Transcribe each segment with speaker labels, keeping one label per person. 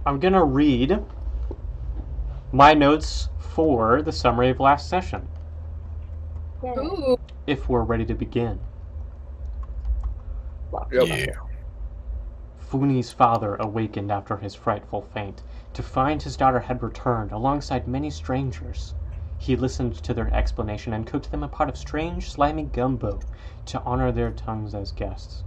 Speaker 1: I'm going to read my notes for the summary of last session,
Speaker 2: Ooh.
Speaker 1: if we're ready to begin.
Speaker 3: Yeah.
Speaker 1: Funi's father awakened after his frightful faint to find his daughter had returned alongside many strangers. He listened to their explanation and cooked them a pot of strange, slimy gumbo to honor their tongues as guests.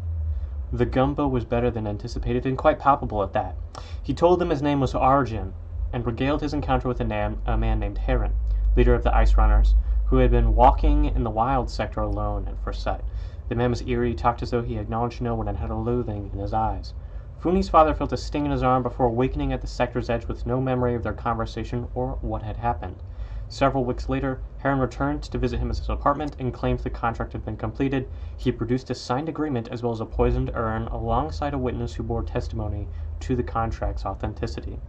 Speaker 1: The gumbo was better than anticipated and quite palpable at that. He told them his name was Arjun and regaled his encounter with a man named Heron, leader of the Ice Runners, who had been walking in the wild sector alone at first sight. The man was eerie, talked as though he acknowledged no one, and had a loathing in his eyes. Funi's father felt a sting in his arm before awakening at the sector's edge with no memory of their conversation or what had happened. Several weeks later, Heron returned to visit him at his apartment and claimed the contract had been completed. He produced a signed agreement as well as a poisoned urn alongside a witness who bore testimony to the contract's authenticity.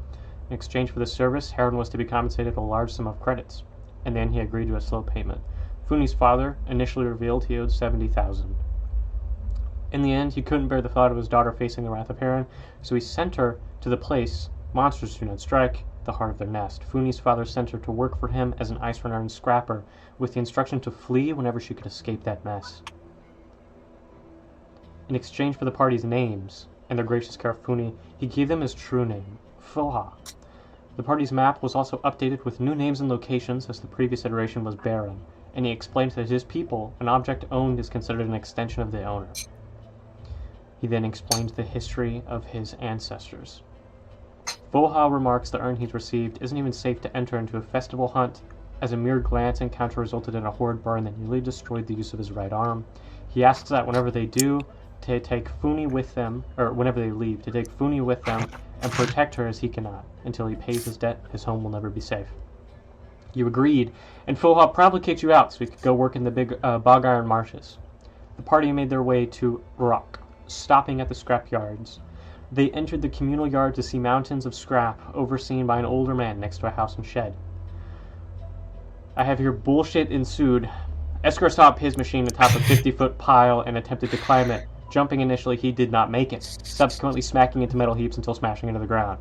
Speaker 1: In exchange for this service, Heron was to be compensated a large sum of credits, and then he agreed to a slow payment. Funi's father initially revealed he owed 70,000. In the end, he couldn't bear the thought of his daughter facing the wrath of Heron, so he sent her to the place monsters do not strike, the heart of their nest. Funi's father sent her to work for him as an ice runner and scrapper, with the instruction to flee whenever she could escape that mess. In exchange for the party's names and their gracious care of Funi, he gave them his true name, Foha. The party's map was also updated with new names and locations, as the previous iteration was barren, and he explained that his people, an object owned, is considered an extension of the owner. He then explained the history of his ancestors. Foha remarks the urn he's received isn't even safe to enter into a festival hunt, as a mere glance encounter resulted in a horrid burn that nearly destroyed the use of his right arm. He asks that whenever they do, to take Funi with them, or whenever they leave, to take Funi with them and protect her as he cannot. Until he pays his debt, his home will never be safe. You agreed, and Foha promptly kicked you out so he could go work in the big bog iron marshes. The party made their way to Rock, stopping at the scrap yards. They entered the communal yard to see mountains of scrap overseen by an older man next to a house and shed. I have here bullshit ensued. Esker stopped his machine atop a 50-foot pile and attempted to climb it. Jumping initially, he did not make it, subsequently smacking into metal heaps until smashing into the ground.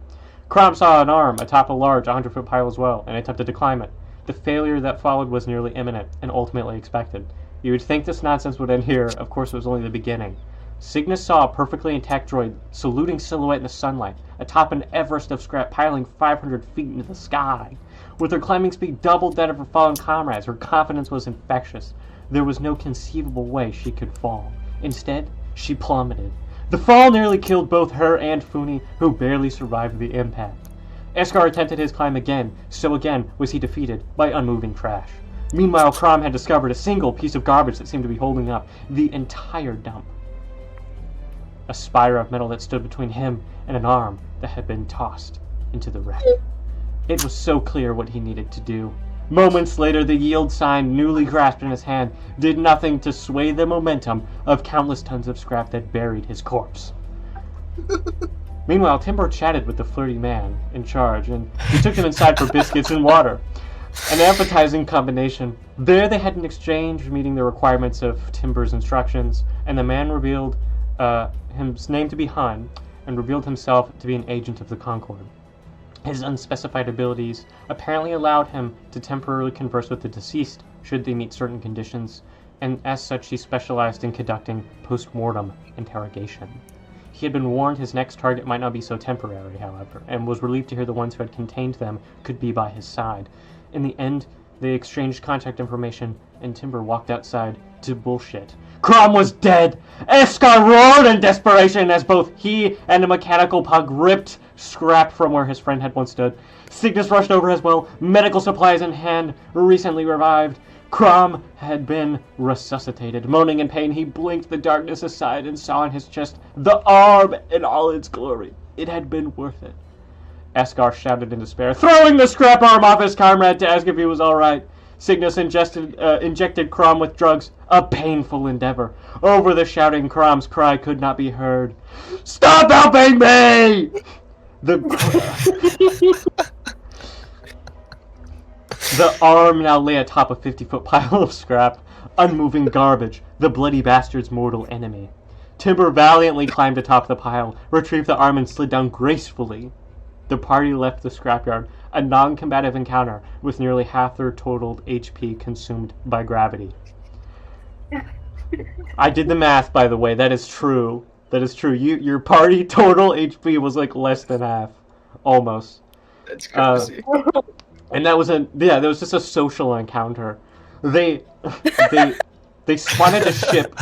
Speaker 1: Crom saw an arm atop a large 100-foot pile as well and attempted to climb it. The failure that followed was nearly imminent and ultimately expected. You would think this nonsense would end here. Of course, it was only the beginning. Cygnus saw a perfectly intact droid saluting silhouette in the sunlight, atop an Everest of scrap piling 500 feet into the sky. With her climbing speed double that of her fallen comrades, her confidence was infectious. There was no conceivable way she could fall. Instead, she plummeted. The fall nearly killed both her and Funi, who barely survived the impact. Eskar attempted his climb again, so again was he defeated by unmoving trash. Meanwhile, Crom had discovered a single piece of garbage that seemed to be holding up the entire dump. A spire of metal that stood between him and an arm that had been tossed into the wreck. It was so clear what he needed to do. Moments later, the yield sign, newly grasped in his hand, did nothing to sway the momentum of countless tons of scrap that buried his corpse. Meanwhile, Timber chatted with the flirty man in charge, and he took him inside for biscuits and water. An appetizing combination. There they had an exchange meeting the requirements of Timber's instructions, and the man revealed his name to be Han, and revealed himself to be an agent of the Concord. His unspecified abilities apparently allowed him to temporarily converse with the deceased should they meet certain conditions, and as such he specialized in conducting post-mortem interrogation. He had been warned his next target might not be so temporary, however, and was relieved to hear the ones who had contained them could be by his side. In the end, they exchanged contact information, and Timber walked outside to bullshit. Crom was dead! Eskar roared in desperation as both he and the mechanical pug ripped scrap from where his friend had once stood. Cygnus rushed over as well, medical supplies in hand, recently revived. Crom had been resuscitated. Moaning in pain, he blinked the darkness aside and saw in his chest the arm in all its glory. It had been worth it. Eskar shouted in despair, throwing the scrap arm off his comrade to ask if he was all right. Cygnus injected Crom with drugs, a painful endeavor. Over the shouting, Crom's cry could not be heard. Stop helping me! The arm now lay atop a 50-foot pile of scrap, unmoving garbage, the bloody bastard's mortal enemy. Timber valiantly climbed atop the pile, retrieved the arm, and slid down gracefully. the party left the scrapyard, a non-combative encounter with nearly half their total HP consumed by gravity. I did the math, by the way. That is true. That is true. Your party total HP was like less than half, almost.
Speaker 3: That's crazy.
Speaker 1: And that was that was just a social encounter. They spotted a ship.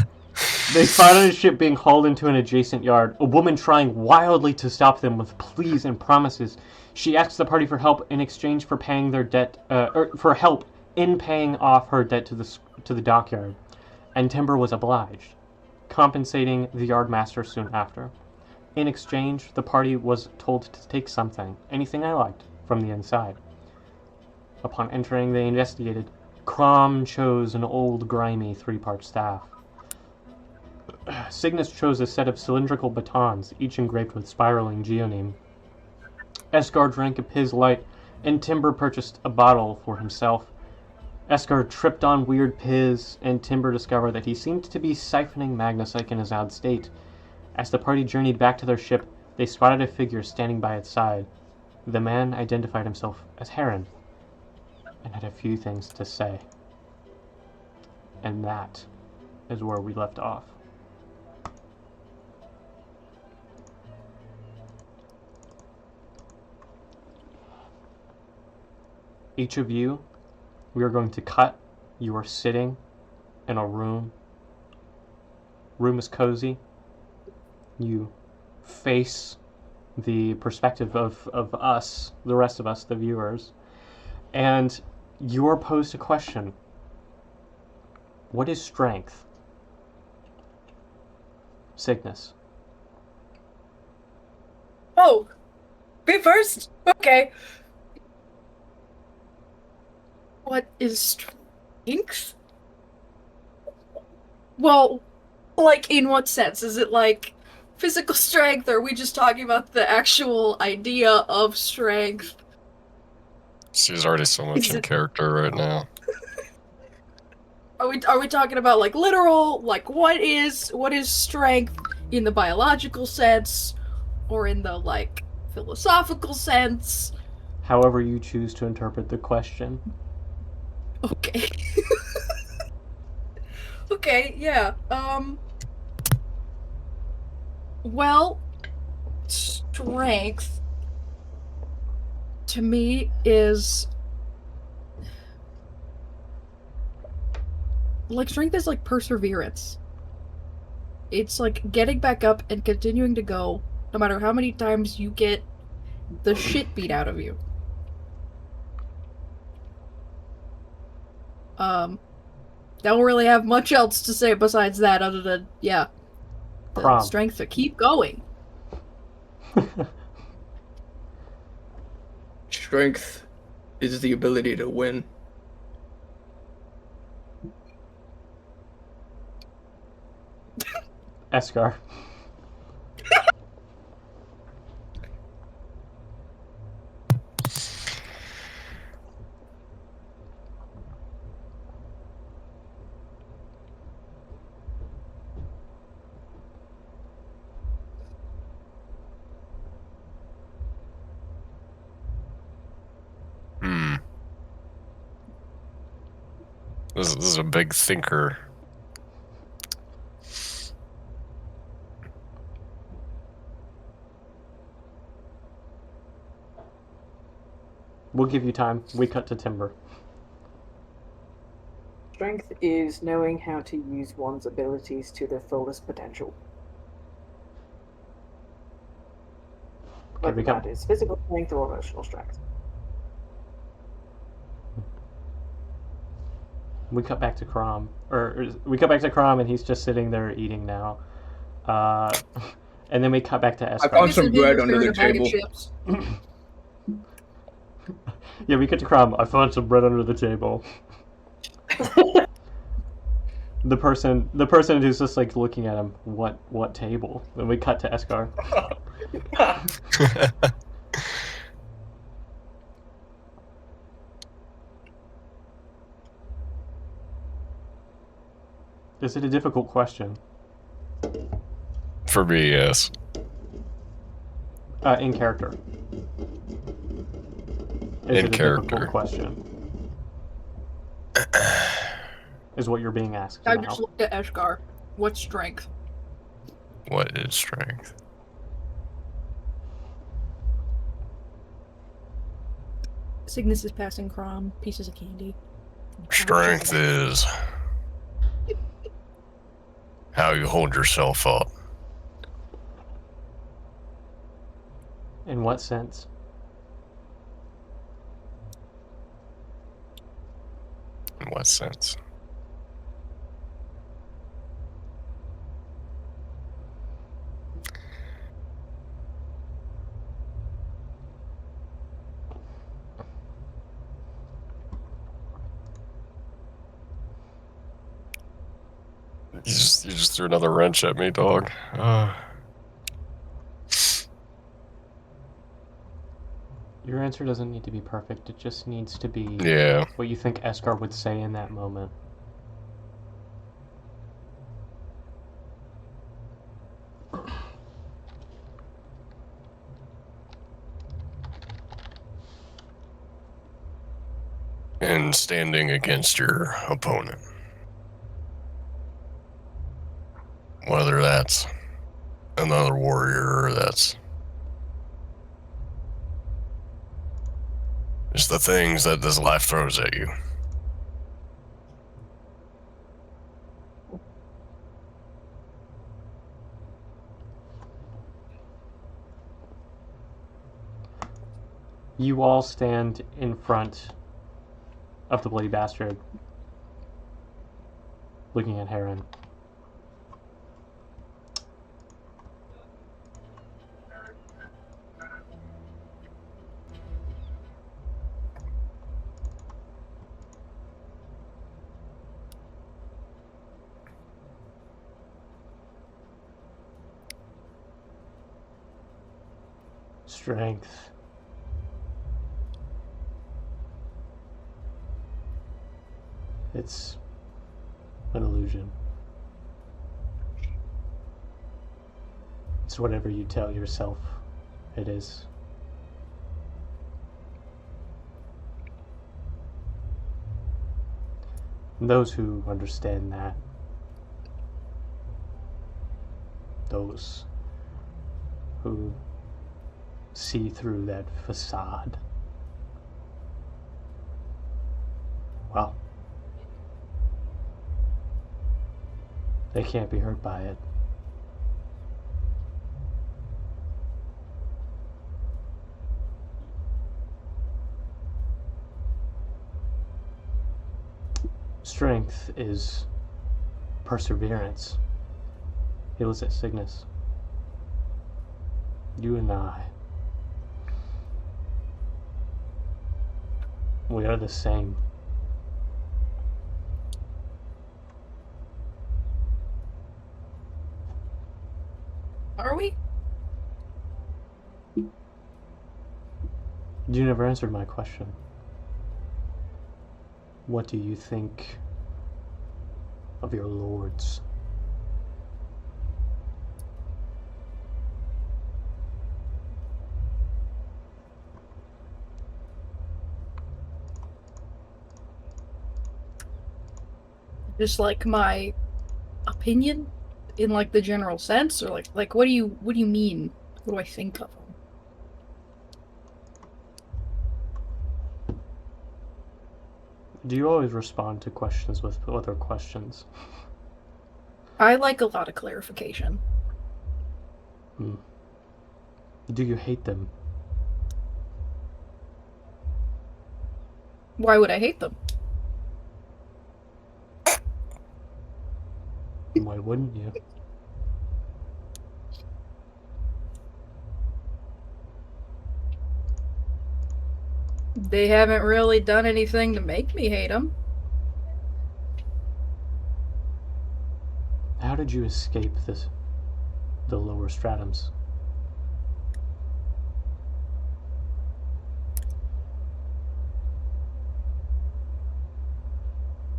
Speaker 1: They spotted a ship being hauled into an adjacent yard. A woman trying wildly to stop them with pleas and promises. She asked the party for help in exchange for paying their debt, or for help in paying off her debt to the dockyard, and Timber was obliged, compensating the yardmaster soon after. In exchange, the party was told to take something, anything I liked, from the inside. Upon entering, they investigated. Crom chose an old, grimy 3-part staff. Cygnus chose a set of cylindrical batons, each engraved with spiraling geoneme. Esgar drank a Piz Light, and Timber purchased a bottle for himself. Esgar tripped on weird Piz, and Timber discovered that he seemed to be siphoning magnesite in his odd state. As the party journeyed back to their ship, they spotted a figure standing by its side. The man identified himself as Heron, and had a few things to say. And that is where we left off. Each of you, we are going to cut. You are sitting in a room. Room is cozy. You face the perspective of us, the rest of us, the viewers. And you are posed a question. What is strength? Cygnus.
Speaker 2: Oh, me first? Okay. What is strength? Well, like, in what sense? Is it like physical strength, or are we just talking about the actual idea of strength?
Speaker 4: She's already so much in character right now.
Speaker 2: Are we talking about like literal, like what is strength in the biological sense, or in the like philosophical sense?
Speaker 1: However you choose to interpret the question.
Speaker 2: Okay. Okay, yeah. Well, strength to me is like strength is like perseverance. It's like getting back up and continuing to go no matter how many times you get the shit beat out of you. Don't really have much else to say besides that, other than, yeah, the strength to keep going.
Speaker 3: Strength is the ability to win.
Speaker 1: Esgar.
Speaker 4: This is a big thinker.
Speaker 1: We'll give you time. We cut to Timber.
Speaker 5: Strength is knowing how to use one's abilities to their fullest potential. Whether that is physical strength or emotional strength.
Speaker 1: We cut back to Crom. We cut back to Crom and he's just sitting there eating now. And then we cut back to Esgar.
Speaker 3: I found some bread under the table.
Speaker 1: Yeah, we cut to Crom. I found some bread under the table. The person who's just like looking at him, what table? Then we cut to Esgar. Is it a difficult question?
Speaker 4: For me, yes.
Speaker 1: In character. Is
Speaker 4: In
Speaker 1: it a
Speaker 4: character.
Speaker 1: difficult question? Is what you're being asked
Speaker 2: I
Speaker 1: now.
Speaker 2: just looked at Eshgar. What's strength?
Speaker 4: What is strength?
Speaker 2: Cygnus is passing Crom pieces of candy.
Speaker 4: Strength is how you hold yourself up.
Speaker 1: In what sense?
Speaker 4: In what sense? You just threw another wrench at me, dog.
Speaker 1: Your answer doesn't need to be perfect. It just needs to be
Speaker 4: Yeah.
Speaker 1: what you think Eshgar would say in that moment.
Speaker 4: And standing against your opponent. Whether that's another warrior or that's just the things that this life throws at you.
Speaker 1: You all stand in front of the Bloody Bastard, looking at Heron. Strength. It's an illusion. It's whatever you tell yourself it is. And those who understand that, those who see through that facade, well, they can't be hurt by it. Strength is perseverance. He looks at Cygnus. You and I, we are the same.
Speaker 2: Are we?
Speaker 1: You never answered my question. What do you think of your lords?
Speaker 2: Just like my opinion in like the general sense, or like what do you mean? What do I think of them?
Speaker 1: Do you always respond to questions with other questions?
Speaker 2: I like a lot of clarification.
Speaker 1: Do you hate them?
Speaker 2: Why would I hate them?
Speaker 1: Why wouldn't you?
Speaker 2: They haven't really done anything to make me hate them.
Speaker 1: How did you escape the lower stratums?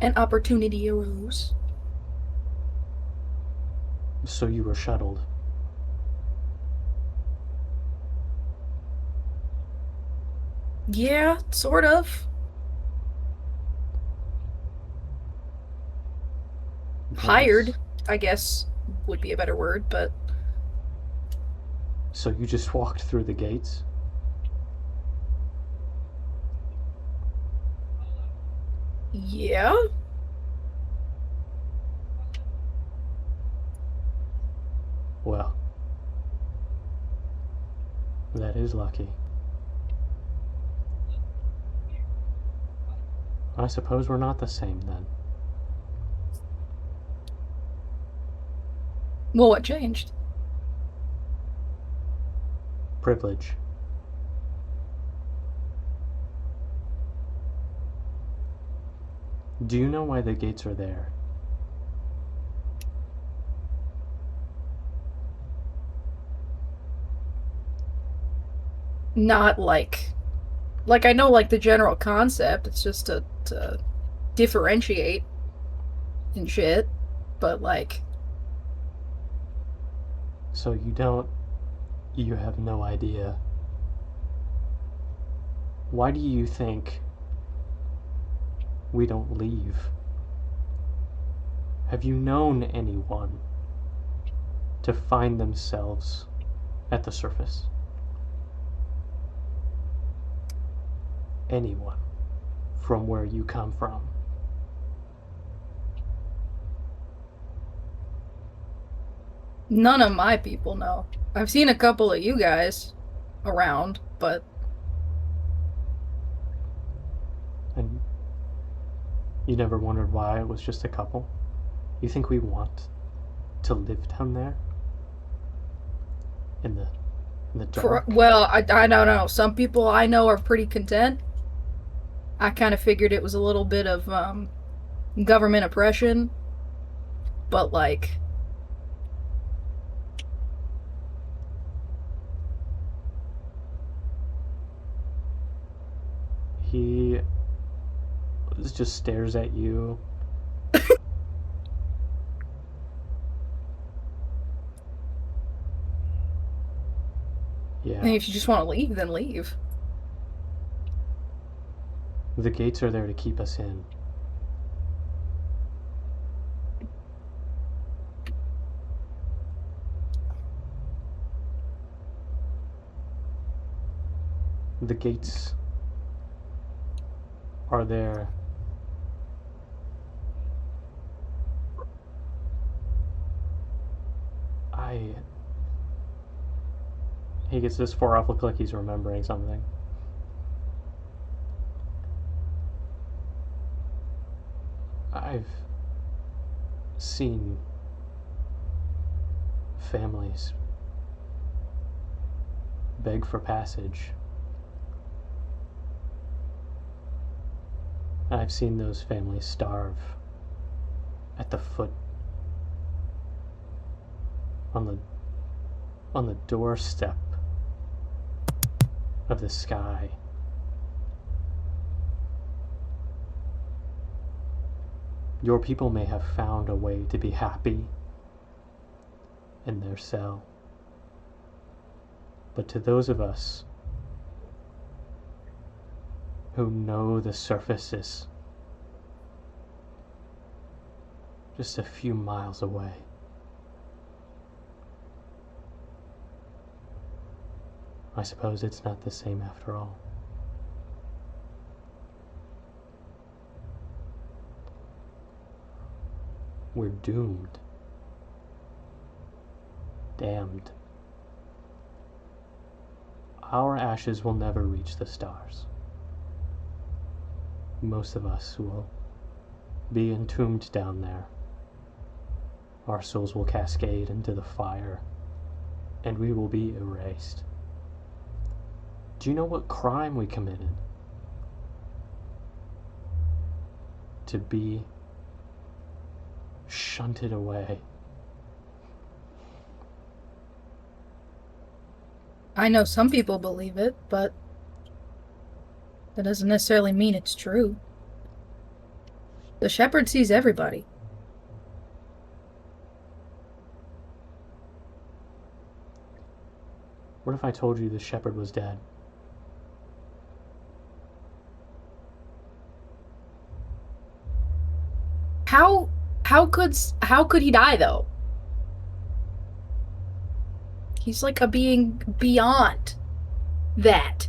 Speaker 2: An opportunity arose.
Speaker 1: So you were shuttled.
Speaker 2: Yeah, sort of. Hired, I guess, would be a better word, but...
Speaker 1: So you just walked through the gates?
Speaker 2: Yeah?
Speaker 1: Well, that is lucky. I suppose we're not the same then.
Speaker 2: Well, what changed?
Speaker 1: Privilege. Do you know why the gates are there?
Speaker 2: Not like I know like the general concept. It's just to differentiate and shit. But like,
Speaker 1: So you have no idea. Why do you think we don't leave? Have you known anyone to find themselves at the surface? Anyone from where you come from?
Speaker 2: none of my people know. I've seen a couple of you guys around, but
Speaker 1: And you never wondered why it was just a couple? You think we want to live down there? In the dark?
Speaker 2: well, I don't know. Some people I know are pretty content. I kind of figured it was a little bit of government oppression, but like,
Speaker 1: He just stares at you. Yeah.
Speaker 2: if you just want to leave, then leave.
Speaker 1: The gates are there to keep us in. The gates are there He gets this far off, look like he's remembering something. I've seen families beg for passage. I've seen those families starve at the foot, on the doorstep of the sky. Your people may have found a way to be happy in their cell, but to those of us who know the surface is just a few miles away, I suppose it's not the same after all. We're doomed. Damned. Our ashes will never reach the stars. Most of us will be entombed down there. Our souls will cascade into the fire, and we will be erased. Do you know what crime we committed? To be shunted away.
Speaker 2: I know some people believe it, but that doesn't necessarily mean it's true. The shepherd sees everybody.
Speaker 1: What if I told you the shepherd was dead?
Speaker 2: how could he die though? He's like a being beyond that.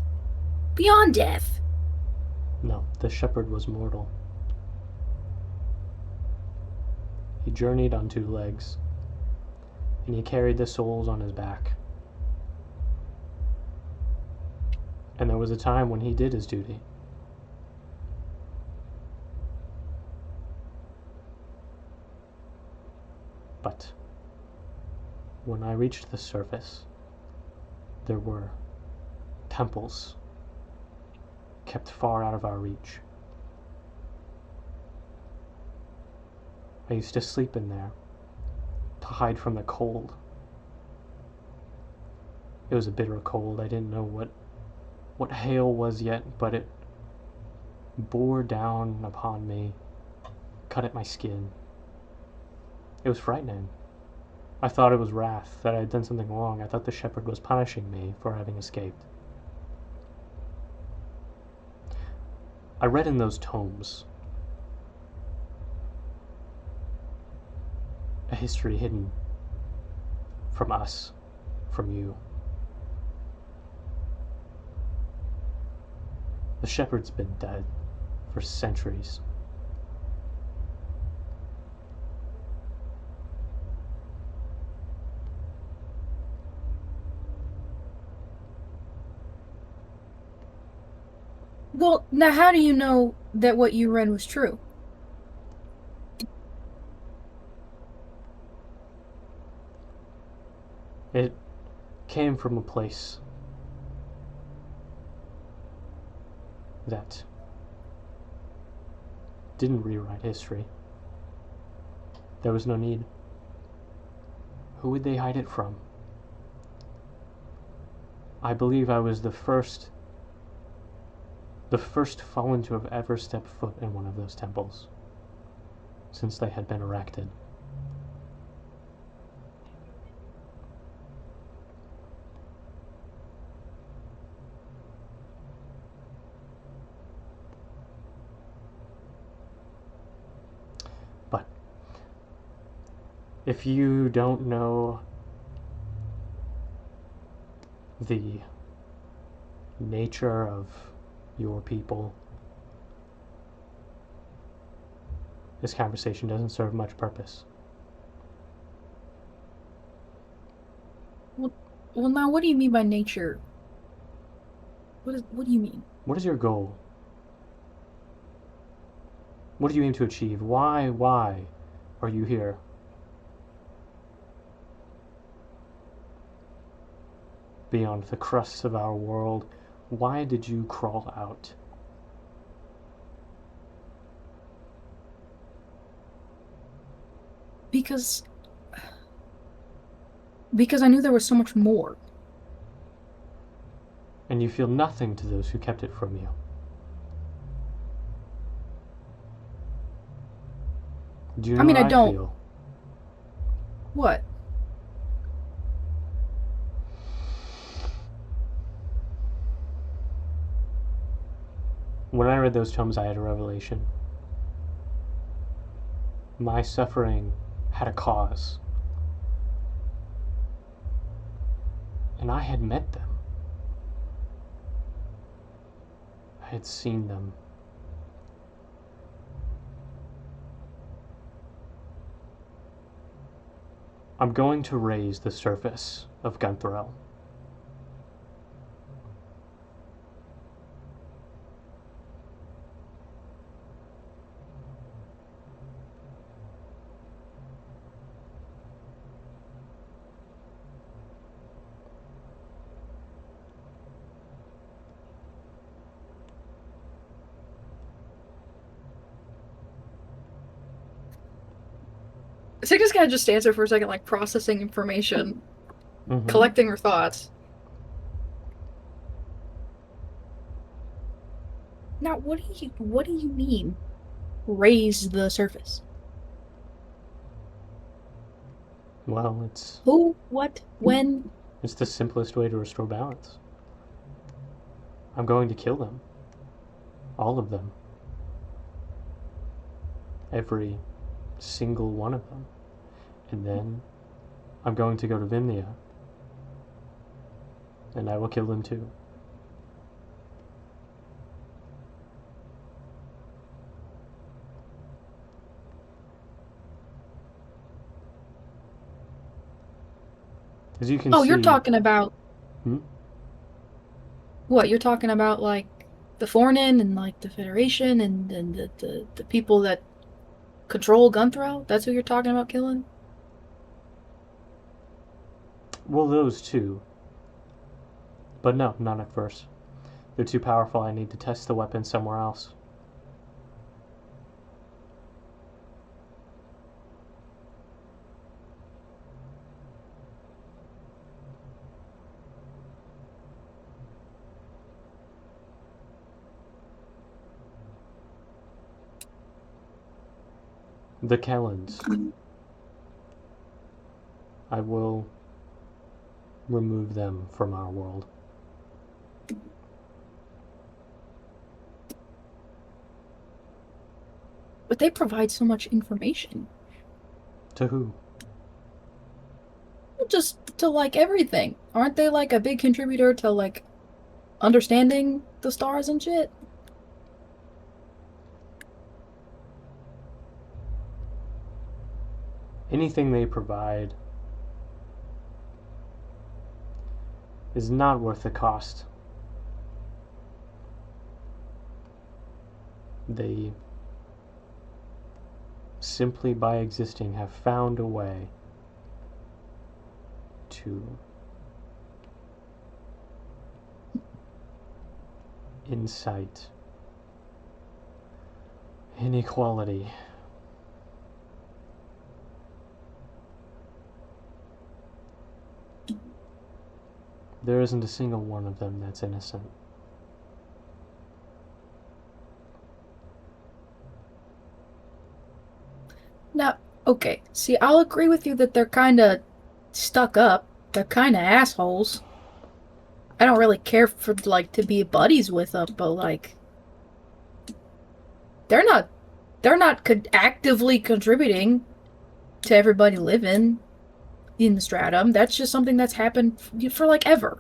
Speaker 2: Beyond death.
Speaker 1: No, the shepherd was mortal. He journeyed on 2 legs, and he carried the souls on his back. And there was a time when he did his duty. But when I reached the surface, there were temples kept far out of our reach. I used to sleep in there to hide from the cold. It was a bitter cold. I didn't know what hail was yet, but it bore down upon me, cut at my skin. It was frightening. I thought it was wrath, that I had done something wrong. I thought the shepherd was punishing me for having escaped. I read in those tomes a history hidden from us, from you. The shepherd's been dead for centuries.
Speaker 2: Well, now how do you know that what you read was true?
Speaker 1: It came from a place that didn't rewrite history. There was no need. Who would they hide it from? I believe I was the first fallen to have ever stepped foot in one of those temples since they had been erected. But if you don't know the nature of your people, this conversation doesn't serve much purpose.
Speaker 2: Well, now what do you mean by nature? What do you mean?
Speaker 1: What is your goal? What do you aim to achieve? Why are you here? Beyond the crusts of our world, why did you crawl out?
Speaker 2: Because I knew there was so much more.
Speaker 1: And you feel nothing to those who kept it from you. Do you know
Speaker 2: I mean,
Speaker 1: how
Speaker 2: I don't.
Speaker 1: feel?
Speaker 2: What?
Speaker 1: When I read those tomes, I had a revelation. My suffering had a cause. And I had met them. I had seen them. I'm going to raise the surface of Gunthorel.
Speaker 2: Signa's kind of just stands there for a second, like processing information,
Speaker 1: Mm-hmm.
Speaker 2: collecting her thoughts. Now, what do you mean? Raise the surface.
Speaker 1: Well, it's
Speaker 2: Who? What? When?
Speaker 1: the simplest way to restore balance. I'm going to kill them. All of them. Every single one of them. And then I'm going to go to Vimnia. And I will kill them too. As you can see...
Speaker 2: you're talking about...
Speaker 1: Hmm?
Speaker 2: What, you're talking about, like, the Fornin and, like, the Federation and the people that control Gunthrow? That's who you're talking about killing?
Speaker 1: Well, those two. But no, not at first. They're too powerful. I need to test the weapon somewhere else. The Kellens. I will remove them from our world.
Speaker 2: But they provide so much information.
Speaker 1: To who?
Speaker 2: Just to, like, everything. Aren't they, like, a big contributor to, like, understanding the stars and shit?
Speaker 1: Anything they provide is not worth the cost. They simply by existing have found a way to incite inequality. There isn't a single one of them that's innocent.
Speaker 2: Now, okay, see, I'll agree with you that they're kinda stuck up. They're kinda assholes. I don't really care for, like, to be buddies with them, but, like, they're not actively contributing to everybody living in the Stratum. That's just something that's happened for, like, ever.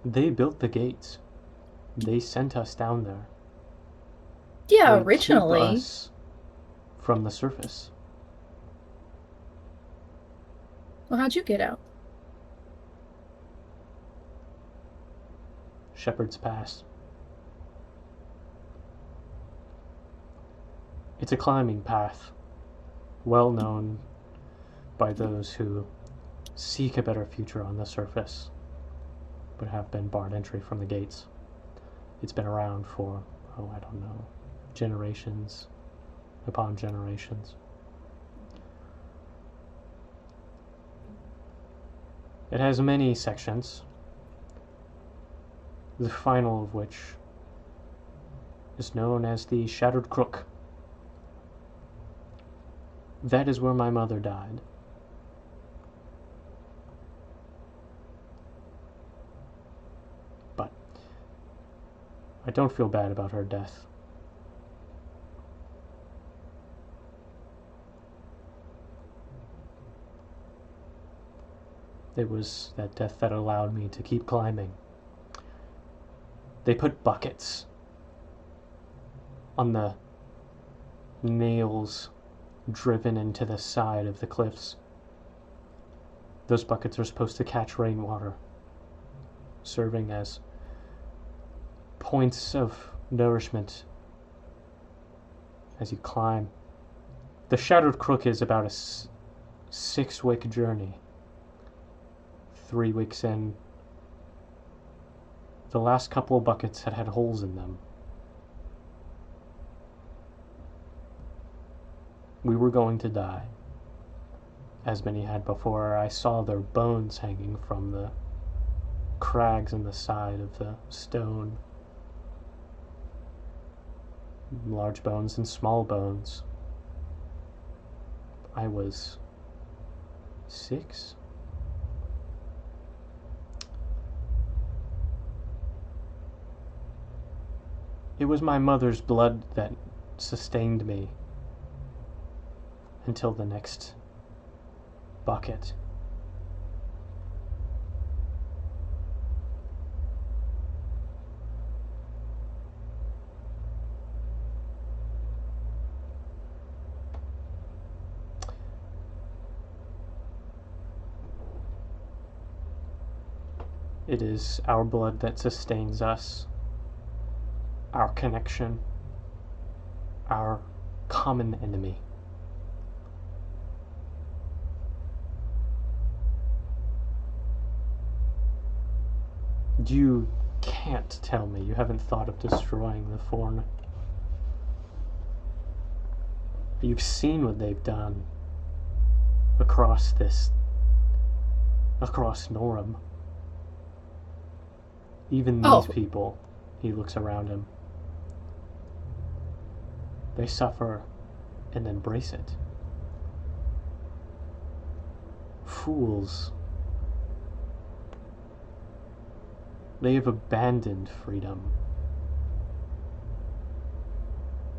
Speaker 1: They built the gates. They sent us down there.
Speaker 2: Yeah,
Speaker 1: They
Speaker 2: originally.
Speaker 1: keep us from the surface.
Speaker 2: Well, how'd you get out?
Speaker 1: Shepherd's Pass. It's a climbing path, well known by those who seek a better future on the surface, but have been barred entry from the gates. It's been around for, I don't know, generations upon generations. It has many sections, the final of which is known as the Shattered Crook. That is where my mother died. But I don't feel bad about her death. It was that death that allowed me to keep climbing. They put buckets on the nails driven into the side of the cliffs. Those buckets are supposed to catch rainwater, serving as points of nourishment as you climb. The Shattered Crook is about a 6-week journey. 3 weeks in, the last couple of buckets had holes in them. We were going to die, as many had before. I saw their bones hanging from the crags in the side of the stone. Large bones and small bones. I was 6? It was my mother's blood that sustained me until the next bucket. It is our blood that sustains us, our connection, our common enemy. You can't tell me you haven't thought of destroying the Forn. You've seen what they've done across Norum. Even these people, he looks around him, they suffer and embrace it. Fools. They have abandoned freedom.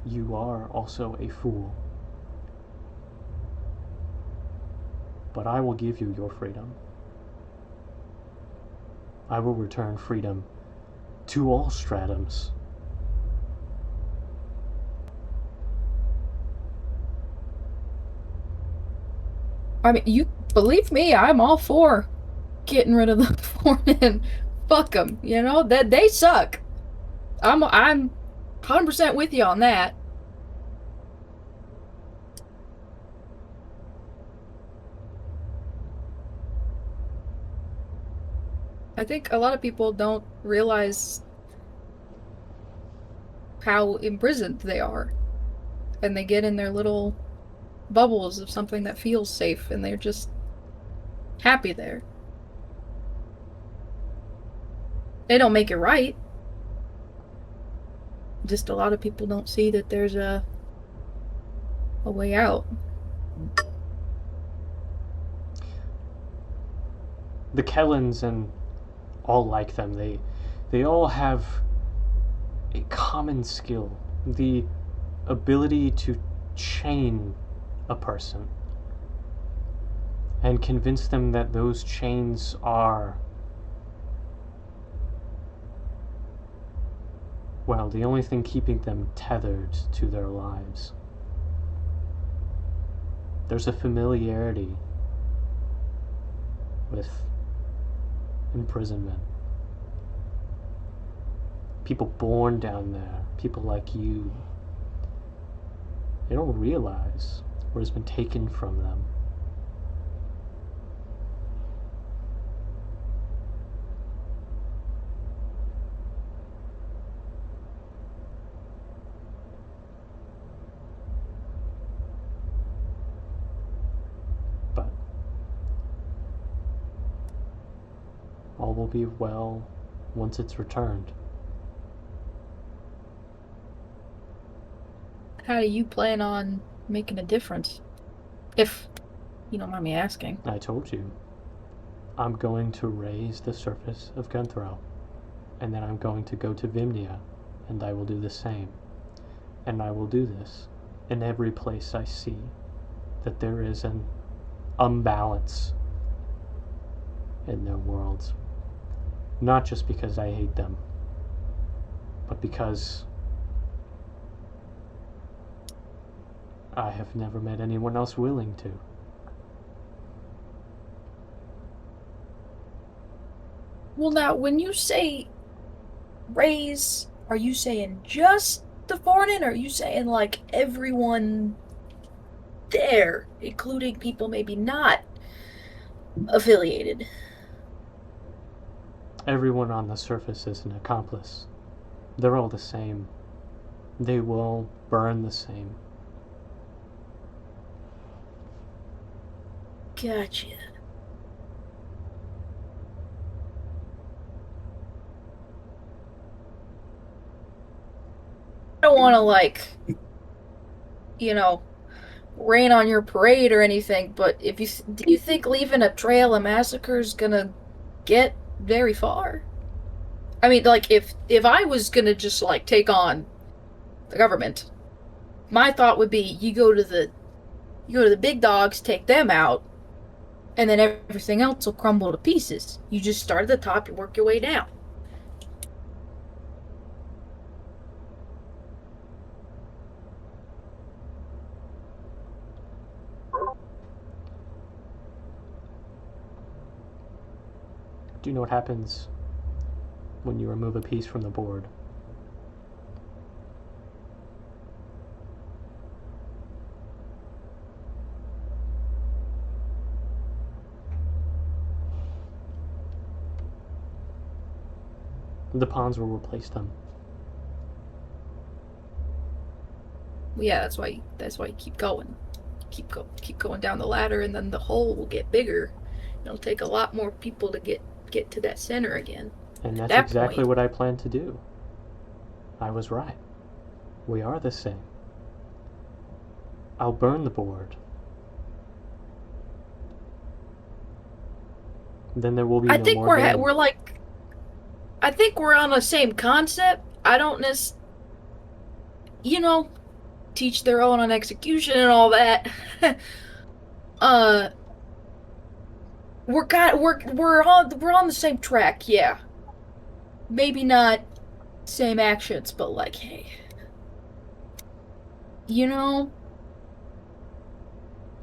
Speaker 1: You are also a fool. But I will give you your freedom. I will return freedom to all stratums.
Speaker 2: I mean, you believe me, I'm all for getting rid of the Fornin. Fuck them, you know? That they suck. I'm 100% with you on that. I think a lot of people don't realize how imprisoned they are. And they get in their little bubbles of something that feels safe, and they're just happy there. They don't make it right. Just a lot of people don't see that there's a way out.
Speaker 1: The Kellans and all like them, they all have a common skill, the ability to chain a person and convince them that those chains are, well, the only thing keeping them tethered to their lives. There's a familiarity with imprisonment. People born down there, people like you, they don't realize what has been taken from them. But all will be well once it's returned.
Speaker 2: How do you plan on making a difference? If you don't mind me asking.
Speaker 1: I told you. I'm going to raise the surface of Gunthrow, and then I'm going to go to Vimnia, and I will do the same. And I will do this in every place I see that there is an imbalance in their worlds. Not just because I hate them, but because I have never met anyone else willing to.
Speaker 2: Well, now, when you say raise, are you saying just the Fornin, or are you saying, like, everyone there, including people maybe not affiliated?
Speaker 1: Everyone on the surface is an accomplice. They're all the same. They will burn the same.
Speaker 2: Gotcha. I don't want to, like, you know, rain on your parade or anything, but do you think leaving a trail of massacres gonna get very far? I mean, like, if I was gonna just, like, take on the government, my thought would be you go to the You go to the big dogs, take them out, and then everything else will crumble to pieces. You just start at the top, you work your way down.
Speaker 1: Do you know what happens when you remove a piece from the board? The pawns will replace them.
Speaker 2: Yeah, that's why you keep going. Keep going down the ladder, and then the hole will get bigger. It'll take a lot more people to get to that center again.
Speaker 1: And that's
Speaker 2: that
Speaker 1: exactly
Speaker 2: point-
Speaker 1: what I plan to do. I was right. We are the same. I'll burn the board. Then there will be
Speaker 2: I
Speaker 1: no
Speaker 2: think
Speaker 1: more game.
Speaker 2: we're like, I think we're on the same concept. I don't teach their own on execution and all that. We're on the same track, yeah. Maybe not same actions, but like, hey,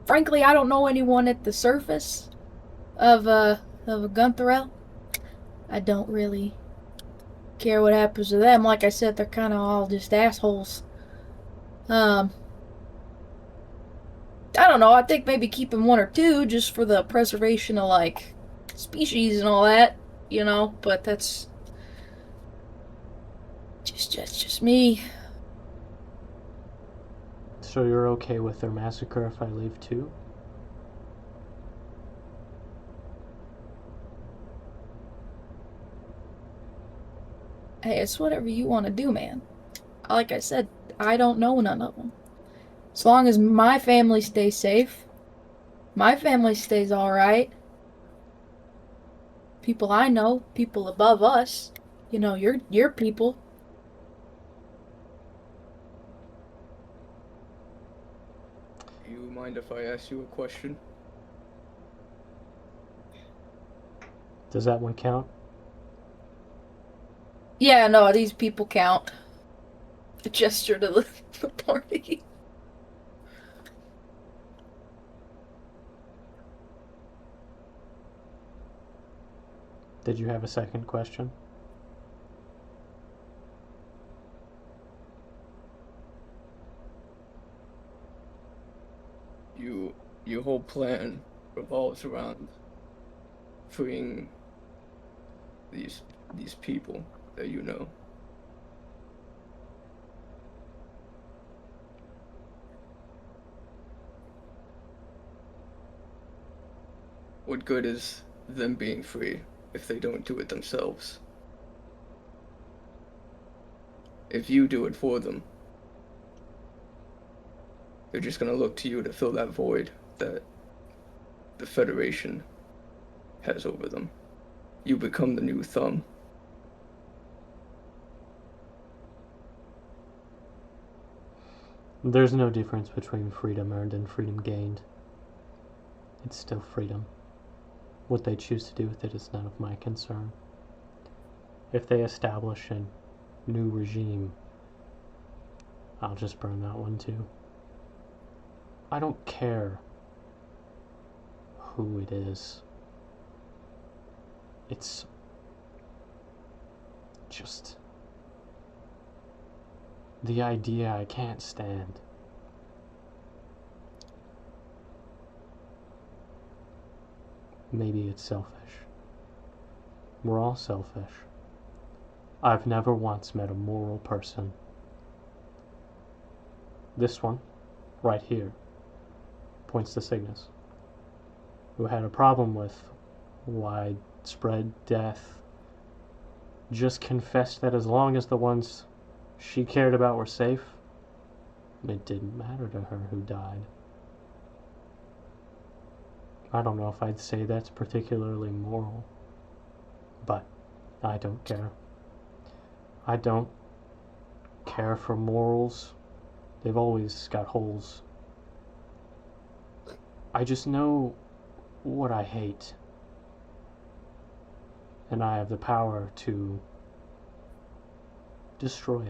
Speaker 2: frankly, I don't know anyone at the surface of Guntherel. I don't really care what happens to them. Like I said, they're kind of all just assholes. I don't know. I think maybe keeping one or two just for the preservation of like species and all that, But that's just me.
Speaker 1: So you're okay with their massacre if I leave too?
Speaker 2: Hey, it's whatever you want to do, man. Like I said, I don't know none of them. As long as my family stays safe, my family stays alright. People I know, people above us, your people.
Speaker 3: Do you mind if I ask you a question?
Speaker 1: Does that one count?
Speaker 2: Yeah, no, these people count. A gesture to the party.
Speaker 1: Did you have a second question?
Speaker 3: Your whole plan revolves around freeing these people that you know. What good is them being free if they don't do it themselves? If you do it for them, they're just gonna look to you to fill that void that the Federation has over them. You become the new thumb.
Speaker 1: There's no difference between freedom earned and freedom gained. It's still freedom. What they choose to do with it is none of my concern. If they establish a new regime, I'll just burn that one too. I don't care who it is. It's just the idea I can't stand. Maybe it's selfish. We're all selfish. I've never once met a moral person. This one, right here, points to Cygnus, who had a problem with widespread death, just confessed that as long as the ones she cared about were safe, it didn't matter to her who died. I don't know if I'd say that's particularly moral, but I don't care. I don't care for morals. They've always got holes. I just know what I hate. And I have the power to destroy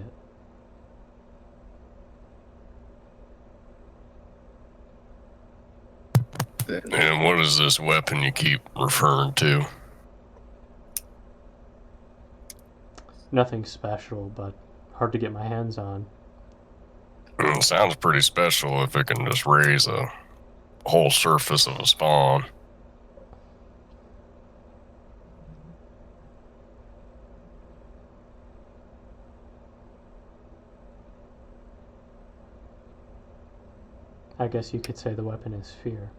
Speaker 1: it.
Speaker 4: And what is this weapon you keep referring to?
Speaker 1: Nothing special, but hard to get my hands on.
Speaker 4: Sounds pretty special if it can just raise a whole surface of a spawn.
Speaker 1: I guess you could say the weapon is fear.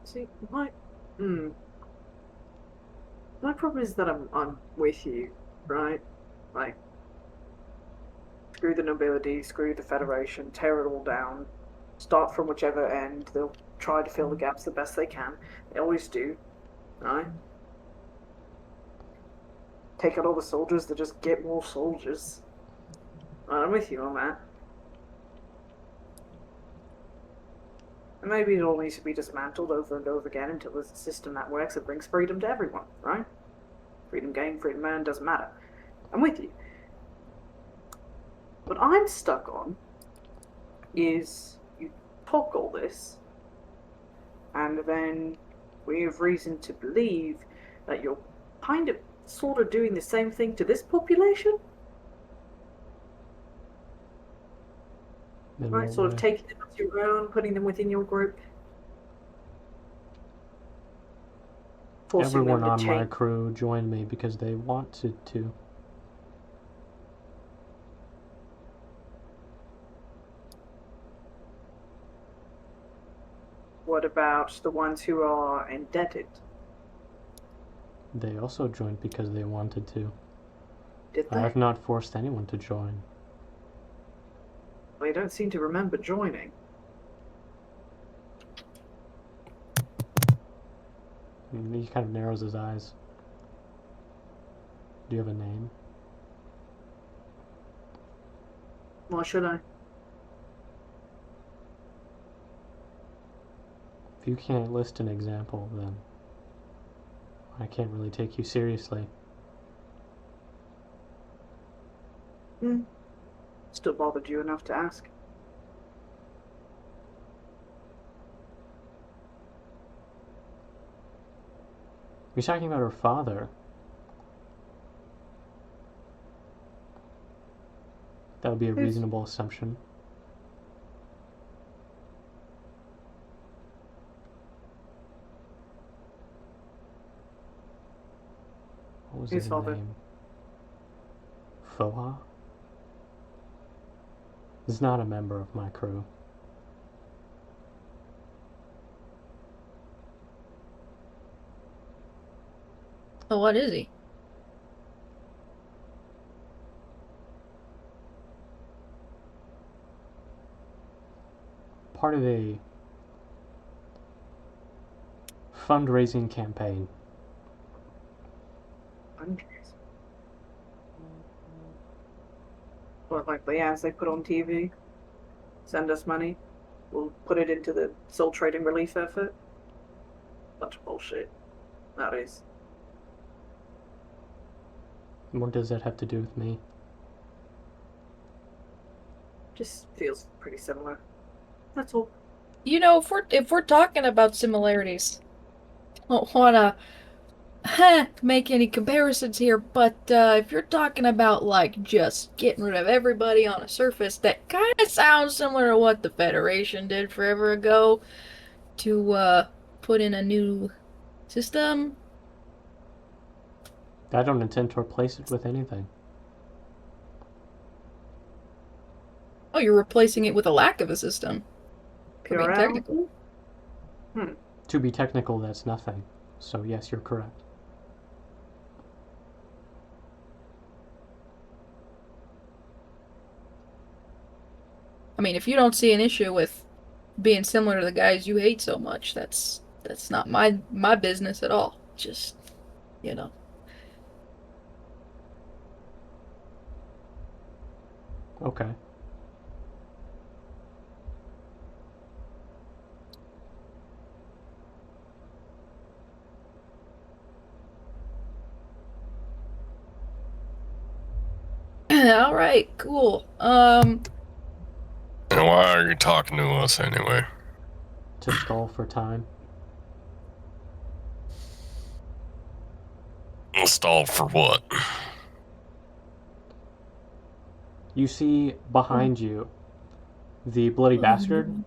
Speaker 5: See, my problem is that I'm with you, right? Like, screw the nobility, screw the Federation, tear it all down, start from whichever end. They'll try to fill the gaps the best they can. They always do, right? Take out all the soldiers, they just get more soldiers. I'm with you on that. And maybe it all needs to be dismantled over and over again until there's a system that works that brings freedom to everyone, right? Freedom gained, freedom earned, doesn't matter. I'm with you. What I'm stuck on is you talk all this, and then we have reason to believe that you're kind of sort of doing the same thing to this population? Right, sort of taking them as your own, putting them within your group.
Speaker 1: Everyone on my crew joined me because they wanted to.
Speaker 5: What about the ones who are indebted?
Speaker 1: They also joined because they wanted to.
Speaker 5: Did they?
Speaker 1: I have not forced anyone to join.
Speaker 5: They don't seem to remember joining.
Speaker 1: He kind of narrows his eyes. Do you have a name?
Speaker 5: Why should I?
Speaker 1: If you can't list an example, then I can't really take you seriously.
Speaker 5: Still bothered you enough to ask.
Speaker 1: You're talking about her father. That would be a reasonable assumption. What was his name? Foha? He's not a member of my crew.
Speaker 2: Oh, what is he?
Speaker 1: Part of a fundraising campaign.
Speaker 5: Fundraising? What, like the ads they put on TV? Send us money, we'll put it into the soul trading relief effort? Bunch of bullshit. That is.
Speaker 1: What does that have to do with me?
Speaker 5: Just feels pretty similar. That's all.
Speaker 2: You know, if we're talking about similarities, I don't wanna make any comparisons here, but if you're talking about like just getting rid of everybody on a surface, that kind of sounds similar to what the Federation did forever ago to put in a new system.
Speaker 1: I don't intend to replace it with anything.
Speaker 2: Oh, you're replacing it with a lack of a system.
Speaker 5: Pure
Speaker 2: being technical.
Speaker 1: To be technical, that's nothing. So yes, you're correct.
Speaker 2: I mean, if you don't see an issue with being similar to the guys you hate so much, that's That's not my business at all. Just, you know.
Speaker 1: Okay.
Speaker 2: All right, cool.
Speaker 4: And why are you talking to us anyway?
Speaker 1: To stall for time.
Speaker 4: Stalled for what?
Speaker 1: You see behind you the bloody bastard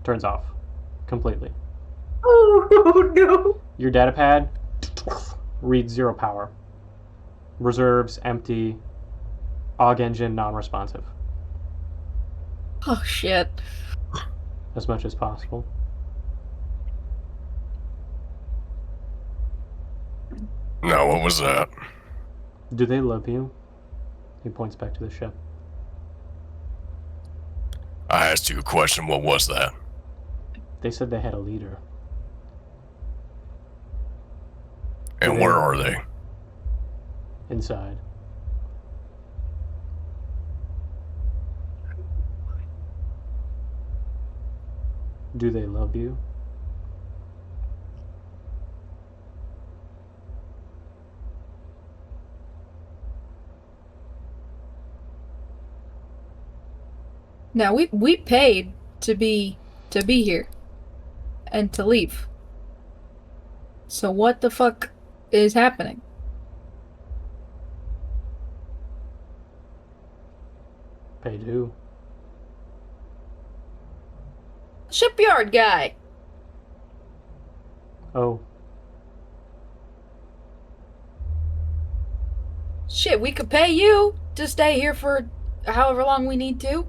Speaker 1: turns off completely.
Speaker 5: Oh no!
Speaker 1: Your data pad reads 0 power. Reserves empty. AUG engine non-responsive.
Speaker 2: Oh shit.
Speaker 1: As much as possible.
Speaker 4: No, what was that?
Speaker 1: Do they love you? He points back to the ship.
Speaker 4: I asked you a question, what was that?
Speaker 1: They said they had a leader.
Speaker 4: And where are they?
Speaker 1: Inside. Do they love you?
Speaker 2: Now we paid to be here and to leave. So what the fuck is happening?
Speaker 1: Paid who?
Speaker 2: Shipyard guy.
Speaker 1: Oh,
Speaker 2: Shit, we could pay you to stay here for however long we need to.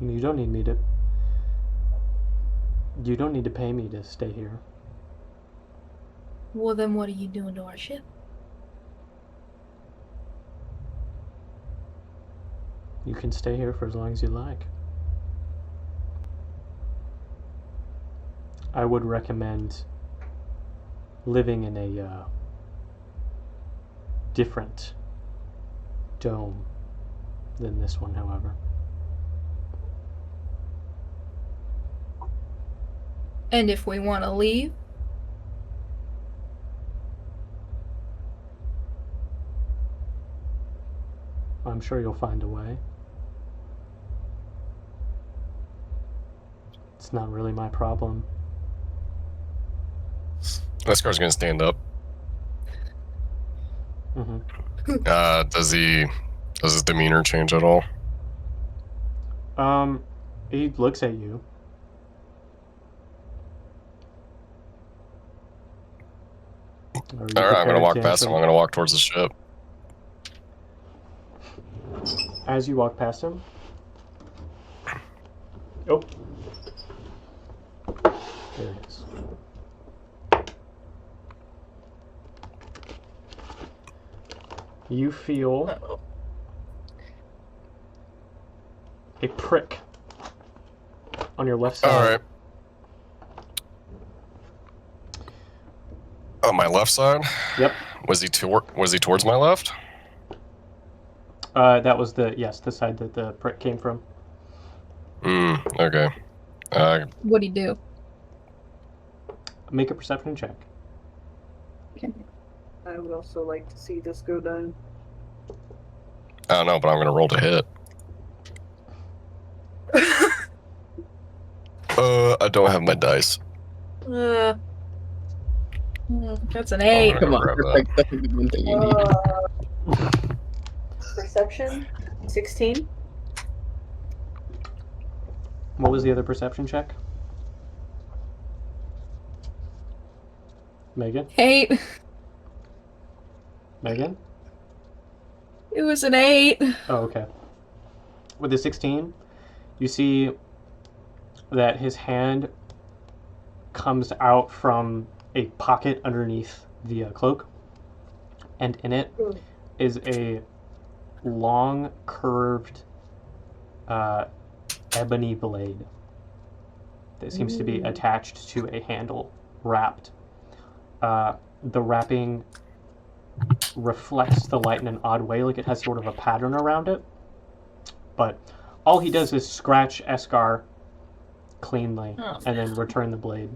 Speaker 1: you don't need me to... You don't need to pay me to stay here.
Speaker 2: Well, then what are you doing to our ship?
Speaker 1: You can stay here for as long as you like. I would recommend living in a different dome than this one, however.
Speaker 2: And if we want to leave,
Speaker 1: I'm sure you'll find a way. It's not really my problem.
Speaker 4: Lescar's gonna stand up.
Speaker 1: Mm-hmm.
Speaker 4: Does his demeanor change at all?
Speaker 1: He looks at you.
Speaker 4: Alright, I'm gonna walk past him. I'm gonna walk towards the ship.
Speaker 1: As you walk past him... Oh. There it is. You feel a prick on your left side.
Speaker 4: Alright. On my left side?
Speaker 1: Yep.
Speaker 4: Was he towards my left?
Speaker 1: That was the side that the prick came from.
Speaker 4: Okay.
Speaker 2: what'd he do?
Speaker 1: Make a perception check.
Speaker 2: Okay.
Speaker 5: I would also like to see this go down.
Speaker 4: I don't know, but I'm gonna roll to hit. I don't have my dice.
Speaker 2: That's an 8.
Speaker 3: Come on,
Speaker 4: Grab
Speaker 3: that's like the one thing you need.
Speaker 5: Perception? 16?
Speaker 1: What was the other perception check? Megan?
Speaker 2: 8.
Speaker 1: Megan?
Speaker 2: It was an 8.
Speaker 1: Oh, okay. With the 16, you see that his hand comes out from a pocket underneath the cloak, and in it is a long, curved ebony blade that seems to be attached to a handle, wrapped. The wrapping reflects the light in an odd way, like it has sort of a pattern around it. But all he does is scratch Eskar cleanly and then return the blade.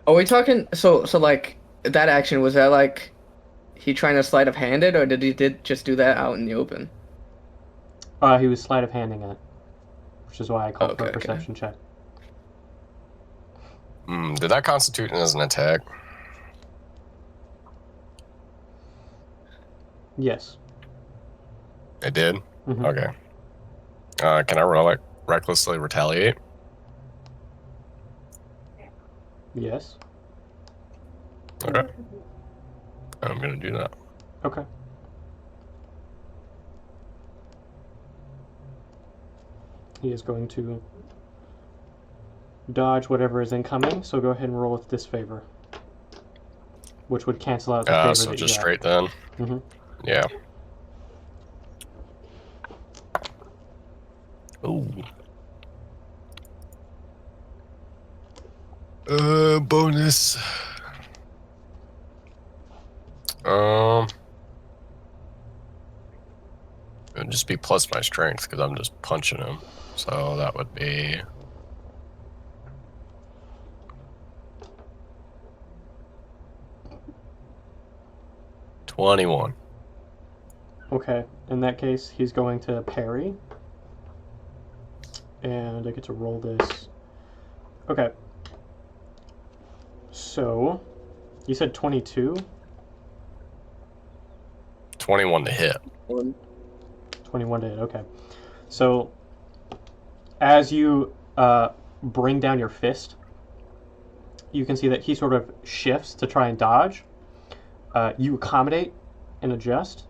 Speaker 3: Are we talking? So like that action, was that like he trying to sleight of hand it, or did he just do that out in the open?
Speaker 1: He was sleight of handing it, which is why I called for a
Speaker 3: Okay.
Speaker 1: perception check.
Speaker 4: Did that constitute as an attack?
Speaker 1: Yes.
Speaker 4: It did?
Speaker 1: Mhm.
Speaker 4: Okay. Can I roll recklessly retaliate?
Speaker 1: Yes.
Speaker 4: Okay. I'm gonna do that.
Speaker 1: Okay. He is going to dodge whatever is incoming, so go ahead and roll with disfavor, which would cancel out the favor
Speaker 4: So
Speaker 1: that
Speaker 4: just
Speaker 1: you
Speaker 4: straight then?
Speaker 1: Mm-hmm.
Speaker 4: Yeah. Ooh. Bonus. It'd just be plus my strength because I'm just punching him. So that would be 21.
Speaker 1: Okay, in that case, he's going to parry. And I get to roll this. Okay. So, you said 22?
Speaker 4: 21 to hit.
Speaker 1: 21 to hit, okay. So, as you bring down your fist, you can see that he sort of shifts to try and dodge. You accommodate and adjust,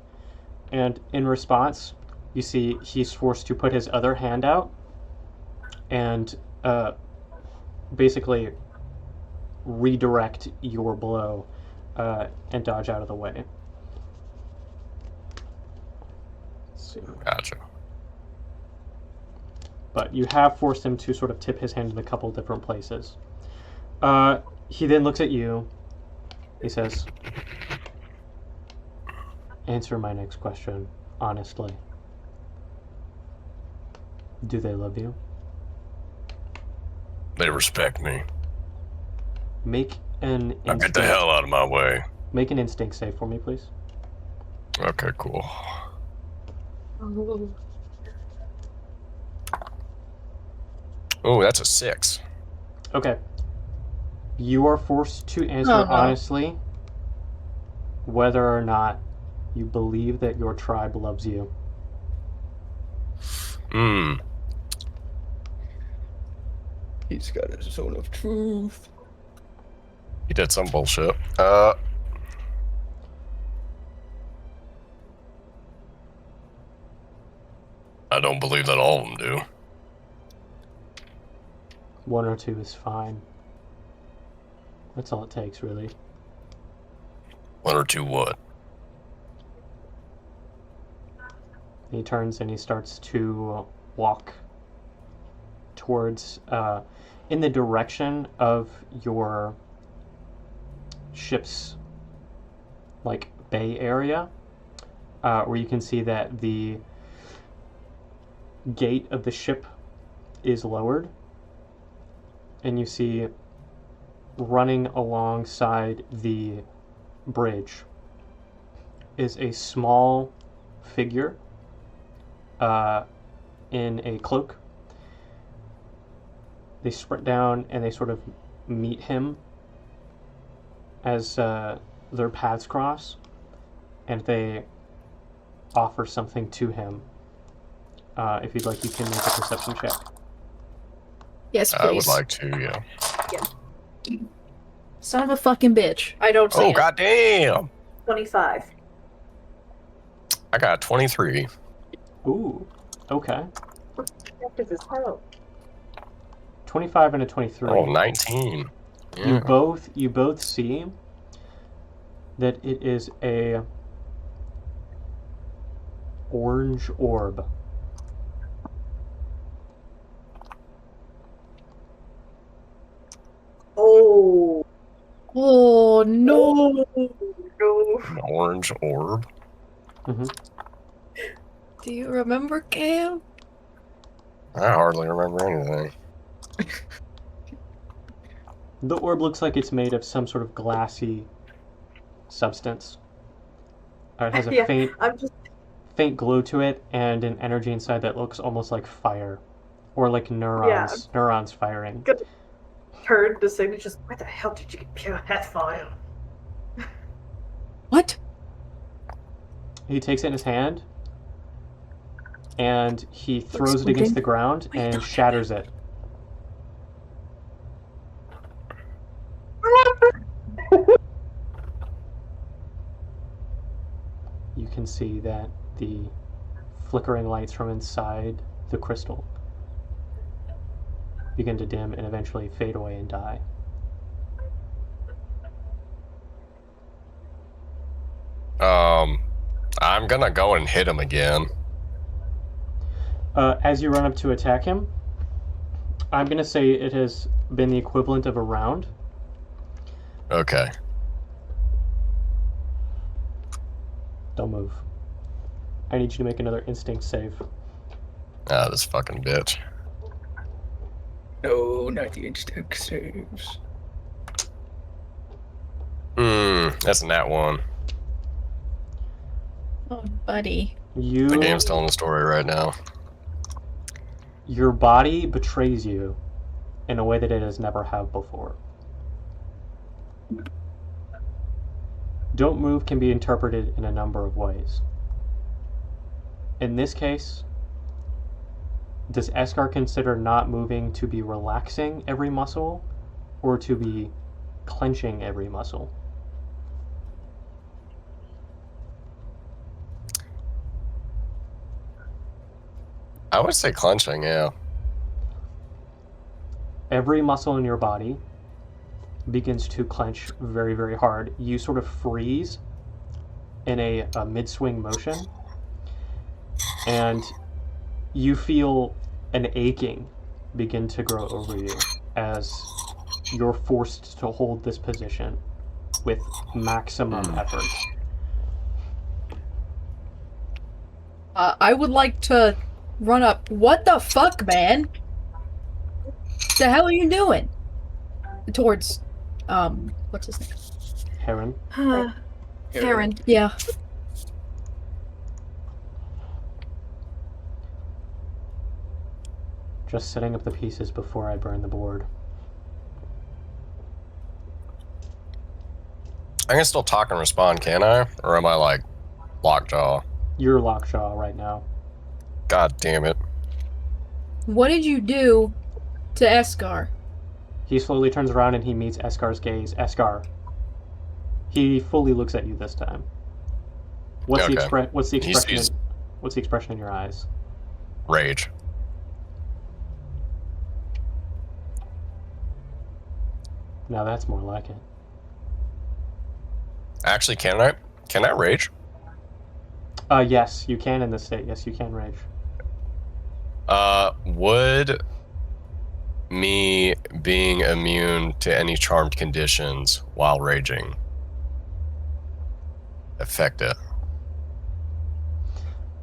Speaker 1: and in response, you see he's forced to put his other hand out and basically redirect your blow and dodge out of the way. Let's see.
Speaker 4: Gotcha.
Speaker 1: But you have forced him to sort of tip his hand in a couple different places. He then looks at you. He says, "Answer my next question honestly. Do they love you?"
Speaker 4: They respect me.
Speaker 1: Make an
Speaker 4: Now get the
Speaker 1: instinct.
Speaker 4: hell out of my way.
Speaker 1: Make an instinct save for me, please.
Speaker 4: Okay, cool. Oh, that's a 6.
Speaker 1: Okay. You are forced to answer
Speaker 2: Oh, no.
Speaker 1: honestly whether or not you believe that your tribe loves you.
Speaker 3: He's got his zone of truth.
Speaker 4: He did some bullshit. I don't believe that all of them do.
Speaker 1: 1 or 2 is fine. That's all it takes, really.
Speaker 4: 1 or 2 what?
Speaker 1: He turns and he starts to walk towards, in the direction of your ship's, like, bay area, where you can see that the gate of the ship is lowered, and you see running alongside the bridge is a small figure in a cloak. They sprint down and they sort of meet him as their paths cross, and they offer something to him. If you'd like, you can make a perception check.
Speaker 2: Yes, please.
Speaker 4: I would like to, yeah.
Speaker 2: Son of a fucking bitch. I don't say
Speaker 4: Oh,
Speaker 2: it.
Speaker 4: goddamn!
Speaker 5: 25.
Speaker 4: I got 23.
Speaker 1: Ooh, okay.
Speaker 5: Effective as hell.
Speaker 1: 25 and a 23.
Speaker 4: Oh, 19.
Speaker 1: You
Speaker 4: Yeah.
Speaker 1: both see that it is a orange orb.
Speaker 5: Oh
Speaker 2: Oh no!
Speaker 5: no!
Speaker 4: An orange orb?
Speaker 1: Mm-hmm.
Speaker 2: Do you remember, Cam?
Speaker 4: I hardly remember anything.
Speaker 1: The orb looks like it's made of some sort of glassy substance. It has a
Speaker 5: Yeah,
Speaker 1: faint
Speaker 5: I'm just
Speaker 1: faint glow to it and an energy inside that looks almost like fire. Or like neurons firing.
Speaker 5: gonna turn to say, just where the hell did you get pure Heathfire?
Speaker 2: What?
Speaker 1: He takes it in his hand and he throws it against the ground and shatters it. You can see that the flickering lights from inside the crystal begin to dim and eventually fade away and die.
Speaker 4: I'm gonna go and hit him again.
Speaker 1: As you run up to attack him, I'm going to say it has been the equivalent of a round.
Speaker 4: Okay.
Speaker 1: Don't move. I need you to make another instinct save.
Speaker 4: Ah, this fucking bitch.
Speaker 3: No, not the instinct saves.
Speaker 4: That's a nat 1.
Speaker 2: Oh, buddy.
Speaker 4: The game's telling the story right now.
Speaker 1: Your body betrays you in a way that it has never have before. Don't move can be interpreted in a number of ways. In this case, does Eskar consider not moving to be relaxing every muscle or to be clenching every muscle?
Speaker 4: I would say clenching, yeah.
Speaker 1: Every muscle in your body begins to clench very, very hard. You sort of freeze in a mid-swing motion, and you feel an aching begin to grow over you as you're forced to hold this position with maximum effort.
Speaker 2: I would like to run up. What the fuck, man? The hell are you doing? Towards, what's his name?
Speaker 1: Heron,
Speaker 2: Heron. Yeah.
Speaker 1: just setting up the pieces before I burn the board.
Speaker 4: I can still talk and respond, can I? Or am I like lockjaw?
Speaker 1: You're lockjaw right now.
Speaker 4: God damn it.
Speaker 2: What did you do to Eskar?
Speaker 1: He slowly turns around and he meets Eskar's gaze. Eskar. He fully looks at you this time. What's
Speaker 4: Okay.
Speaker 1: What's the
Speaker 4: He
Speaker 1: expression?
Speaker 4: sees-
Speaker 1: What's the expression in your eyes?
Speaker 4: Rage.
Speaker 1: Now that's more like it.
Speaker 4: Actually, can I rage?
Speaker 1: Yes, you can in this state. Yes, you can rage.
Speaker 4: Would me being immune to any charmed conditions while raging affect it?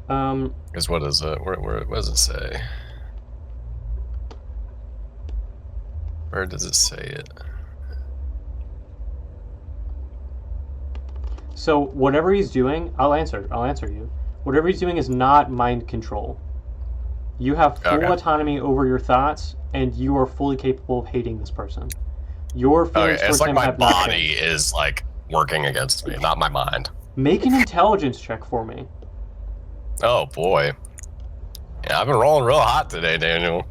Speaker 4: Because what is it? What does it say? Where does it say it?
Speaker 1: So whatever he's doing, I'll answer you. Whatever he's doing is not mind control. You have full
Speaker 4: Okay.
Speaker 1: autonomy over your thoughts, and you are fully capable of hating this person. Your feelings
Speaker 4: Okay,
Speaker 1: towards
Speaker 4: it's like
Speaker 1: him
Speaker 4: my
Speaker 1: have not
Speaker 4: body
Speaker 1: changed.
Speaker 4: is like working against me, not my mind.
Speaker 1: Make an intelligence check for me.
Speaker 4: Oh boy. Yeah, I've been rolling real hot today, Daniel.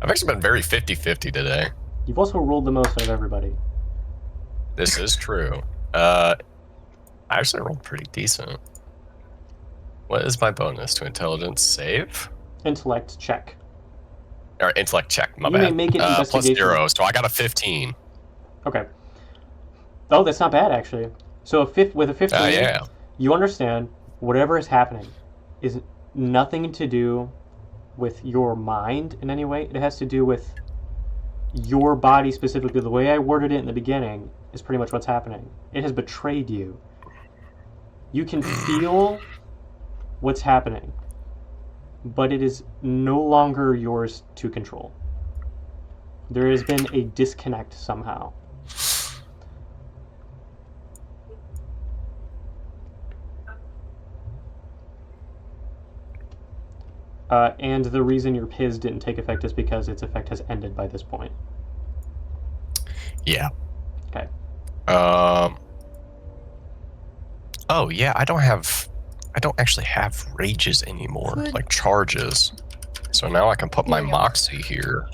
Speaker 4: I've actually been very 50-50 today.
Speaker 1: You've also rolled the most out of everybody.
Speaker 4: This is true. I actually rolled pretty decent. What is my bonus to intelligence save?
Speaker 1: Intellect check.
Speaker 4: Or intellect check, my
Speaker 1: You
Speaker 4: bad.
Speaker 1: may make an
Speaker 4: Plus
Speaker 1: investigation.
Speaker 4: 0, so I got a 15.
Speaker 1: Okay. Oh, that's not bad actually. So with a 15,
Speaker 4: Yeah.
Speaker 1: you understand whatever is happening is nothing to do with your mind in any way. It has to do with your body specifically. The way I worded it in the beginning is pretty much what's happening. It has betrayed you. You can feel what's happening, but it is no longer yours to control. There has been a disconnect somehow. And the reason your PIS didn't take effect is because its effect has ended by this point.
Speaker 4: Yeah.
Speaker 1: Okay.
Speaker 4: Oh yeah, I don't actually have rages anymore,
Speaker 2: Could-
Speaker 4: like charges. So now I can put my
Speaker 2: Yeah.
Speaker 4: moxie here.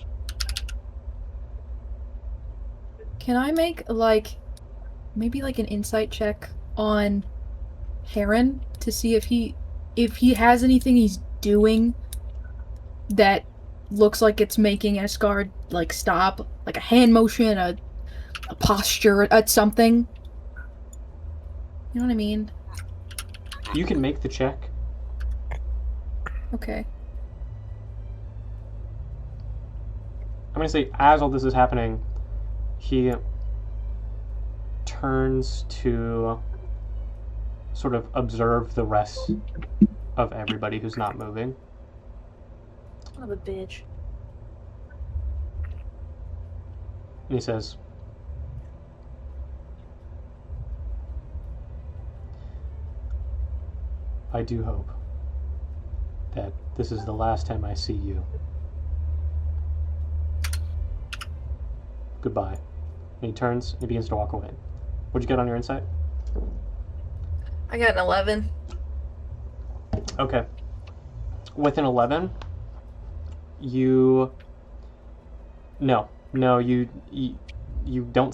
Speaker 2: Can I make maybe an insight check on Heron to see if he has anything he's doing that looks like it's making Esgard stop, like a hand motion, a posture, something. You know what I mean?
Speaker 1: You can make the check.
Speaker 2: Okay.
Speaker 1: I'm going to say, as all this is happening, he turns to sort of observe the rest of everybody who's not moving.
Speaker 2: Son of a bitch.
Speaker 1: And he says, I do hope that this is the last time I see you. Goodbye. And he turns and he begins to walk away. What'd you get on your insight?
Speaker 2: I got an 11.
Speaker 1: Okay. With an 11, you don't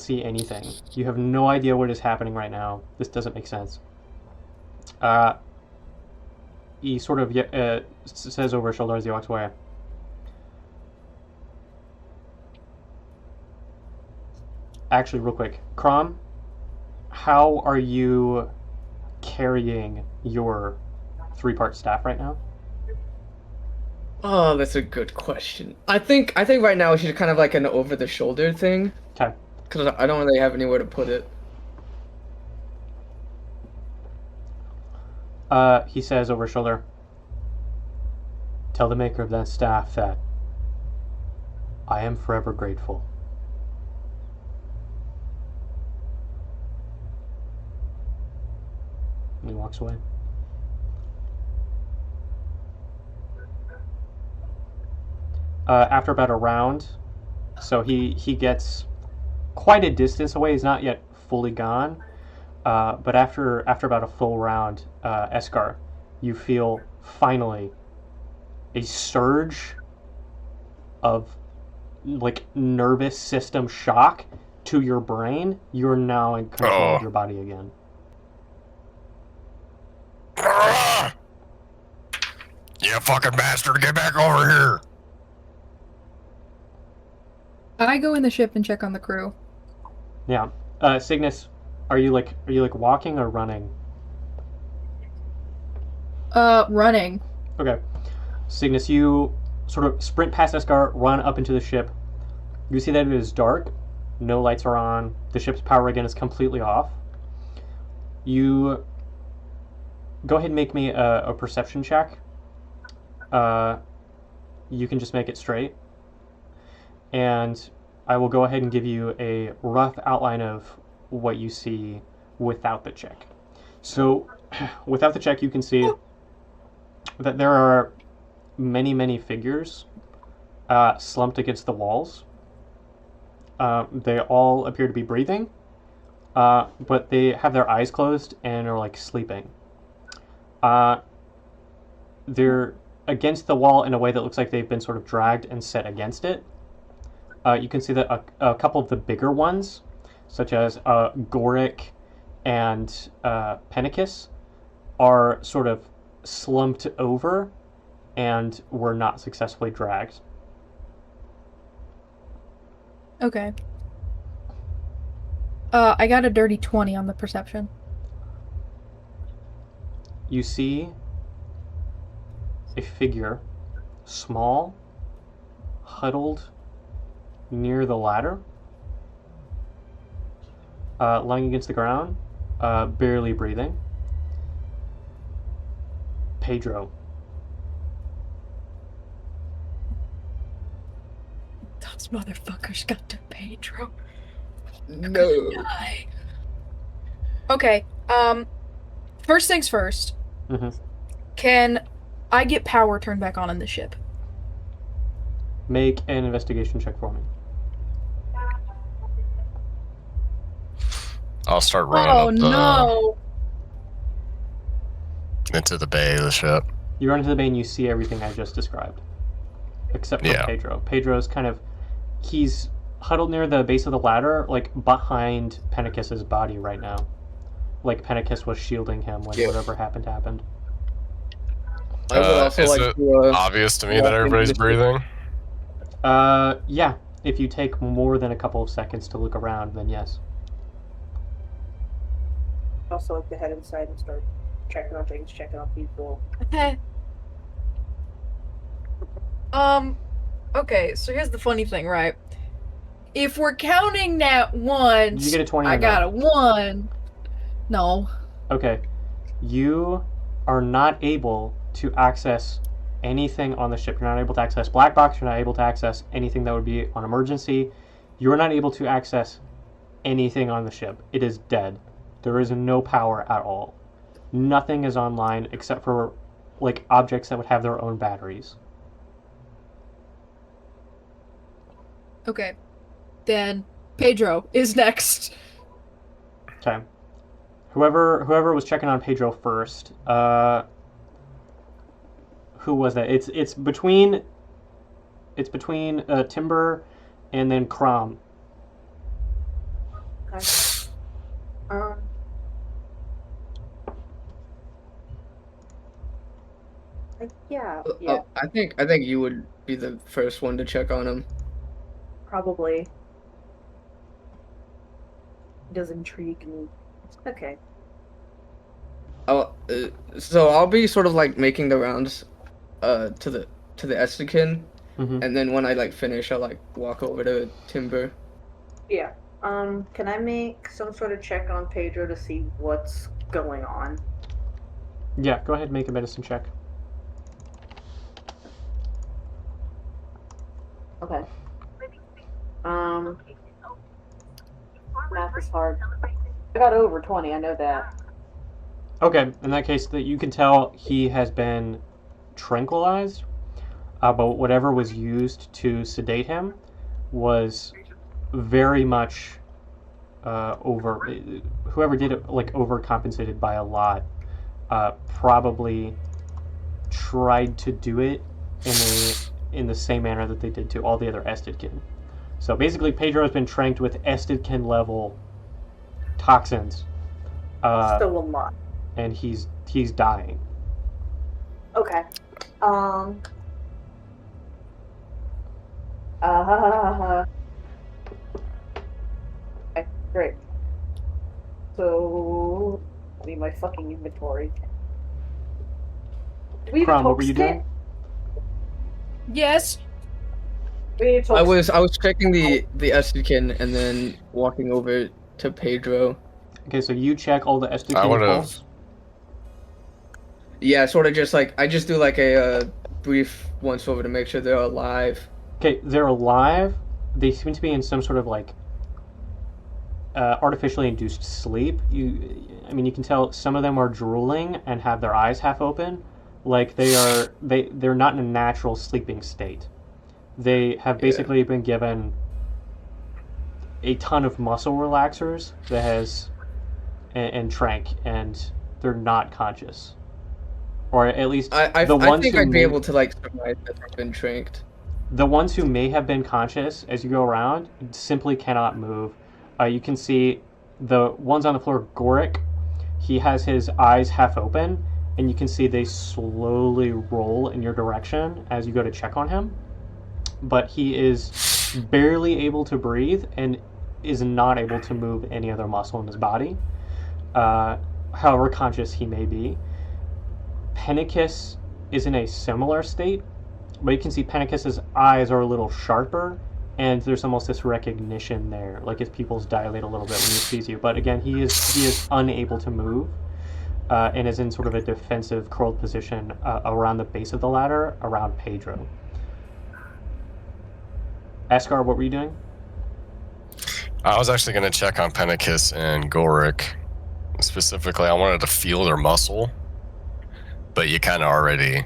Speaker 1: see anything. You have no idea what is happening right now. This doesn't make sense. He sort of says over his shoulder as he walks away, actually, real quick, Crom, how are you carrying your 3-part staff right now?
Speaker 3: Oh, that's a good question. I think right now she's kind of like an over-the-shoulder thing.
Speaker 1: Okay.
Speaker 3: Because I don't really have anywhere to put it.
Speaker 1: He says over his shoulder, tell the maker of that staff that I am forever grateful. And he walks away. After about a round, so he gets quite a distance away. He's not yet fully gone, but after about a full round, Esgar, you feel finally a surge of nervous system shock to your brain. You're now in control of your body again.
Speaker 4: You fucking bastard, get back over here!
Speaker 2: I go in the ship and check on the crew.
Speaker 1: Yeah. Cygnus, are you walking or running?
Speaker 2: Running.
Speaker 1: Okay. Cygnus, you sort of sprint past Esgar, run up into the ship. You see that it is dark. No lights are on. The ship's power again is completely off. You go ahead and make me a perception check. You can just make it straight. And I will go ahead and give you a rough outline of what you see without the check. So, without the check, you can see that there are many, many figures slumped against the walls. They all appear to be breathing, but they have their eyes closed and are sleeping. They're against the wall in a way that looks like they've been sort of dragged and set against it. You can see that a couple of the bigger ones, such as Gore and Penicus, are sort of slumped over and were not successfully dragged.
Speaker 2: Okay. I got a dirty 20 on the perception.
Speaker 1: you see a figure, small, huddled near the ladder, lying against the ground, barely breathing. Pedro.
Speaker 2: Those motherfuckers got to Pedro.
Speaker 3: No.
Speaker 2: Die. Okay, first things first.
Speaker 1: Mm-hmm.
Speaker 2: Can I get power turned back on in the ship?
Speaker 1: Make an investigation check for me.
Speaker 4: I'll start running
Speaker 2: no!
Speaker 4: into the bay of the ship.
Speaker 1: You run into the bay and you see everything I just described. Except for
Speaker 4: Yeah.
Speaker 1: Pedro. Pedro's he's huddled near the base of the ladder, like behind Pennicus's body right now. Like Pennicus was shielding him when whatever happened.
Speaker 3: I would also
Speaker 4: is
Speaker 3: like
Speaker 4: it
Speaker 3: to.
Speaker 4: obvious to me
Speaker 3: walk
Speaker 4: that everybody's
Speaker 3: into the-
Speaker 4: breathing?
Speaker 1: Yeah. If you take more than a couple of seconds to look around, then yes.
Speaker 5: Also like to head inside and start checking on things, checking on people.
Speaker 2: Okay, so here's the funny thing, right? If we're counting that once,
Speaker 1: Did you get a 20
Speaker 2: I
Speaker 1: or
Speaker 2: got
Speaker 1: no?
Speaker 2: a 1. No.
Speaker 1: Okay. You are not able to access anything on the ship. You're not able to access black box. You're not able to access anything that would be on emergency. You're not able to access anything on the ship. It is dead. There is no power at all. Nothing is online except for like objects that would have their own batteries.
Speaker 2: Okay. Then Pedro is next.
Speaker 1: Okay. Whoever was checking on Pedro first, who was that? It's between Timber and then Crom.
Speaker 5: Okay. Yeah,
Speaker 3: I think you would be the first one to check on him.
Speaker 5: probably. Does intrigue me. Okay.
Speaker 3: So I'll be sort of like making the rounds, to the Estikin,
Speaker 1: Mm-hmm.
Speaker 3: and then when I like finish, I'll like walk over to Timber.
Speaker 5: Yeah. Can I make some sort of check on Pedro to see what's going on?
Speaker 1: Yeah, go ahead and make a medicine check.
Speaker 5: Okay. Math is hard. I got over 20, I know that.
Speaker 1: Okay, in that case, that you can tell he has been tranquilized, but whatever was used to sedate him was very much over. Whoever did it, like, overcompensated by a lot. Probably tried to do it in the same manner that they did to all the other Estidkin. So basically, Pedro has been tranked with Estidkin level toxins,
Speaker 5: Still a lot.
Speaker 1: and he's dying.
Speaker 5: Okay. Okay, great. So, I need my fucking inventory. Do we have a
Speaker 1: Crom, what were
Speaker 5: Tox
Speaker 1: you
Speaker 5: kit?
Speaker 1: doing?
Speaker 2: Yes.
Speaker 5: We need a Tox
Speaker 3: I was checking the Estikin and then walking over to Pedro.
Speaker 1: Okay, so you check all the
Speaker 4: I
Speaker 1: Estidkin
Speaker 4: would've-
Speaker 1: pulse.
Speaker 3: Yeah, sort of just like I just do like a brief once over to make sure they're alive.
Speaker 1: Okay, they're alive. They seem to be in some sort of like artificially induced sleep. I mean, you can tell some of them are drooling and have their eyes half open, like they're not in a natural sleeping state. They have basically been given a ton of muscle relaxers and trank, and they're not conscious, or at least
Speaker 3: I
Speaker 1: the ones
Speaker 3: think
Speaker 1: who
Speaker 3: I'd be
Speaker 1: may-
Speaker 3: able to like survive that they've been tranked.
Speaker 1: The ones who may have been conscious as you go around simply cannot move. You can see the ones on the floor, Goric, he has his eyes half open, and you can see they slowly roll in your direction as you go to check on him. But he is barely able to breathe and is not able to move any other muscle in his body, however conscious he may be. Pennicus is in a similar state, but you can see Pennicus's eyes are a little sharper, and there's almost this recognition there, like his pupils dilate a little bit when he sees you. But again, he is unable to move, and is in sort of a defensive curled position around the base of the ladder, around Pedro. Askar, what were you doing?
Speaker 4: I was actually going to check on Pennicus and Goric. Specifically, I wanted to feel their muscle, but you kind of already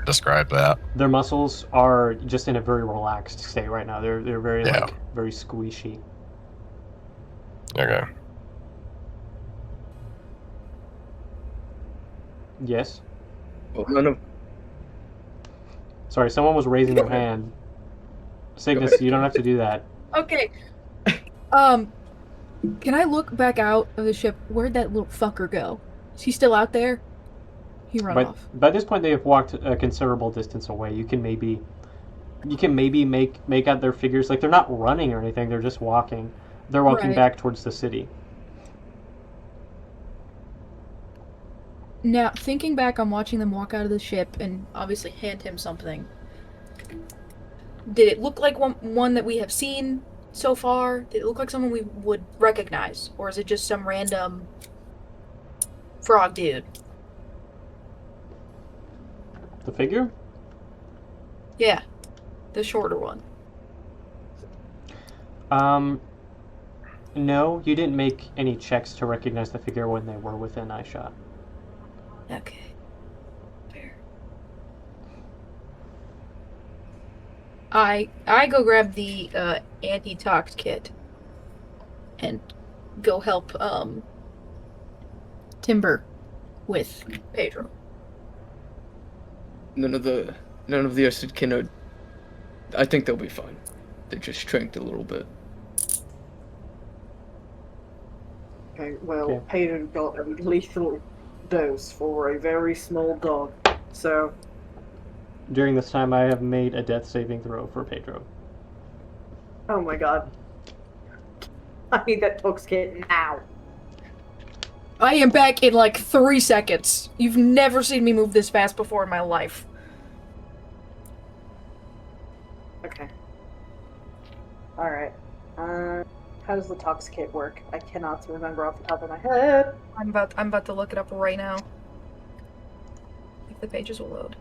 Speaker 4: described that.
Speaker 1: Their muscles are just in a very relaxed state right now. They're very very squishy.
Speaker 4: Okay.
Speaker 1: Yes.
Speaker 3: Well, none of
Speaker 1: Sorry, someone was raising their hand. Cygnus, you don't have to do that.
Speaker 2: Okay. Can I look back out of the ship? Where'd that little fucker go? Is he still out there? He run off.
Speaker 1: By this point, they have walked a considerable distance away. You can maybe make out their figures. Like, they're not running or anything. They're just walking. They're walking
Speaker 2: Right.
Speaker 1: back towards the city.
Speaker 2: Now, thinking back on watching them walk out of the ship and obviously hand him something, did it look like one that we have seen so far? Did it look like someone we would recognize? Or is it just some random frog dude?
Speaker 1: The figure?
Speaker 2: Yeah. The shorter one.
Speaker 1: No, you didn't make any checks to recognize the figure when they were within eyeshot.
Speaker 2: Okay. Fair. I go grab the anti-tox kit and go help Timber with Pedro.
Speaker 3: none of the acid kin. I think they'll be fine. They're just strength a little bit.
Speaker 5: Okay, well,
Speaker 1: Okay.
Speaker 5: Peter got a lethal dose for a very small dog, so
Speaker 1: During this time, I have made a death saving throw for Pedro.
Speaker 5: oh my god. I need that tox kit now.
Speaker 2: I am back in like 3 seconds. You've never seen me move this fast before in my life.
Speaker 5: Okay. Alright. How does the tox kit work? I cannot remember off the top of my head.
Speaker 2: I'm about to look it up right now. If the pages will load.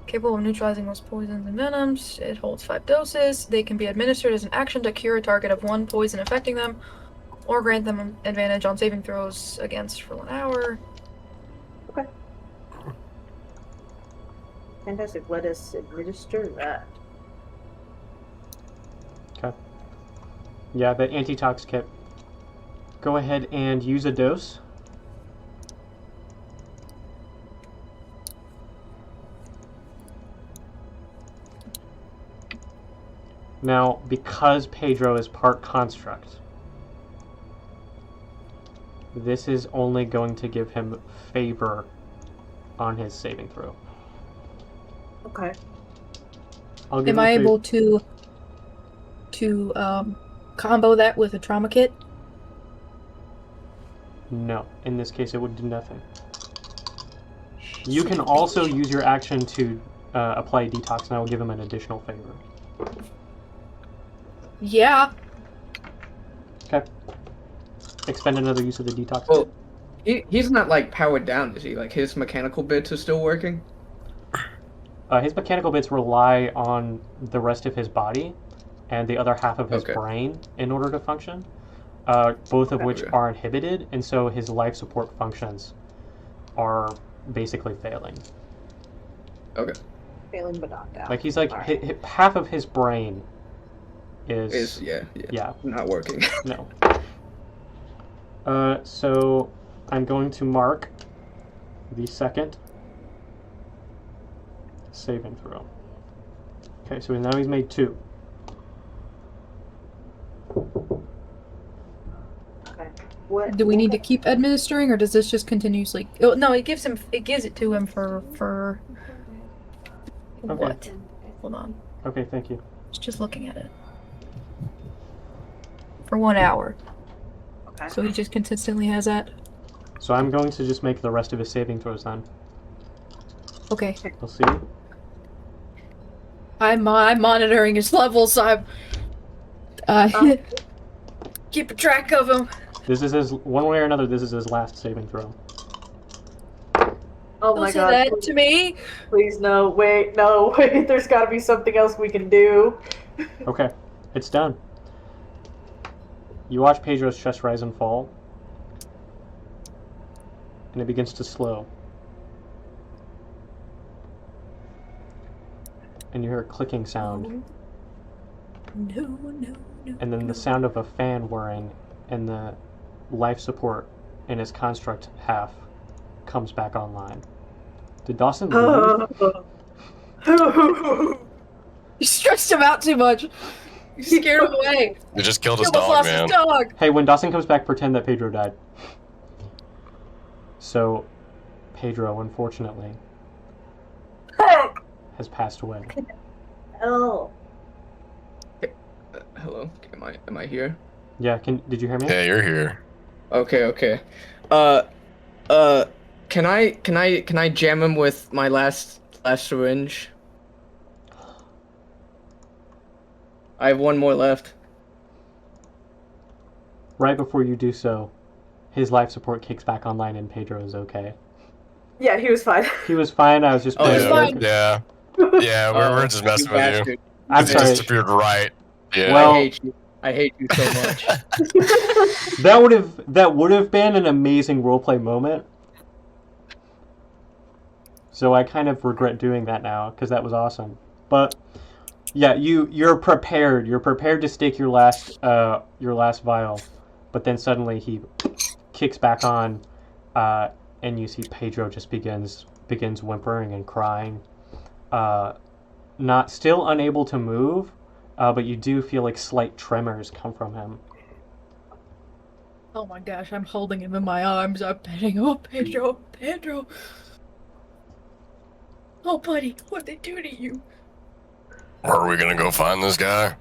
Speaker 2: Capable of neutralizing most poisons and venoms. It holds 5 doses. They can be administered as an action to cure a target of 1 poison affecting them, or grant them advantage on saving throws against for 1 hour.
Speaker 5: Okay. Fantastic. Let us administer that.
Speaker 1: Okay. Yeah, the anti-tox kit. Go ahead and use a dose. Now, because Pedro is part construct, this is only going to give him favor on his saving throw.
Speaker 5: Okay.
Speaker 1: I'll give
Speaker 2: Am
Speaker 1: him
Speaker 2: I
Speaker 1: favor-
Speaker 2: able to combo that with a trauma kit?
Speaker 1: No. In this case, it would do nothing. You can also use your action to apply detox, and I will give him an additional favor.
Speaker 2: Yeah.
Speaker 1: Okay. Expend another use of the detox.
Speaker 3: Well, he's not like powered down, is he? Like his mechanical bits are still working.
Speaker 1: His mechanical bits rely on the rest of his body and the other half of his brain in order to function, both of which are inhibited, and so his life support functions are basically failing.
Speaker 3: Okay.
Speaker 5: Failing but not down.
Speaker 1: Like he's like
Speaker 5: Alright.
Speaker 1: half of his brain is
Speaker 3: Yeah. Not working.
Speaker 1: no. So I'm going to mark the second saving throw. Okay, so now he's made 2.
Speaker 5: Okay. What
Speaker 2: Do we need to keep administering, or does this just continuously? Oh, no, it gives it to him for what? Hold on,
Speaker 1: Okay, thank you.
Speaker 2: just looking at it. For 1 hour.
Speaker 5: Okay.
Speaker 2: So he just consistently has that?
Speaker 1: So I'm going to just make the rest of his saving throws then.
Speaker 2: Okay.
Speaker 1: We'll see.
Speaker 2: I'm monitoring his levels. I'm keeping track of him.
Speaker 1: This is his, one way or another, this is his last saving throw.
Speaker 5: Oh
Speaker 2: Don't
Speaker 5: my
Speaker 2: say
Speaker 5: god.
Speaker 2: that
Speaker 5: Please,
Speaker 2: to me.
Speaker 5: please, no, wait, no, wait, there's gotta be something else we can do.
Speaker 1: Okay, it's done. You watch Pedro's chest rise and fall, and it begins to slow. And you hear a clicking sound,
Speaker 2: No.
Speaker 1: and then the sound of a fan whirring, and the life support in its construct half comes back online. Did Dawson leave?
Speaker 2: You stressed him out too much. You scared him away.
Speaker 4: You just killed
Speaker 2: He
Speaker 4: his
Speaker 2: almost
Speaker 4: dog,
Speaker 2: lost
Speaker 4: man.
Speaker 2: his dog.
Speaker 1: Hey, when Dawson comes back, pretend that Pedro died. So, Pedro, unfortunately, has passed away.
Speaker 5: Oh.
Speaker 3: Hello, am I here?
Speaker 1: Yeah, did you hear me?
Speaker 4: Yeah, you're here.
Speaker 3: Okay. Can I jam him with my last syringe? I have one more left.
Speaker 1: Right before you do so, his life support kicks back online and Pedro is okay.
Speaker 5: Yeah, he was fine.
Speaker 1: He was fine, I was just
Speaker 3: Oh,
Speaker 1: playing
Speaker 3: he's
Speaker 2: fine.
Speaker 1: joke.
Speaker 4: Yeah. Yeah, we're just messing
Speaker 3: you
Speaker 4: with
Speaker 3: bastard.
Speaker 4: you.
Speaker 1: I'm
Speaker 4: He
Speaker 1: sorry.
Speaker 4: disappeared right. Yeah.
Speaker 1: Well-
Speaker 3: I hate you so much.
Speaker 1: That would have been an amazing roleplay moment. So I kind of regret doing that now because that was awesome. But yeah, you're prepared. You're prepared to stake your last vial, but then suddenly he kicks back on, and you see Pedro just begins whimpering and crying, not still unable to move, but you do feel like slight tremors come from him.
Speaker 2: Oh my gosh, I'm holding him in my arms. I'm petting. Oh, Pedro. Oh, buddy, what'd they do to you?
Speaker 4: Are we gonna go find this guy?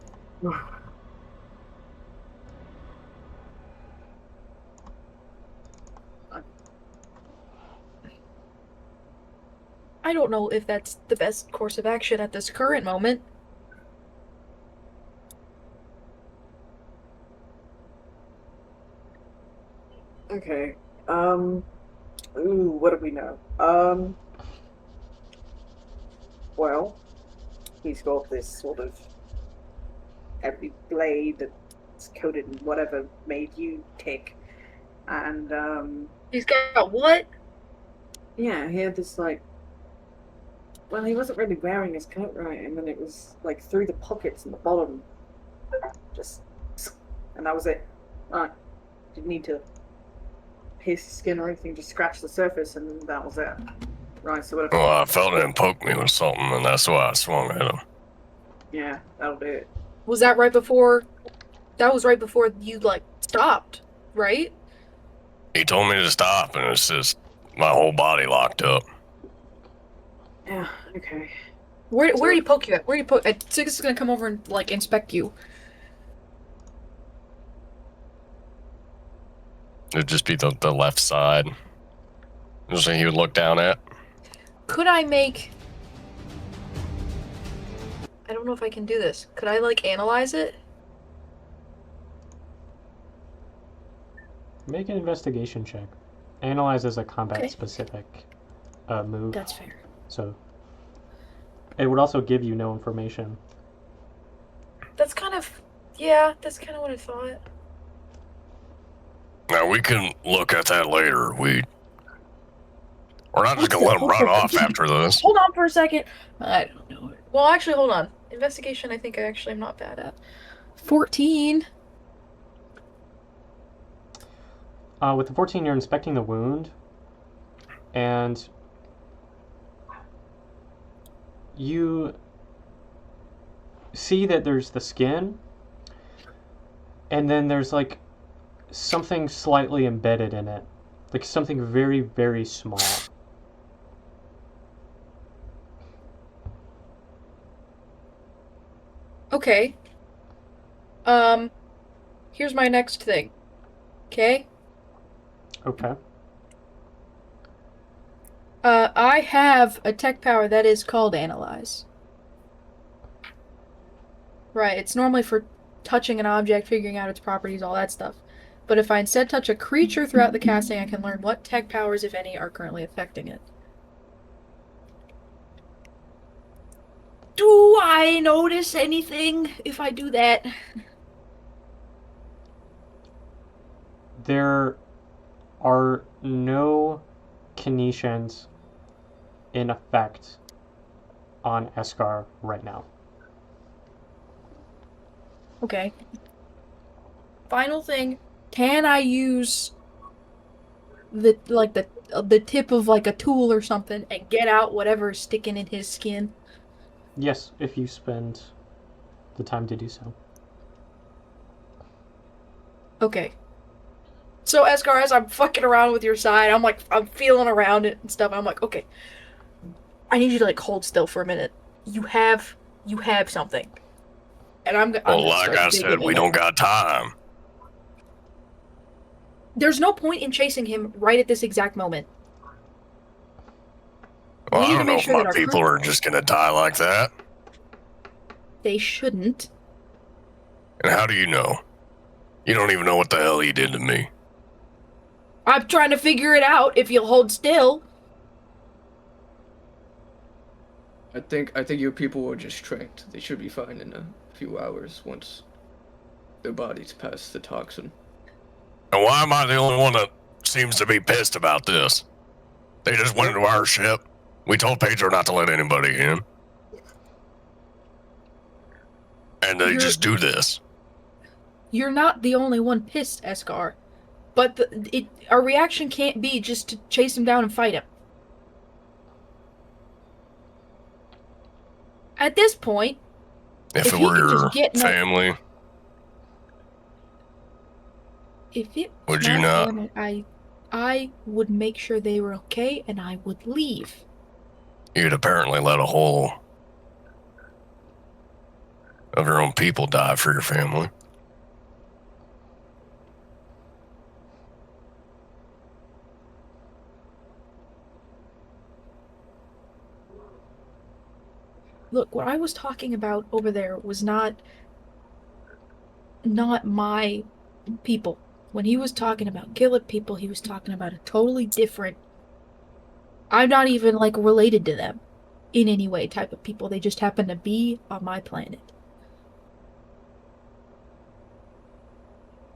Speaker 2: I don't know if that's the best course of action at this current moment.
Speaker 5: Okay. Ooh, what do we know? Well, he's got this sort of heavy blade that's coated in whatever made you tick. And,
Speaker 2: He's got what?
Speaker 5: yeah, he had this, like, well, he wasn't really wearing his coat right, and then it was, like, through the pockets in the bottom. Just, and that was it. Right. Didn't need to pierce the skin or anything, just scratch the surface, and that was it. Right, so whatever.
Speaker 4: Well, I felt him poke me with something, and that's why I swung at him.
Speaker 5: Yeah, that'll do it.
Speaker 2: Was that right before? That was right before you, like, stopped, right?
Speaker 4: He told me to stop, and it's just my whole body locked up.
Speaker 5: Yeah, okay.
Speaker 2: Where did he poke you at? Where did he poke? Six is gonna come over and, like, inspect you.
Speaker 4: It'd just be the left side. Just so he would look down at.
Speaker 2: Could I make... I don't know if I can do this. Could I, like, analyze it?
Speaker 1: Make an investigation check. Analyze is a combat-specific move,
Speaker 2: That's fair.
Speaker 1: so it would also give you no information.
Speaker 2: That's kind of... Yeah, that's kind of what I thought.
Speaker 4: Now, we can look at that later. We're not just gonna let him run off after this.
Speaker 2: Hold on for a second. I don't know. Well, actually, hold on. Investigation, I think I actually am not bad at. 14.
Speaker 1: With the 14, you're inspecting the wound, and you see that there's the skin, and then there's like something slightly embedded in it, like something very, very small.
Speaker 2: Okay. Here's my next thing. Okay?
Speaker 1: Okay.
Speaker 2: I have a tech power that is called Analyze. Right, it's normally for touching an object, figuring out its properties, all that stuff. But if I instead touch a creature throughout the casting, I can learn what tech powers, if any, are currently affecting it. Do I notice anything if I do that?
Speaker 1: There are no Kinesians in effect on Eskar right now.
Speaker 2: Okay. Final thing, can I use the tip of like a tool or something and get out whatever's sticking in his skin?
Speaker 1: Yes, if you spend the time to do so.
Speaker 2: Okay. So Eskar, as I'm fucking around with your side, I'm feeling around it and stuff. I'm like, okay, I need you to like hold still for a minute. You have something, and I'm
Speaker 4: Well,
Speaker 2: gonna
Speaker 4: like
Speaker 2: start
Speaker 4: I
Speaker 2: digging
Speaker 4: said, we
Speaker 2: in
Speaker 4: don't
Speaker 2: it.
Speaker 4: got time.
Speaker 2: There's no point in chasing him right at this exact moment.
Speaker 4: Well,
Speaker 2: We
Speaker 4: I
Speaker 2: need to
Speaker 4: don't know
Speaker 2: make
Speaker 4: if
Speaker 2: sure
Speaker 4: my
Speaker 2: that our
Speaker 4: people are just gonna die like that.
Speaker 2: they shouldn't.
Speaker 4: And how do you know? You don't even know what the hell he did to me.
Speaker 2: I'm trying to figure it out. If you'll hold still.
Speaker 3: I think your people were just trained. They should be fine in a few hours once their bodies pass the toxin.
Speaker 4: And why am I the only one that seems to be pissed about this? They just went into our ship. We told Pedro not to let anybody in. And they just do this.
Speaker 2: You're not the only one pissed, Eskar. But our reaction can't be just to chase him down and fight him. At this point,
Speaker 4: If it
Speaker 2: he
Speaker 4: were
Speaker 2: could
Speaker 4: your
Speaker 2: just get
Speaker 4: family,
Speaker 2: if it
Speaker 4: would
Speaker 2: was
Speaker 4: you
Speaker 2: my
Speaker 4: not?
Speaker 2: family, I would make sure they were okay and I would leave.
Speaker 4: You'd apparently let a whole of your own people die for your family.
Speaker 2: Look, what I was talking about over there was not my people. When he was talking about killing people, he was talking about a totally different. I'm not even like related to them in any way type of people. They just happen to be on my planet.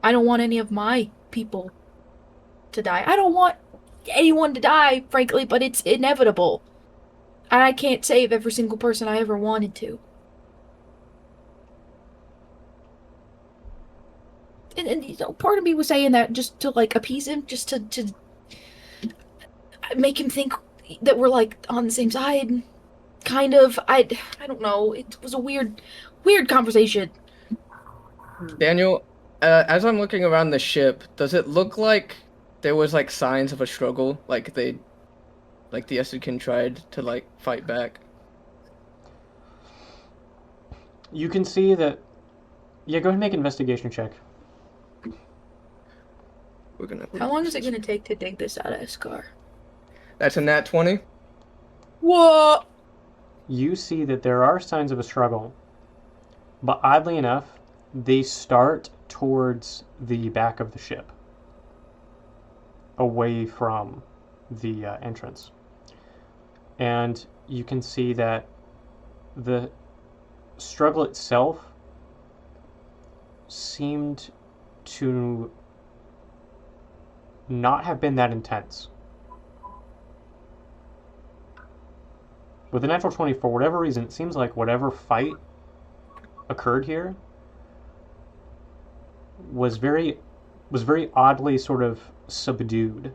Speaker 2: I don't want any of my people to die. I don't want anyone to die, frankly, but it's inevitable. And I can't save every single person I ever wanted to. And you know, part of me was saying that just to like appease him, just to make him think that we're like on the same side. Kind of. I don't know. It was a weird conversation.
Speaker 3: Daniel, as I'm looking around the ship, does it look like there was like signs of a struggle? Like the Essican tried to like fight back?
Speaker 1: You can see that. Yeah, go ahead and make an investigation check.
Speaker 3: We're gonna.
Speaker 2: How long is it gonna take to dig this out of Eskar?
Speaker 3: That's a nat 20.
Speaker 2: What?
Speaker 1: You see that there are signs of a struggle, but oddly enough, they start towards the back of the ship, away from the entrance. And you can see that the struggle itself seemed to not have been that intense. With a natural 20, for whatever reason, it seems like whatever fight occurred here was very oddly sort of subdued.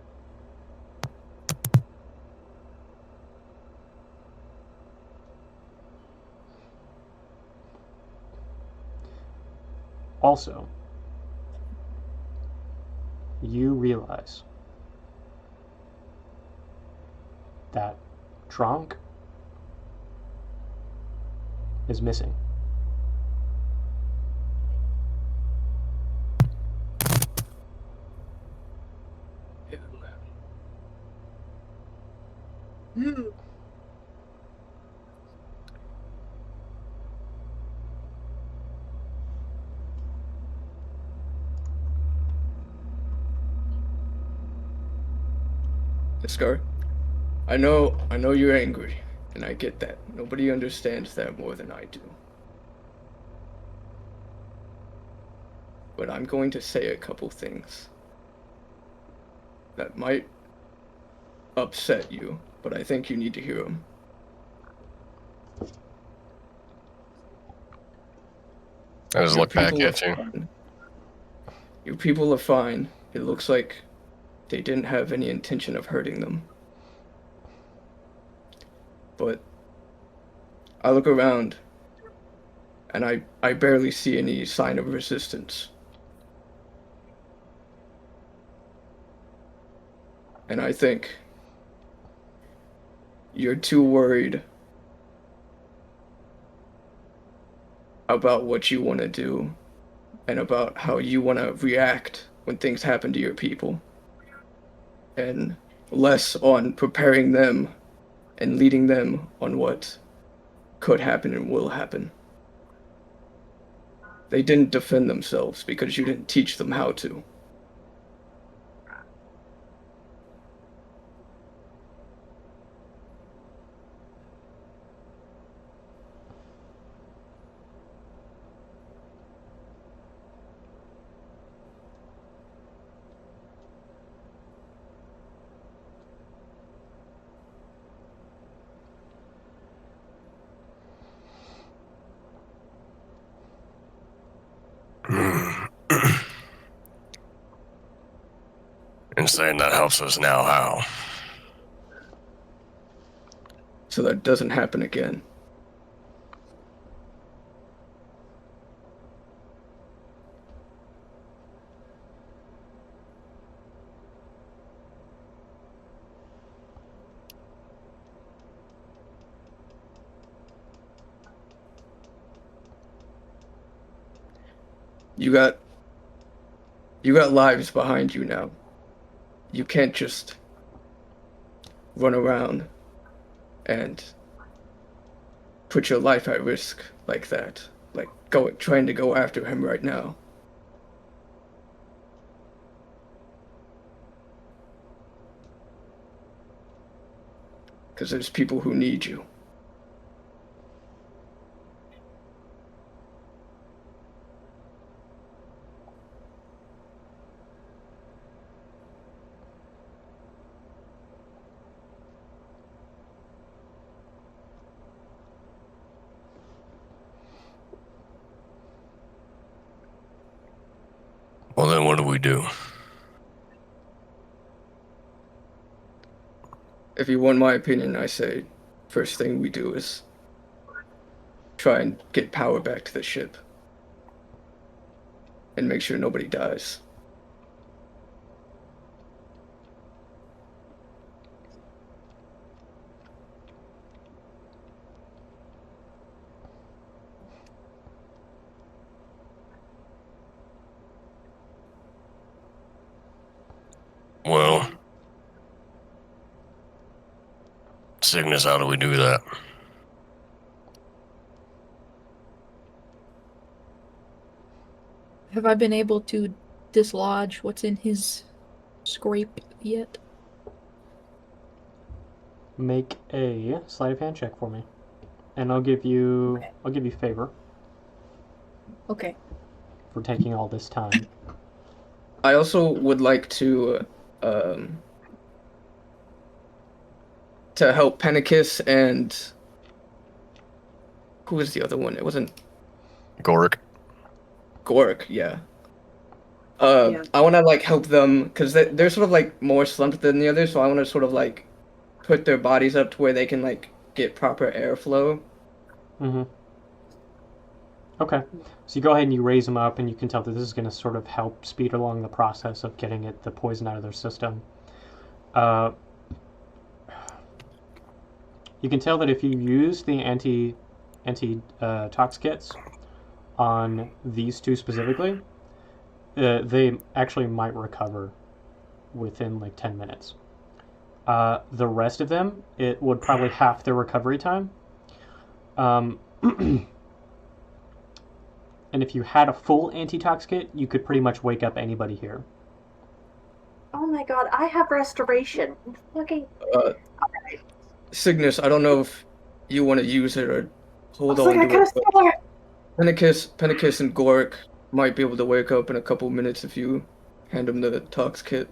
Speaker 1: Also, you realize that Tronk is missing.
Speaker 2: Hmm.
Speaker 3: Scar, I know you're angry, and I get that. Nobody understands that more than I do. But I'm going to say a couple things that might upset you, but I think you need to hear them.
Speaker 4: I just
Speaker 3: Your
Speaker 4: look back
Speaker 3: people are
Speaker 4: at you.
Speaker 3: fine. Your people are fine. It looks like they didn't have any intention of hurting them. But I look around, and I barely see any sign of resistance. And I think you're too worried about what you want to do and about how you want to react when things happen to your people, and less on preparing them and leading them on what could happen and will happen. They didn't defend themselves because you didn't teach them how to.
Speaker 4: And saying that helps us now, how?
Speaker 3: So that doesn't happen again. You got lives behind you now. You can't just run around and put your life at risk like that. Like trying to go after him right now. Because there's people who need you.
Speaker 4: Well, then what do we do?
Speaker 3: If you want my opinion, I say first thing we do is try and get power back to the ship. And make sure nobody dies.
Speaker 4: Well, Cygnus, how do we do that?
Speaker 2: Have I been able to dislodge what's in his scrape yet?
Speaker 1: Make a sleight of hand check for me, and I'll give you favor
Speaker 2: Okay.
Speaker 1: for taking all this time.
Speaker 3: I also would like to help Penicus and who was the other one? It wasn't
Speaker 4: Goric?
Speaker 3: Gork, yeah.
Speaker 5: Yeah.
Speaker 3: I want to like help them because they're sort of like more slumped than the others, so I want to sort of like put their bodies up to where they can like get proper airflow.
Speaker 1: Mm-hmm. Okay. So you go ahead and you raise them up, and you can tell that this is going to sort of help speed along the process of getting the poison out of their system. You can tell that if you use the anti-tox kits on these two specifically, they actually might recover within like 10 minutes. The rest of them, it would probably half their recovery time. And if you had a full antitox kit, you could pretty much wake up anybody here.
Speaker 6: Oh my god, I have restoration. Fucking.
Speaker 3: Cygnus, I don't know if you want to use it or hold
Speaker 6: I was
Speaker 3: on
Speaker 6: like, I
Speaker 3: to
Speaker 6: could
Speaker 3: it.
Speaker 6: have
Speaker 3: But
Speaker 6: sworn.
Speaker 3: Pennicus and Gork might be able to wake up in a couple minutes if you hand them the tox kit.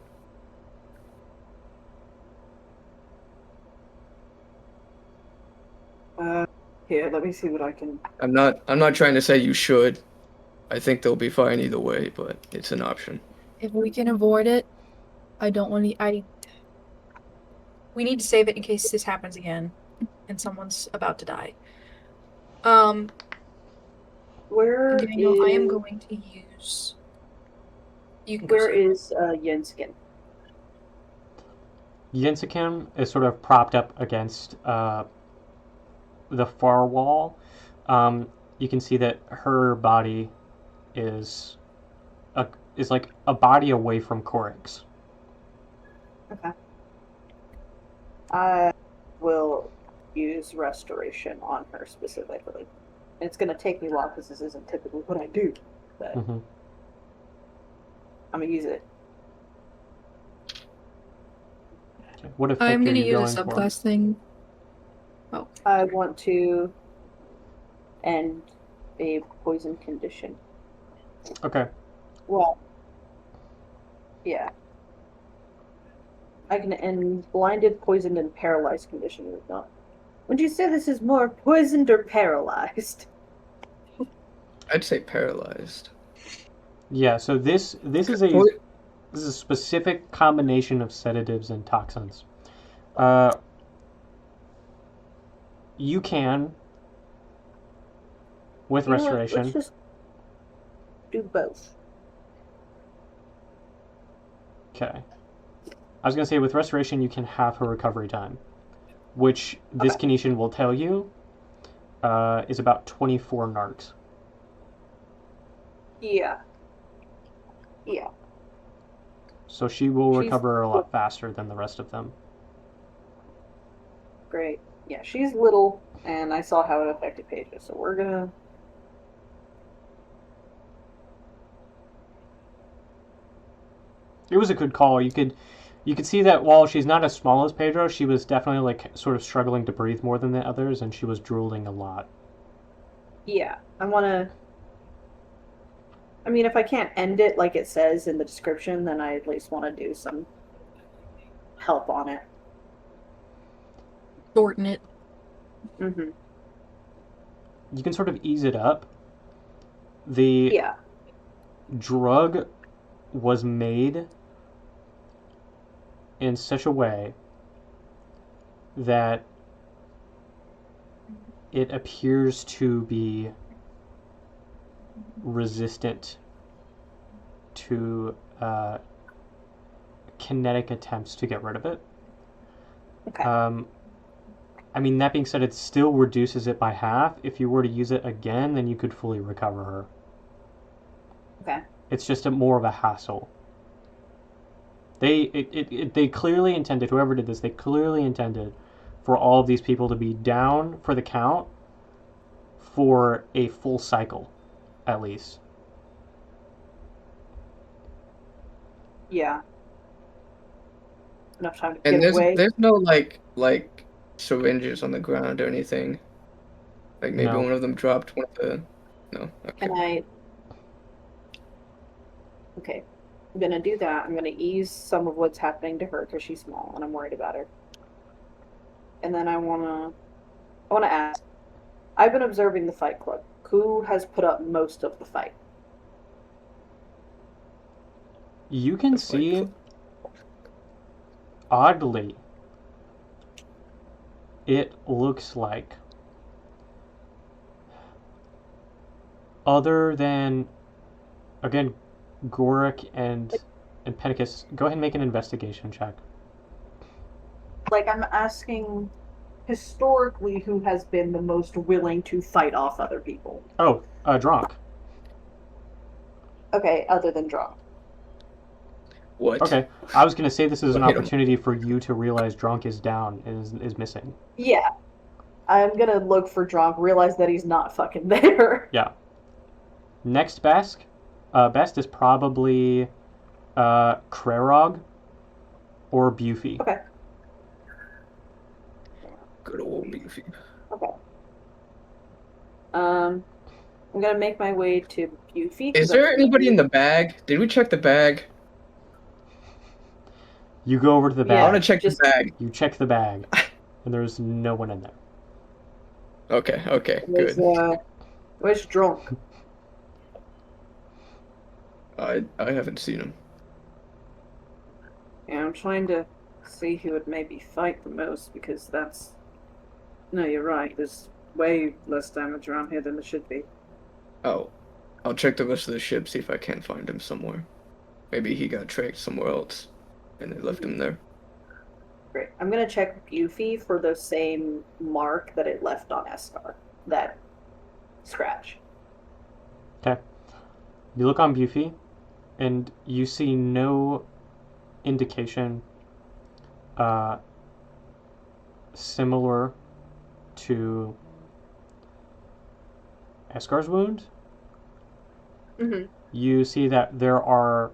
Speaker 5: Here, let me see what I can.
Speaker 3: I'm not trying to say you should. I think they'll be fine either way, but it's an option.
Speaker 2: If we can avoid it, I don't want to. We need to save it in case this happens again, and someone's about to die.
Speaker 6: Where
Speaker 2: Daniel, I am
Speaker 6: is-
Speaker 2: going to use. You can go.
Speaker 6: Where
Speaker 2: Sam.
Speaker 6: is Yenskin?
Speaker 1: Yensikim is sort of propped up against the far wall. You can see that her body is like a body away from Korik's.
Speaker 5: Okay. I will use restoration on her specifically. It's going to take me a while because this isn't typically what I do, but
Speaker 1: Mm-hmm.
Speaker 5: I'm going to use it.
Speaker 1: Okay. What effect
Speaker 2: I'm
Speaker 1: are
Speaker 2: gonna
Speaker 1: you
Speaker 2: use
Speaker 1: going
Speaker 2: a
Speaker 1: for?
Speaker 2: subclass thing.
Speaker 5: I want to end a poison condition.
Speaker 1: Okay.
Speaker 5: Well, yeah. I can end blinded, poisoned, and paralyzed condition or not. Would you say this is more poisoned or paralyzed?
Speaker 3: I'd say paralyzed.
Speaker 1: Yeah. So this is a specific combination of sedatives and toxins. You can, with
Speaker 5: You know what?
Speaker 1: restoration.
Speaker 5: Let's just do both.
Speaker 1: Okay. I was gonna say with restoration you can have her recovery time, which this
Speaker 5: Okay.
Speaker 1: Kinetion will tell you is about 24 narcs.
Speaker 5: Yeah. Yeah.
Speaker 1: So she will
Speaker 5: She's-
Speaker 1: recover a lot faster than the rest of them.
Speaker 5: Great. Yeah, she's little, and I saw how it affected Paige, so we're gonna.
Speaker 1: It was a good call. You could see that while she's not as small as Pedro, she was definitely like sort of struggling to breathe more than the others, and she was drooling a lot.
Speaker 5: Yeah, I wanna. I mean, if I can't end it like it says in the description, then I at least want to do some help on it.
Speaker 2: Shorten it.
Speaker 5: Mm-hmm.
Speaker 1: You can sort of ease it up. The
Speaker 5: Yeah.
Speaker 1: drug was made in such a way that it appears to be resistant to kinetic attempts to get rid of it.
Speaker 5: Okay.
Speaker 1: I mean, that being said, it still reduces it by half. If you were to use it again, then you could fully recover her.
Speaker 5: Okay.
Speaker 1: It's just more of a hassle. They clearly intended, whoever did this, they clearly intended for all of these people to be down for the count for a full cycle, at least.
Speaker 5: Yeah. Enough time to
Speaker 3: And
Speaker 5: get away.
Speaker 3: there's no like syringes on the ground or anything. Like maybe
Speaker 1: No.
Speaker 3: one of them dropped one of the. No. Okay.
Speaker 5: Can I? Okay, I'm gonna do that. I'm gonna ease some of what's happening to her because she's small and I'm worried about her. And then I wanna ask. I've been observing the Fight Club. Who has put up most of the fight?
Speaker 1: You can
Speaker 3: The Fight
Speaker 1: see,
Speaker 3: Club.
Speaker 1: oddly, it looks like, other than, again, Goric and Pedicus, go ahead and make an investigation check.
Speaker 5: Like, I'm asking historically who has been the most willing to fight off other people.
Speaker 1: Oh, Dronk.
Speaker 5: Okay, other than Draw.
Speaker 3: What?
Speaker 1: Okay, I was gonna say this is an
Speaker 3: Hit him.
Speaker 1: opportunity for you to realize Drunk is down and is missing.
Speaker 5: Yeah. I'm gonna look for Drunk, realize that he's not fucking there.
Speaker 1: Yeah. Next best is probably Krerog or Bufy.
Speaker 5: Okay.
Speaker 3: Good old Beefy.
Speaker 5: Okay. I'm gonna make my way to Bufy.
Speaker 3: Is there anybody in the bag? Did we check the bag?
Speaker 1: You go over to the
Speaker 3: I
Speaker 1: bag.
Speaker 3: want to check the bag.
Speaker 1: You check the bag, and there's no one in there.
Speaker 3: Okay,
Speaker 5: Where's,
Speaker 3: good.
Speaker 5: where's Drunk?
Speaker 3: I haven't seen him.
Speaker 5: Yeah, I'm trying to see who would maybe fight the most, because that's... No, you're right. There's way less damage around here than there should be.
Speaker 3: Oh, I'll check the rest of the ship, see if I can't find him somewhere. Maybe he got tracked somewhere else, and they left him there.
Speaker 5: Great. I'm gonna check Bufy for the same mark that it left on Escar. That scratch.
Speaker 1: Okay. You look on Bufy, and you see no indication similar to Escar's wound.
Speaker 5: Mm-hmm.
Speaker 1: You see that there are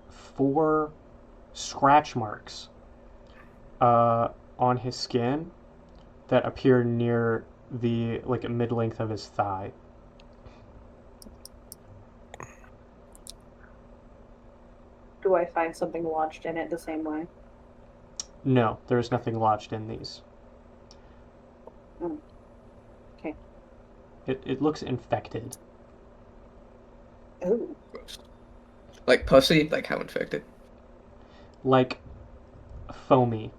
Speaker 1: 4 scratch marks on his skin that appear near the mid-length of his thigh.
Speaker 5: Do I find something lodged in it the same way?
Speaker 1: No, there is nothing lodged in these.
Speaker 5: Okay.
Speaker 1: It looks infected.
Speaker 5: Ooh.
Speaker 3: Gross. Like pussy? Like how infected?
Speaker 1: Like foamy.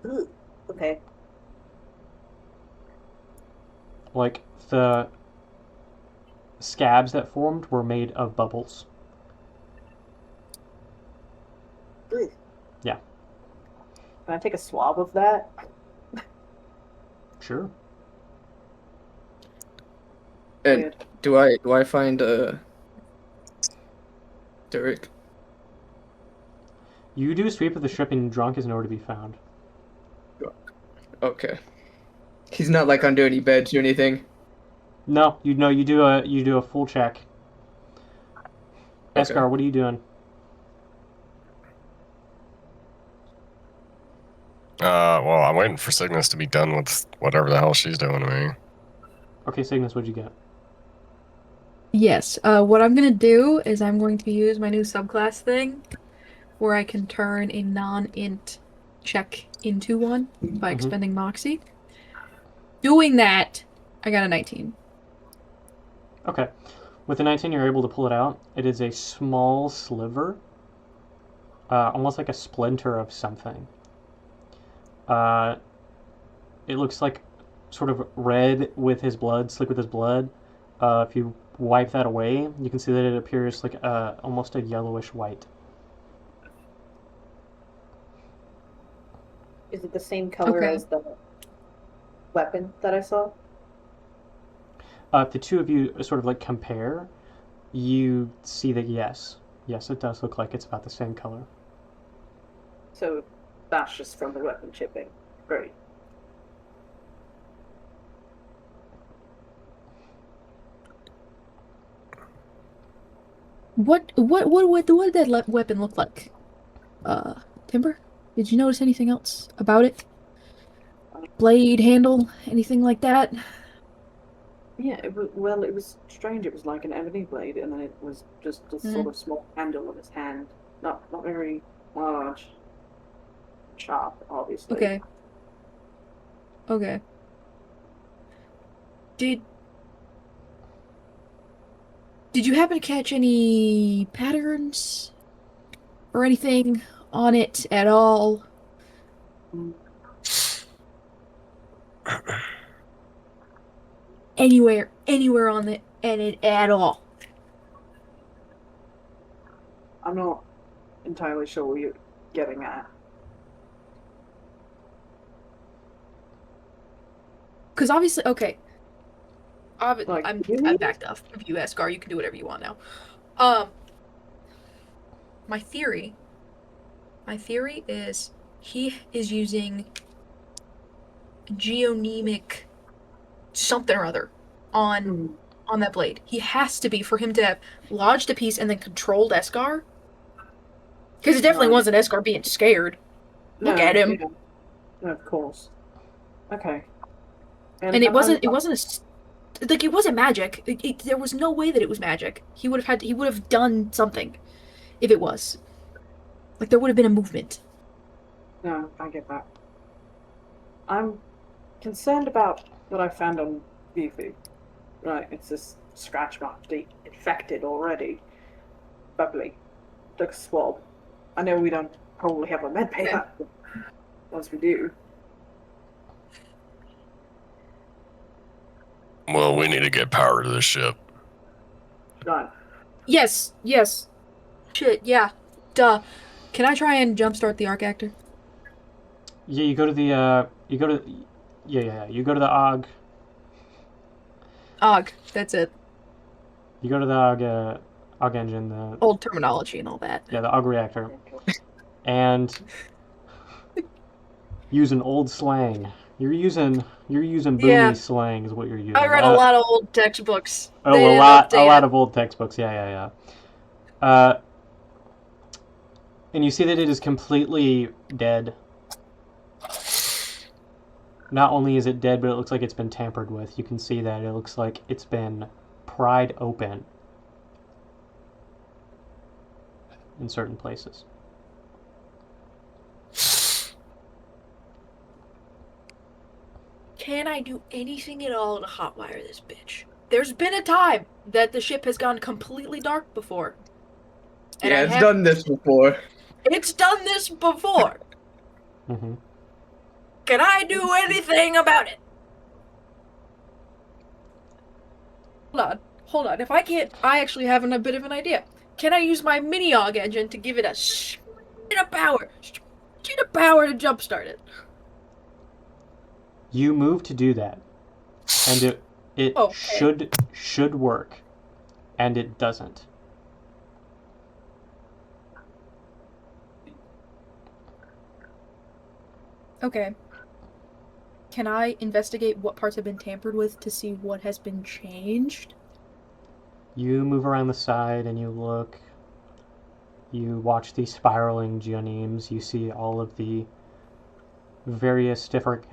Speaker 5: Ooh. Okay.
Speaker 1: Like the scabs that formed were made of bubbles.
Speaker 5: Ooh.
Speaker 1: Yeah.
Speaker 5: Can I take a swab of that?
Speaker 1: Sure.
Speaker 3: And
Speaker 5: Weird.
Speaker 3: do I find Derek?
Speaker 1: You do a sweep of the ship and Drunk is nowhere to be found.
Speaker 3: Okay. He's not like under any beds or anything.
Speaker 1: No, you do a full check.
Speaker 3: Okay.
Speaker 1: Escar, what are you doing?
Speaker 4: Well, I'm waiting for Cygnus to be done with whatever the hell she's doing to me.
Speaker 1: Okay, Cygnus, what'd you get?
Speaker 2: Yes. What I'm gonna do is I'm going to use my new subclass thing, where I can turn a non-int check into one by expending Moxie. Doing that, I got a 19.
Speaker 1: Okay. With the 19, you're able to pull it out. It is a small sliver, almost like a splinter of something. It looks like sort of red with his blood, slick with his blood. If you wipe that away, you can see that it appears like almost a yellowish white.
Speaker 5: Is it the same color
Speaker 2: Okay.
Speaker 5: as the weapon that I saw?
Speaker 1: If the two of you sort of like compare, you see that yes, it does look like it's about the same color.
Speaker 5: So that's just from the weapon chipping. Great.
Speaker 2: What did that weapon look like? Timber? Did you notice anything else about it? Blade, handle, anything like that?
Speaker 5: Yeah, it was strange. It was like an ebony blade, and then it was just a sort of small handle in his hand. Not very large. Sharp, obviously.
Speaker 2: Okay. Okay. Did you happen to catch any patterns or anything on it at all? Anywhere on it at all?
Speaker 5: I'm not entirely sure what you're getting at.
Speaker 2: Because obviously, okay.
Speaker 5: Like,
Speaker 2: I'm
Speaker 5: really?
Speaker 2: backed off of you, Escar. You can do whatever you want now. my theory is he is using geonemic something or other on that blade. He has to be, for him to have lodged a piece and then controlled Eskar. Because it definitely wasn't Eskar being scared. Look at him.
Speaker 5: Yeah. No, of course. Okay.
Speaker 2: And it wasn't it wasn't magic. There was no way that it was magic. He would have done something if it was. Like, there would have been a movement.
Speaker 5: No, I get that. I'm concerned about what I found on Vivu. Right, it's this scratch mark, infected already. Bubbly. Like a swab. I know we don't probably have a med bay up, but once we do.
Speaker 4: Well, we need to get power to the ship.
Speaker 5: Right.
Speaker 2: Yes. Shit, yeah. Duh. Can I try and jumpstart the arc actor?
Speaker 1: Yeah, you go to the you go to the AUG.
Speaker 2: AUG, that's it.
Speaker 1: You go to the AUG engine, the
Speaker 2: Old terminology and all that.
Speaker 1: yeah, the AUG reactor, and use an old slang. You're using boomy
Speaker 2: Yeah.
Speaker 1: slang is what you're using.
Speaker 2: I read a lot of old textbooks.
Speaker 1: Oh,
Speaker 2: They
Speaker 1: a
Speaker 2: didn't
Speaker 1: lot
Speaker 2: update it.
Speaker 1: of old textbooks. Yeah. And you see that it is completely dead. Not only is it dead, but it looks like it's been tampered with. You can see that it looks like it's been pried open in certain places.
Speaker 2: Can I do anything at all to hotwire this bitch? There's been a time that the ship has gone completely dark before. And
Speaker 3: Yeah,
Speaker 2: I
Speaker 3: it's
Speaker 2: have-
Speaker 3: done this before.
Speaker 2: It's done this before.
Speaker 1: Mm-hmm.
Speaker 2: Can I do anything about it? Hold on. If I can't, I actually have a bit of an idea. Can I use my mini AUG engine to give it a shit of power to jumpstart it?
Speaker 1: You move to do that, and it
Speaker 2: Okay.
Speaker 1: should work, and it doesn't.
Speaker 2: Okay. Can I investigate what parts have been tampered with to see what has been changed?
Speaker 1: You move around the side and you look. You watch these spiraling geonemes. You see all of the various different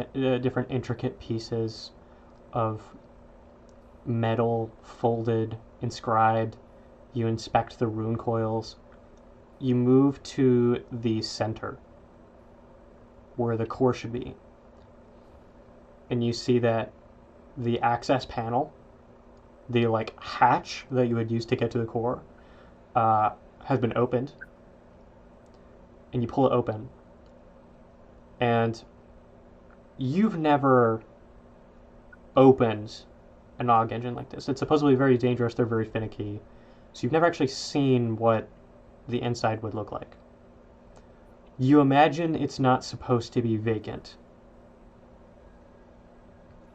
Speaker 1: intricate pieces of metal folded, inscribed. You inspect the rune coils. You move to the center where the core should be. And you see that the access panel, the hatch that you would use to get to the core, has been opened. And you pull it open. And you've never opened an AUG engine like this. It's supposedly very dangerous. They're very finicky. So you've never actually seen what the inside would look like. You imagine it's not supposed to be vacant.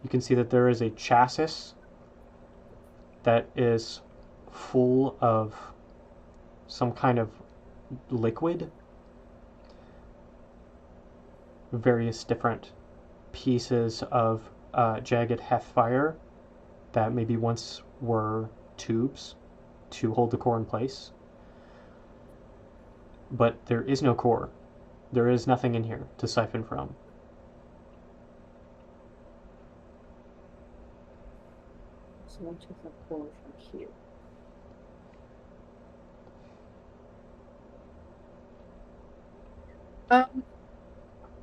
Speaker 1: You can see that there is a chassis that is full of some kind of liquid. Various different pieces of jagged hethfire that maybe once were tubes to hold the core in place. But there is no core. There is nothing in here to siphon from.
Speaker 5: So what is the core from here?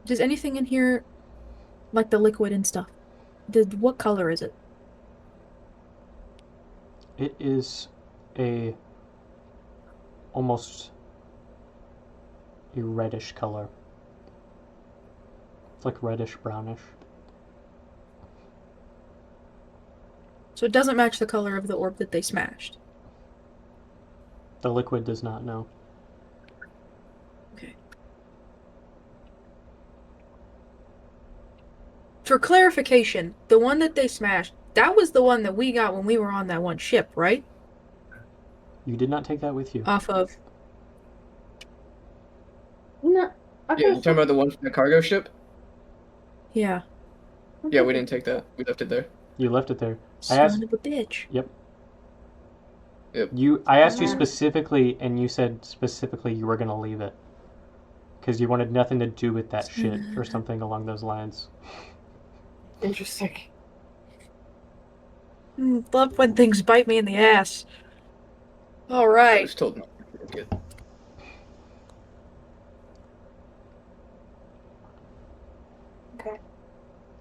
Speaker 2: Does anything in here, like the liquid and stuff, what color is it?
Speaker 1: It is almost a reddish color. It's like reddish brownish.
Speaker 2: So it doesn't match the color of the orb that they smashed.
Speaker 1: The liquid does not know.
Speaker 2: Okay. For clarification, the one that they smashed, that was the one that we got when we were on that one ship, right?
Speaker 1: You did not take that with you.
Speaker 2: Off of...
Speaker 6: No.
Speaker 3: Yeah,
Speaker 6: Okay.
Speaker 3: you talking about the one from the cargo ship?
Speaker 2: Yeah.
Speaker 3: Yeah, we didn't take that. We left it there.
Speaker 1: You left it there. I
Speaker 2: Son
Speaker 1: asked.
Speaker 2: of a bitch.
Speaker 1: Yep.
Speaker 3: Yep.
Speaker 1: I asked you
Speaker 6: Ah.
Speaker 1: specifically, and you said specifically you were gonna leave it because you wanted nothing to do with that shit or something along those lines.
Speaker 5: Interesting.
Speaker 2: Love when things bite me in the ass. All
Speaker 3: I
Speaker 2: right.
Speaker 3: was told not to take it.
Speaker 5: Okay.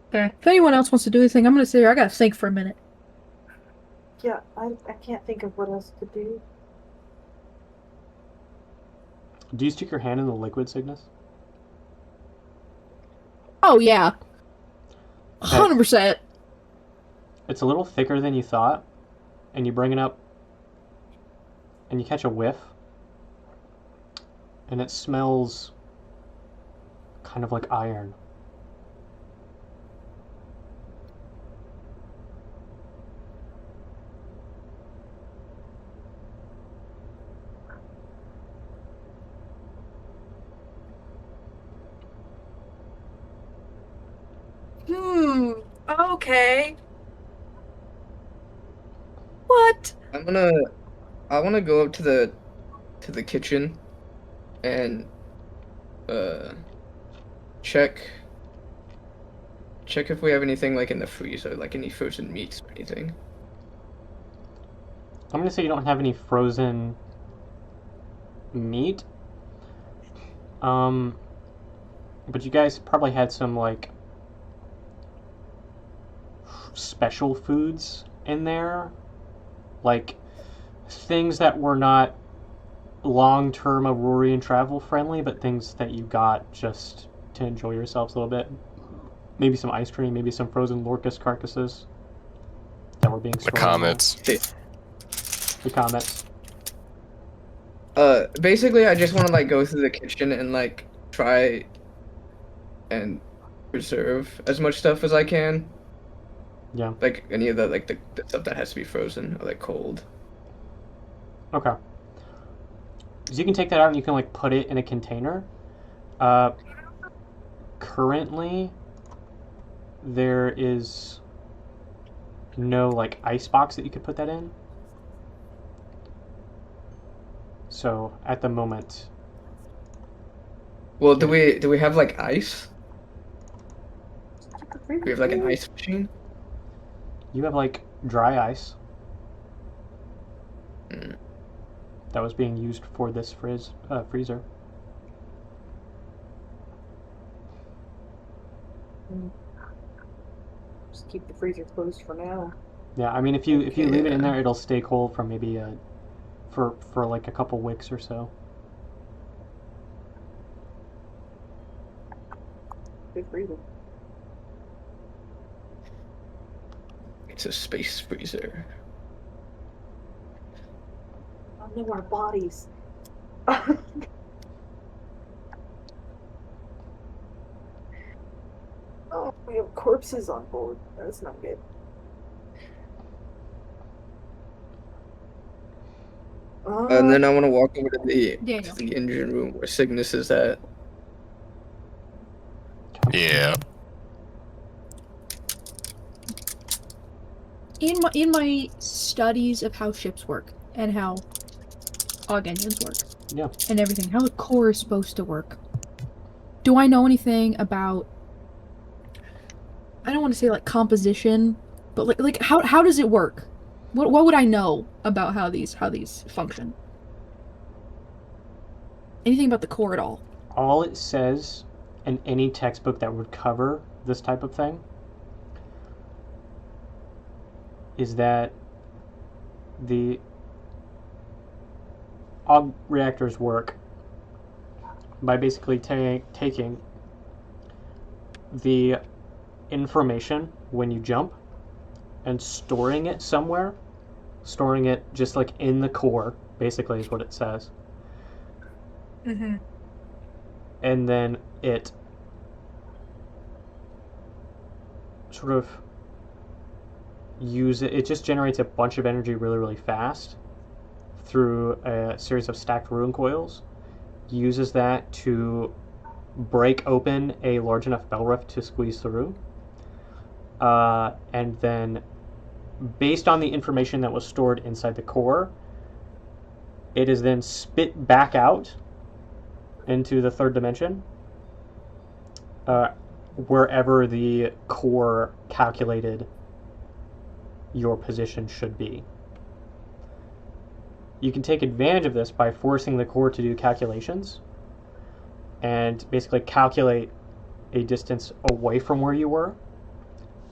Speaker 2: Okay. If anyone else wants to do anything, I'm gonna sit here. I gotta think for a minute.
Speaker 5: Yeah, I can't think of what else to do.
Speaker 1: Do you stick your hand in the liquid, Cygnus?
Speaker 2: Oh yeah.
Speaker 1: Okay.
Speaker 2: 100%.
Speaker 1: It's a little thicker than you thought, and you bring it up, and you catch a whiff, and it smells kind of like iron.
Speaker 2: Okay. What?
Speaker 3: I wanna go up to the kitchen and check if we have anything like in the freezer, like any frozen meats or anything.
Speaker 1: I'm gonna say you don't have any frozen meat. But you guys probably had some like special foods in there, like things that were not long-term Aurorian travel friendly, but things that you got just to enjoy yourselves a little bit. Maybe some ice cream, maybe some frozen Lorcus carcasses that were being
Speaker 4: The
Speaker 1: stored.
Speaker 4: comets.
Speaker 1: The comets.
Speaker 3: Basically, I just want to like go through the kitchen and like try and preserve as much stuff as I can.
Speaker 1: Yeah.
Speaker 3: Like any of the like the stuff that has to be frozen or like cold.
Speaker 1: Okay. So you can take that out and you can like put it in a container. Currently, there is no like ice box that you could put that in. So at the moment,
Speaker 3: Well, do we have like ice? Do we have like an ice machine?
Speaker 1: you have like dry ice
Speaker 3: Mm.
Speaker 1: that was being used for this freezer.
Speaker 5: Just keep the freezer closed for now.
Speaker 1: Yeah, I mean if you leave it in
Speaker 3: Yeah.
Speaker 1: there, it'll stay cold for maybe for like a couple weeks or so.
Speaker 5: Good freezer.
Speaker 3: It's a space freezer.
Speaker 5: Oh no, our bodies. Oh, we have corpses on board. That's not good.
Speaker 3: And then I want to walk over to
Speaker 2: Daniel.
Speaker 3: the engine room where Cygnus is at.
Speaker 4: Yeah.
Speaker 2: In my studies of how ships work and how AUG engines work,
Speaker 1: Yeah.
Speaker 2: and everything, how the core is supposed to work, do I know anything about? I don't want to say like composition, but like how does it work? What would I know about how these function? Anything about the core at all?
Speaker 1: All it says in any textbook that would cover this type of thing is that the AUG reactors work by basically taking the information when you jump and storing it somewhere, storing it just like in the core, basically is what it says.
Speaker 2: Mm-hmm.
Speaker 1: And then it sort of it just generates a bunch of energy really, really fast through a series of stacked ruin coils, uses that to break open a large enough bell rift to squeeze through. And then, based on the information that was stored inside the core, it is then spit back out into the third dimension, wherever the core calculated your position should be. You can take advantage of this by forcing the core to do calculations and basically calculate a distance away from where you were.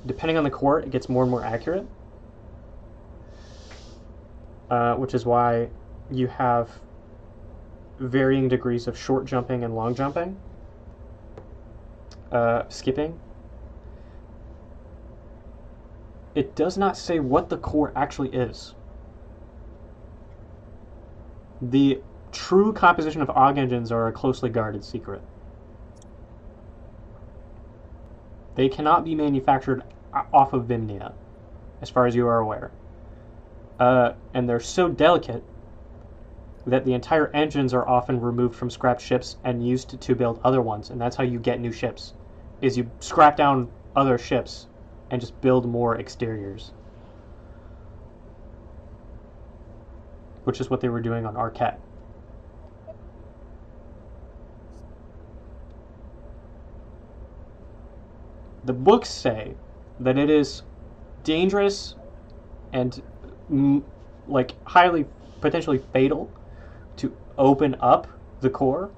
Speaker 1: Depending on the core, it gets more and more accurate, which is why you have varying degrees of short jumping and long jumping, skipping. It does not say what the core actually is. The true composition of AUG engines are a closely guarded secret. They cannot be manufactured off of Vimnia, as far as you are aware. And they're so delicate that the entire engines are often removed from scrapped ships and used to build other ones, and that's how you get new ships, is you scrap down other ships and just build more exteriors. Which is what they were doing on Arquette. The books say that it is dangerous and like highly potentially fatal to open up the core,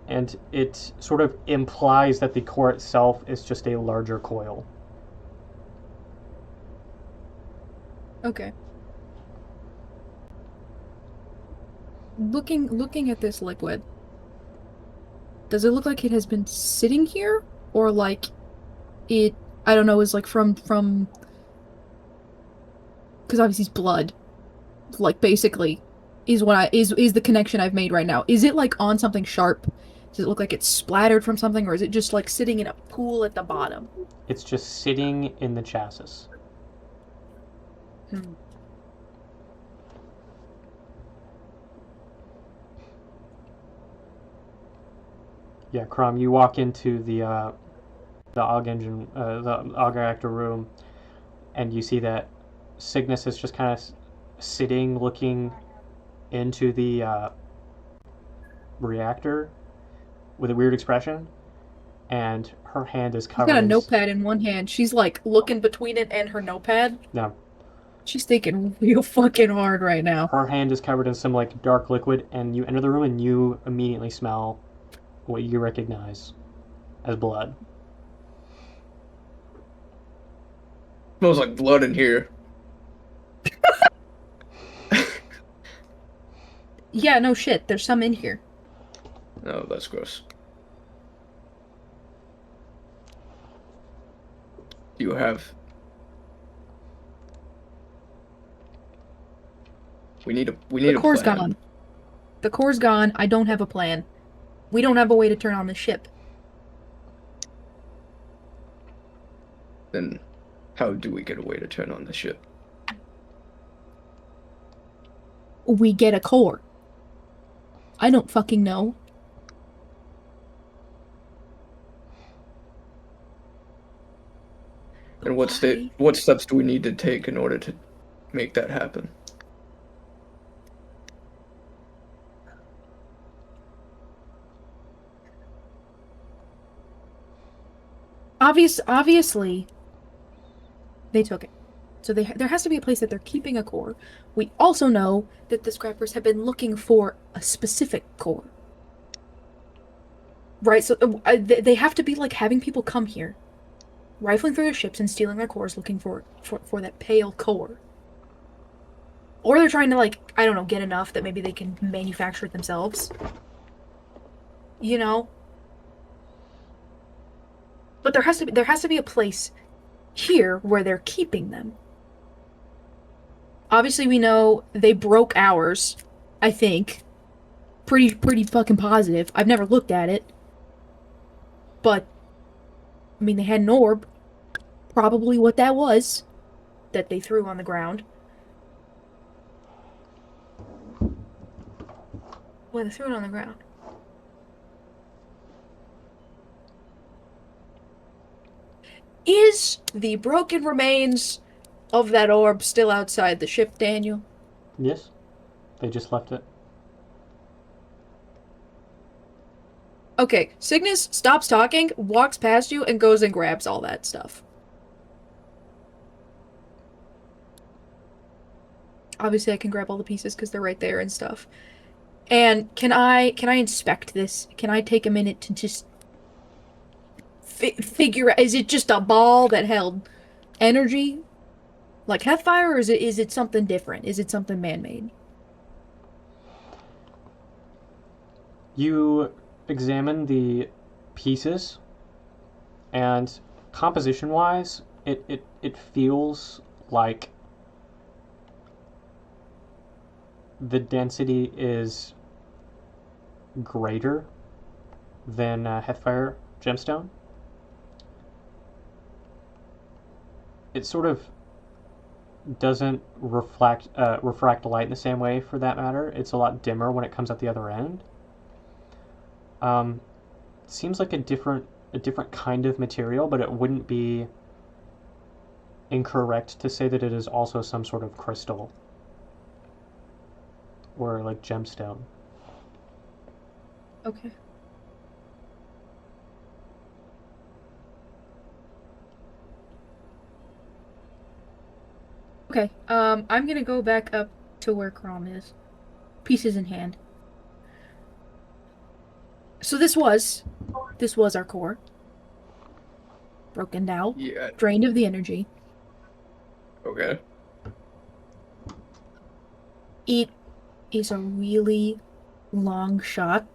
Speaker 1: and it sort of implies that the core itself is just a larger coil.
Speaker 2: Okay. Looking at this liquid, does it look like it has been sitting here, or like it, I don't know, is like from because obviously it's blood, like basically is the connection I've made right now. Is it like on something sharp? Does it look like it's splattered from something, or is it just like sitting in a pool at the bottom?
Speaker 1: It's just sitting in the chassis. Yeah, Crom, you walk into the AUG engine, the AUG reactor room, and you see that Cygnus is just kind of sitting, looking into the reactor with a weird expression, and her hand is covered.
Speaker 2: She's got a notepad in one hand. She's like looking between it and her notepad.
Speaker 1: No.
Speaker 2: She's thinking real fucking hard right now.
Speaker 1: Her hand is covered in some like dark liquid, and you enter the room and you immediately smell what you recognize as blood.
Speaker 3: Smells like blood in here.
Speaker 2: Yeah, no shit. There's some in here.
Speaker 3: Oh, that's gross. Do you have... We need a
Speaker 2: The core's
Speaker 3: plan.
Speaker 2: gone. The core's gone. I don't have a plan. We don't have a way to turn on the ship.
Speaker 3: Then how do we get a way to turn on the ship?
Speaker 2: We get a core. I don't fucking know.
Speaker 3: And what steps do we need to take in order to make that happen?
Speaker 2: Obviously, they took it. So there has to be a place that they're keeping a core. We also know that the scrappers have been looking for a specific core. Right? So they have to be like having people come here, rifling through their ships and stealing their cores, looking for that pale core. Or they're trying to, like, I don't know, get enough that maybe they can manufacture it themselves. You know? But there has to be a place here where they're keeping them. Obviously, we know they broke ours, I think. Pretty fucking positive. I've never looked at it. But, I mean, they had an orb. Probably what that was. That they threw on the ground. Well, they threw it on the ground. Is the broken remains of that orb still outside the ship, Daniel?
Speaker 1: Yes. They just left it.
Speaker 2: Okay, Cygnus stops talking, walks past you, and goes and grabs all that stuff. Obviously, I can grab all the pieces because they're right there and stuff. And can I inspect this? Can I take a minute to just figure out? Is it just a ball that held energy, like Hellfire, or is it something different? Is it something man-made?
Speaker 1: You examine the pieces, and composition-wise, it feels like the density is greater than Hellfire gemstone. It sort of doesn't refract light in the same way, for that matter. It's a lot dimmer when it comes out the other end. Seems like a different kind of material, but it wouldn't be incorrect to say that it is also some sort of crystal or like gemstone.
Speaker 2: Okay. Okay, I'm gonna go back up to where Crom is. Pieces in hand. So this was our core. Broken down,
Speaker 3: Yeah.
Speaker 2: drained of the energy.
Speaker 3: Okay.
Speaker 2: It is a really long shot.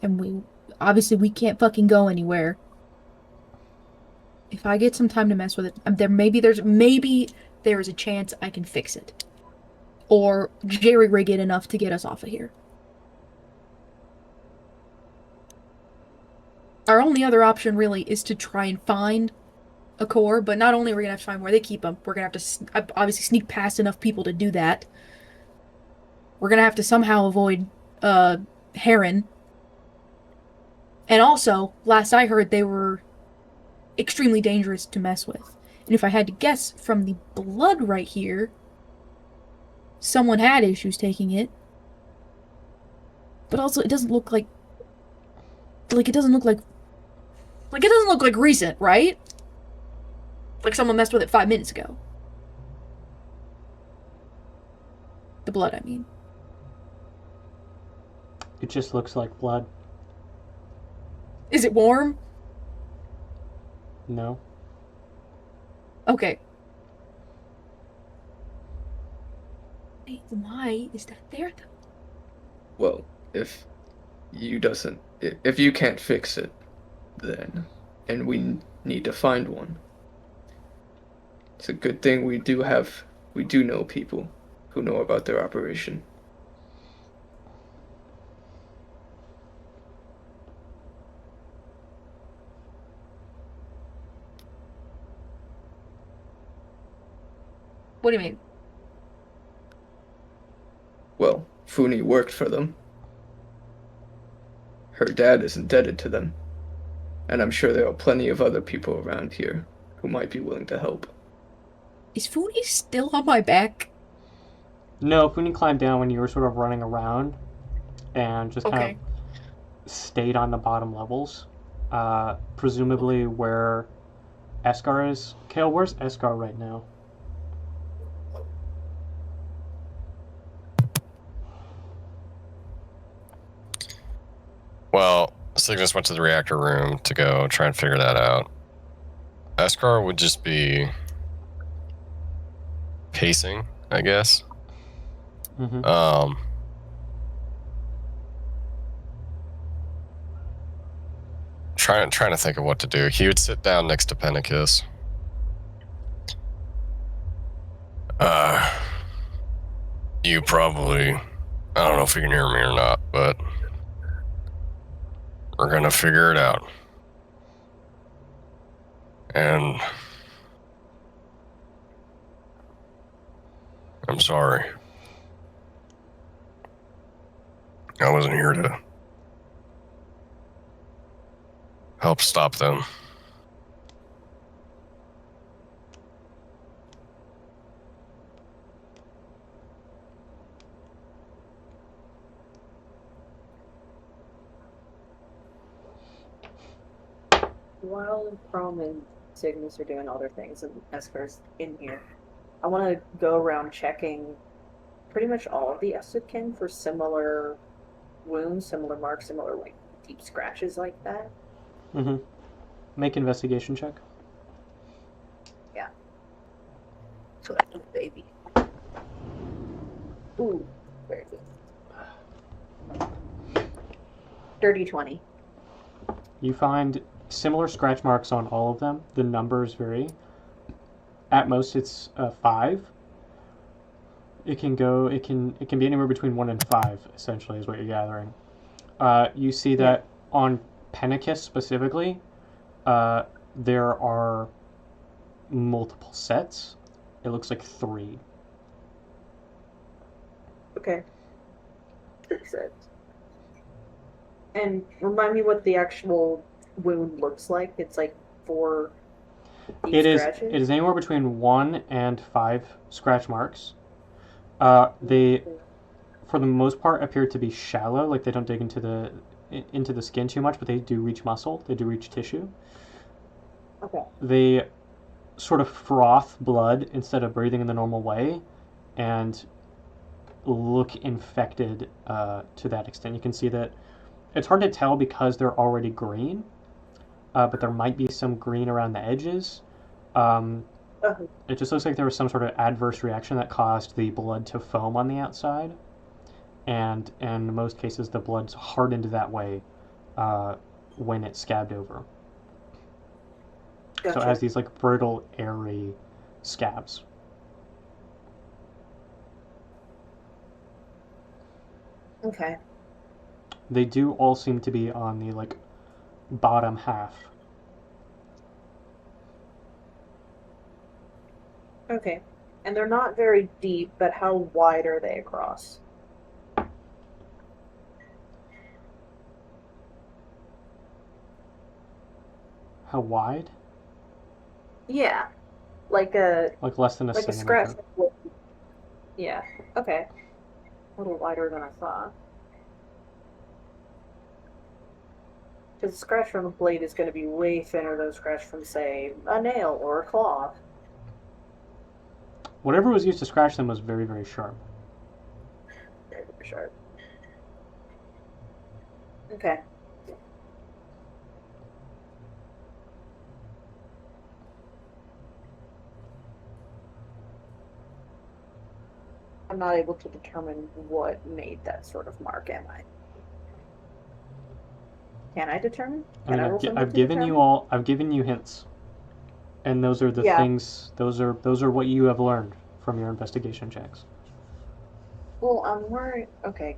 Speaker 2: And we can't fucking go anywhere. If I get some time to mess with it, maybe there is a chance I can fix it. Or jerry-rig it enough to get us off of here. Our only other option really is to try and find a core, but not only are we gonna have to find where they keep them, we're gonna have to obviously sneak past enough people to do that. We're gonna have to somehow avoid Heron. And also, last I heard, they were extremely dangerous to mess with. And if I had to guess from the blood right here, someone had issues taking it. But also, it doesn't look like it doesn't look like recent, right? Like someone messed with it 5 minutes ago. The blood, I mean.
Speaker 1: It just looks like blood.
Speaker 2: Is it warm?
Speaker 1: No.
Speaker 2: Okay. Wait, why is that there, though?
Speaker 3: Well, if you can't fix it, then, and we need to find one. It's a good thing we do know people who know about their operation.
Speaker 2: What do you mean?
Speaker 3: Well, Funi worked for them. Her dad is indebted to them. And I'm sure there are plenty of other people around here who might be willing to help.
Speaker 2: Is Funi still on my back?
Speaker 1: No, Funi climbed down when you were sort of running around and just kind of stayed on the bottom levels. Presumably where Eskar is. Kale, where's Eskar right now?
Speaker 4: Well, Cygnus went to the reactor room to go try and figure that out. Eskar would just be pacing, I guess.
Speaker 1: Mm-hmm.
Speaker 4: Trying to think of what to do. He would sit down next to Pennicus. You probably, I don't know if you can hear me or not, but we're gonna figure it out. And I'm sorry. I wasn't here to help stop them.
Speaker 5: While Chrome and Cygnus are doing all their things and Escar's in here, I want to go around checking pretty much all of the Estidkin for similar wounds, similar marks, similar like deep scratches like that.
Speaker 1: Mm-hmm. Make investigation check.
Speaker 5: Yeah. So I do, baby. Ooh, very good. Dirty 20.
Speaker 1: You find similar scratch marks on all of them. The numbers vary. At most, it's 5. It can be anywhere between 1 and 5. Essentially, is what you're gathering. You see that on Pennicus specifically, there are multiple sets. It looks like 3.
Speaker 5: Okay. 3 sets. And remind me what the actual wound looks like. It's like 4 deep scratches?
Speaker 1: It is anywhere between 1 and 5 scratch marks. They, for the most part, appear to be shallow, like they don't dig into the skin too much, but they do reach muscle, they do reach tissue.
Speaker 5: Okay.
Speaker 1: They sort of froth blood instead of breathing in the normal way, and look infected to that extent. You can see that it's hard to tell because they're already green, but there might be some green around the edges. It just looks like there was some sort of adverse reaction that caused the blood to foam on the outside, and in most cases the blood's hardened that way when it scabbed over.
Speaker 5: Gotcha.
Speaker 1: So it has these like brittle, airy scabs.
Speaker 5: Okay.
Speaker 1: They do all seem to be on the like bottom half.
Speaker 5: Okay. And they're not very deep, but how wide are they across?
Speaker 1: How wide?
Speaker 5: Yeah. Like a
Speaker 1: Like less than a
Speaker 5: like a
Speaker 1: centimeter.
Speaker 5: scratch. Yeah. Okay. A little wider than I thought. Because a scratch from a blade is going to be way thinner than a scratch from, say, a nail or a claw.
Speaker 1: Whatever was used to scratch them was very, very sharp.
Speaker 5: Very sharp. Okay. I'm not able to determine what made that sort of mark, am I? Can I determine? Can I roll something
Speaker 1: I've
Speaker 5: to
Speaker 1: given
Speaker 5: determine?
Speaker 1: you all. I've given you hints, and those are the
Speaker 5: Yeah.
Speaker 1: things. Those are what you have learned from your investigation checks.
Speaker 5: Well, I'm worried. Okay.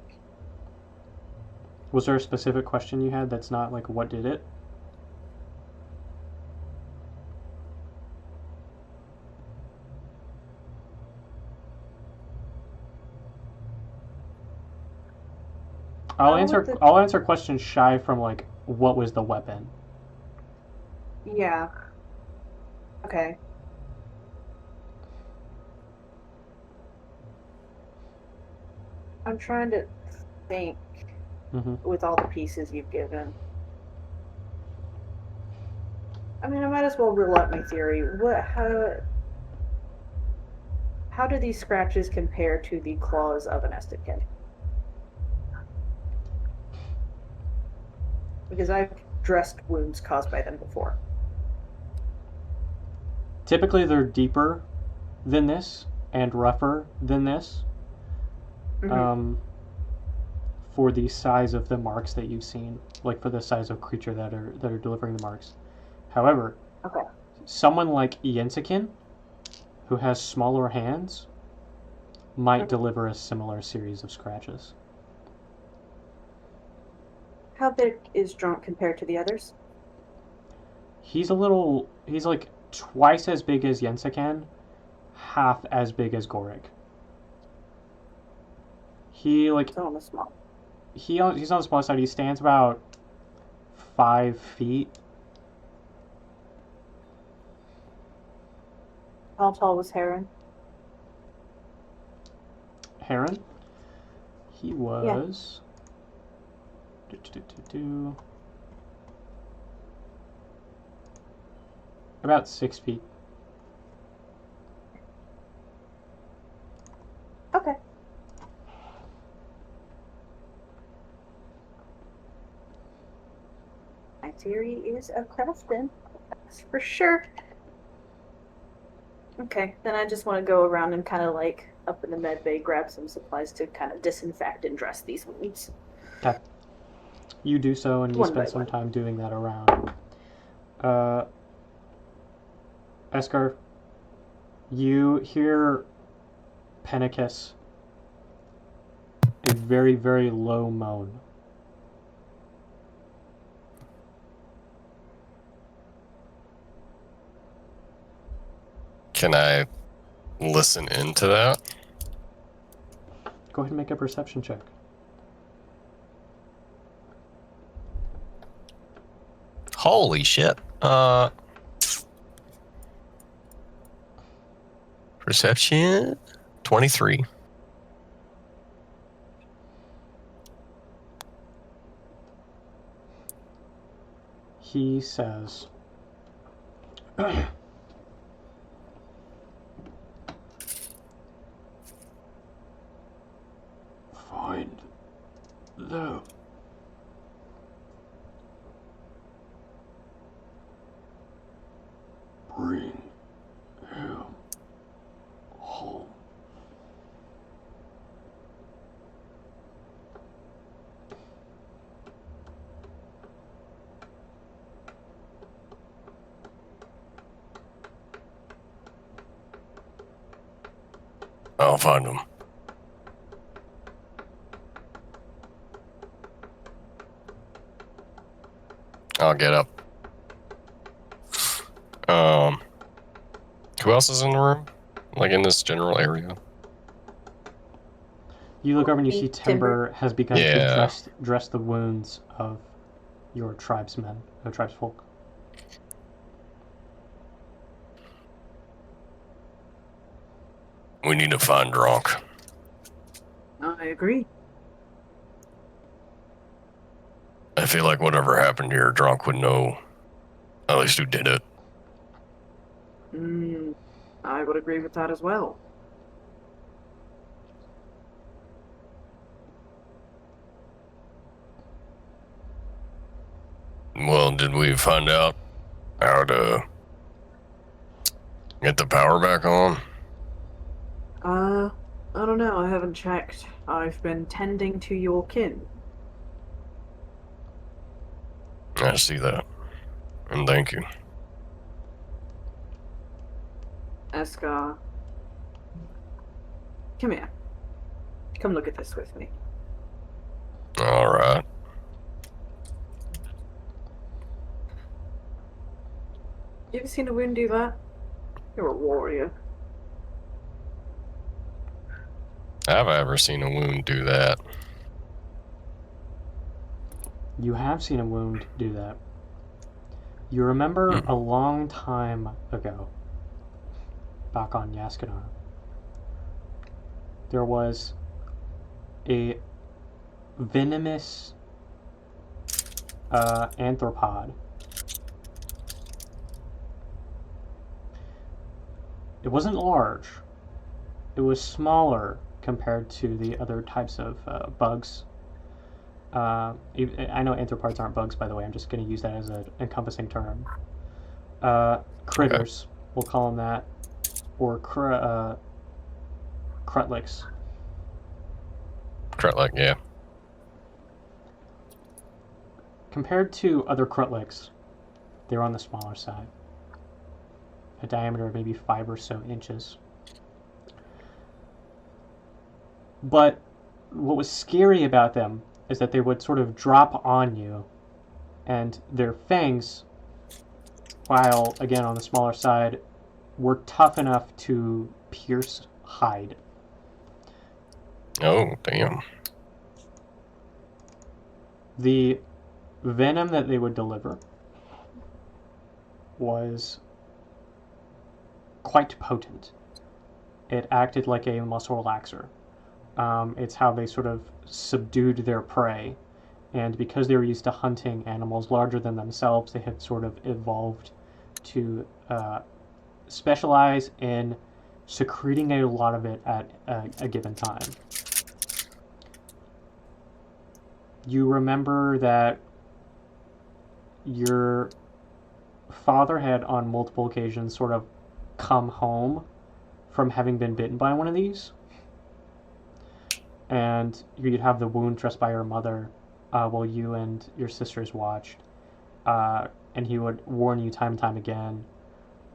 Speaker 1: Was there a specific question you had that's not like what did it? I'll
Speaker 5: With
Speaker 1: answer.
Speaker 5: the-
Speaker 1: I'll answer questions shy from like what was the weapon.
Speaker 5: Yeah. Okay. I'm trying to think
Speaker 1: Mm-hmm.
Speaker 5: with all the pieces you've given. I mean, I might as well rule out my theory. How do these scratches compare to the claws of an Estidkin? Because I've dressed wounds caused by them before.
Speaker 1: Typically, they're deeper than this and rougher than this.
Speaker 5: Mhm.
Speaker 1: For the size of the marks that you've seen, like for the size of creature that are delivering the marks. However,
Speaker 5: Okay.
Speaker 1: someone like Yensikin, who has smaller hands, might deliver a similar series of scratches.
Speaker 5: How big is Drunk compared to the others?
Speaker 1: He's like twice as big as Yensikin, half as big as Gorik. He like
Speaker 5: So almost small.
Speaker 1: he's on the small side. He stands about 5 feet.
Speaker 6: How tall was Heron?
Speaker 1: Heron? He was... About 6 feet.
Speaker 6: Okay. My theory is a craftsman. That's for sure. Okay, then I just want to go around and kind of like up in the med bay, grab some supplies to kind of disinfect and dress these wounds.
Speaker 1: Okay. You do so, and you
Speaker 6: One
Speaker 1: spend
Speaker 6: by
Speaker 1: some
Speaker 6: one.
Speaker 1: time doing that around. Esker, you hear Pennicus, a very, very low moan.
Speaker 4: Can I listen into that?
Speaker 1: Go ahead and make a perception check.
Speaker 4: Holy shit. Perception 23.
Speaker 1: He says, find them. Bring him home.
Speaker 4: I'll find him. I'll get up. Who else is in the room? Like in this general area?
Speaker 1: You look over and you
Speaker 6: Me,
Speaker 1: see Timber has begun
Speaker 4: Yeah.
Speaker 1: to dress the wounds of your tribesmen, or tribesfolk.
Speaker 4: We need to find Drunk.
Speaker 5: I agree.
Speaker 4: I feel like whatever happened here, Drunk would know at least who did it.
Speaker 5: I would agree with that as well.
Speaker 4: Well, did we find out how to get the power back on?
Speaker 5: I don't know. I haven't checked. I've been tending to your kin.
Speaker 4: I see that. And thank you.
Speaker 5: Esker, come here. Come look at this with me.
Speaker 4: All right.
Speaker 5: You ever seen a wound do that? You're a warrior.
Speaker 4: Have I ever seen a wound do that?
Speaker 1: You have seen a wound do that. You remember a long time ago, back on Yaskanar, there was a venomous arthropod. It wasn't large. It was smaller compared to the other types of bugs. I know arthropods aren't bugs, by the way. I'm just going to use that as an encompassing term. Critters, we'll call them that, or Krutliks.
Speaker 4: Krutlik, yeah.
Speaker 1: Compared to other Krutliks, they're on the smaller side. A diameter of maybe 5 or so inches. But what was scary about them is that they would sort of drop on you, and their fangs, while again on the smaller side, were tough enough to pierce hide.
Speaker 4: Oh, damn.
Speaker 1: The venom that they would deliver was quite potent. It acted like a muscle relaxer. It's how they sort of subdued their prey. And because they were used to hunting animals larger than themselves, they had sort of evolved to specialize in secreting a lot of it at a given time. You remember that your father had on multiple occasions sort of come home from having been bitten by one of these, and you'd have the wound dressed by your mother while you and your sisters watched, and he would warn you time and time again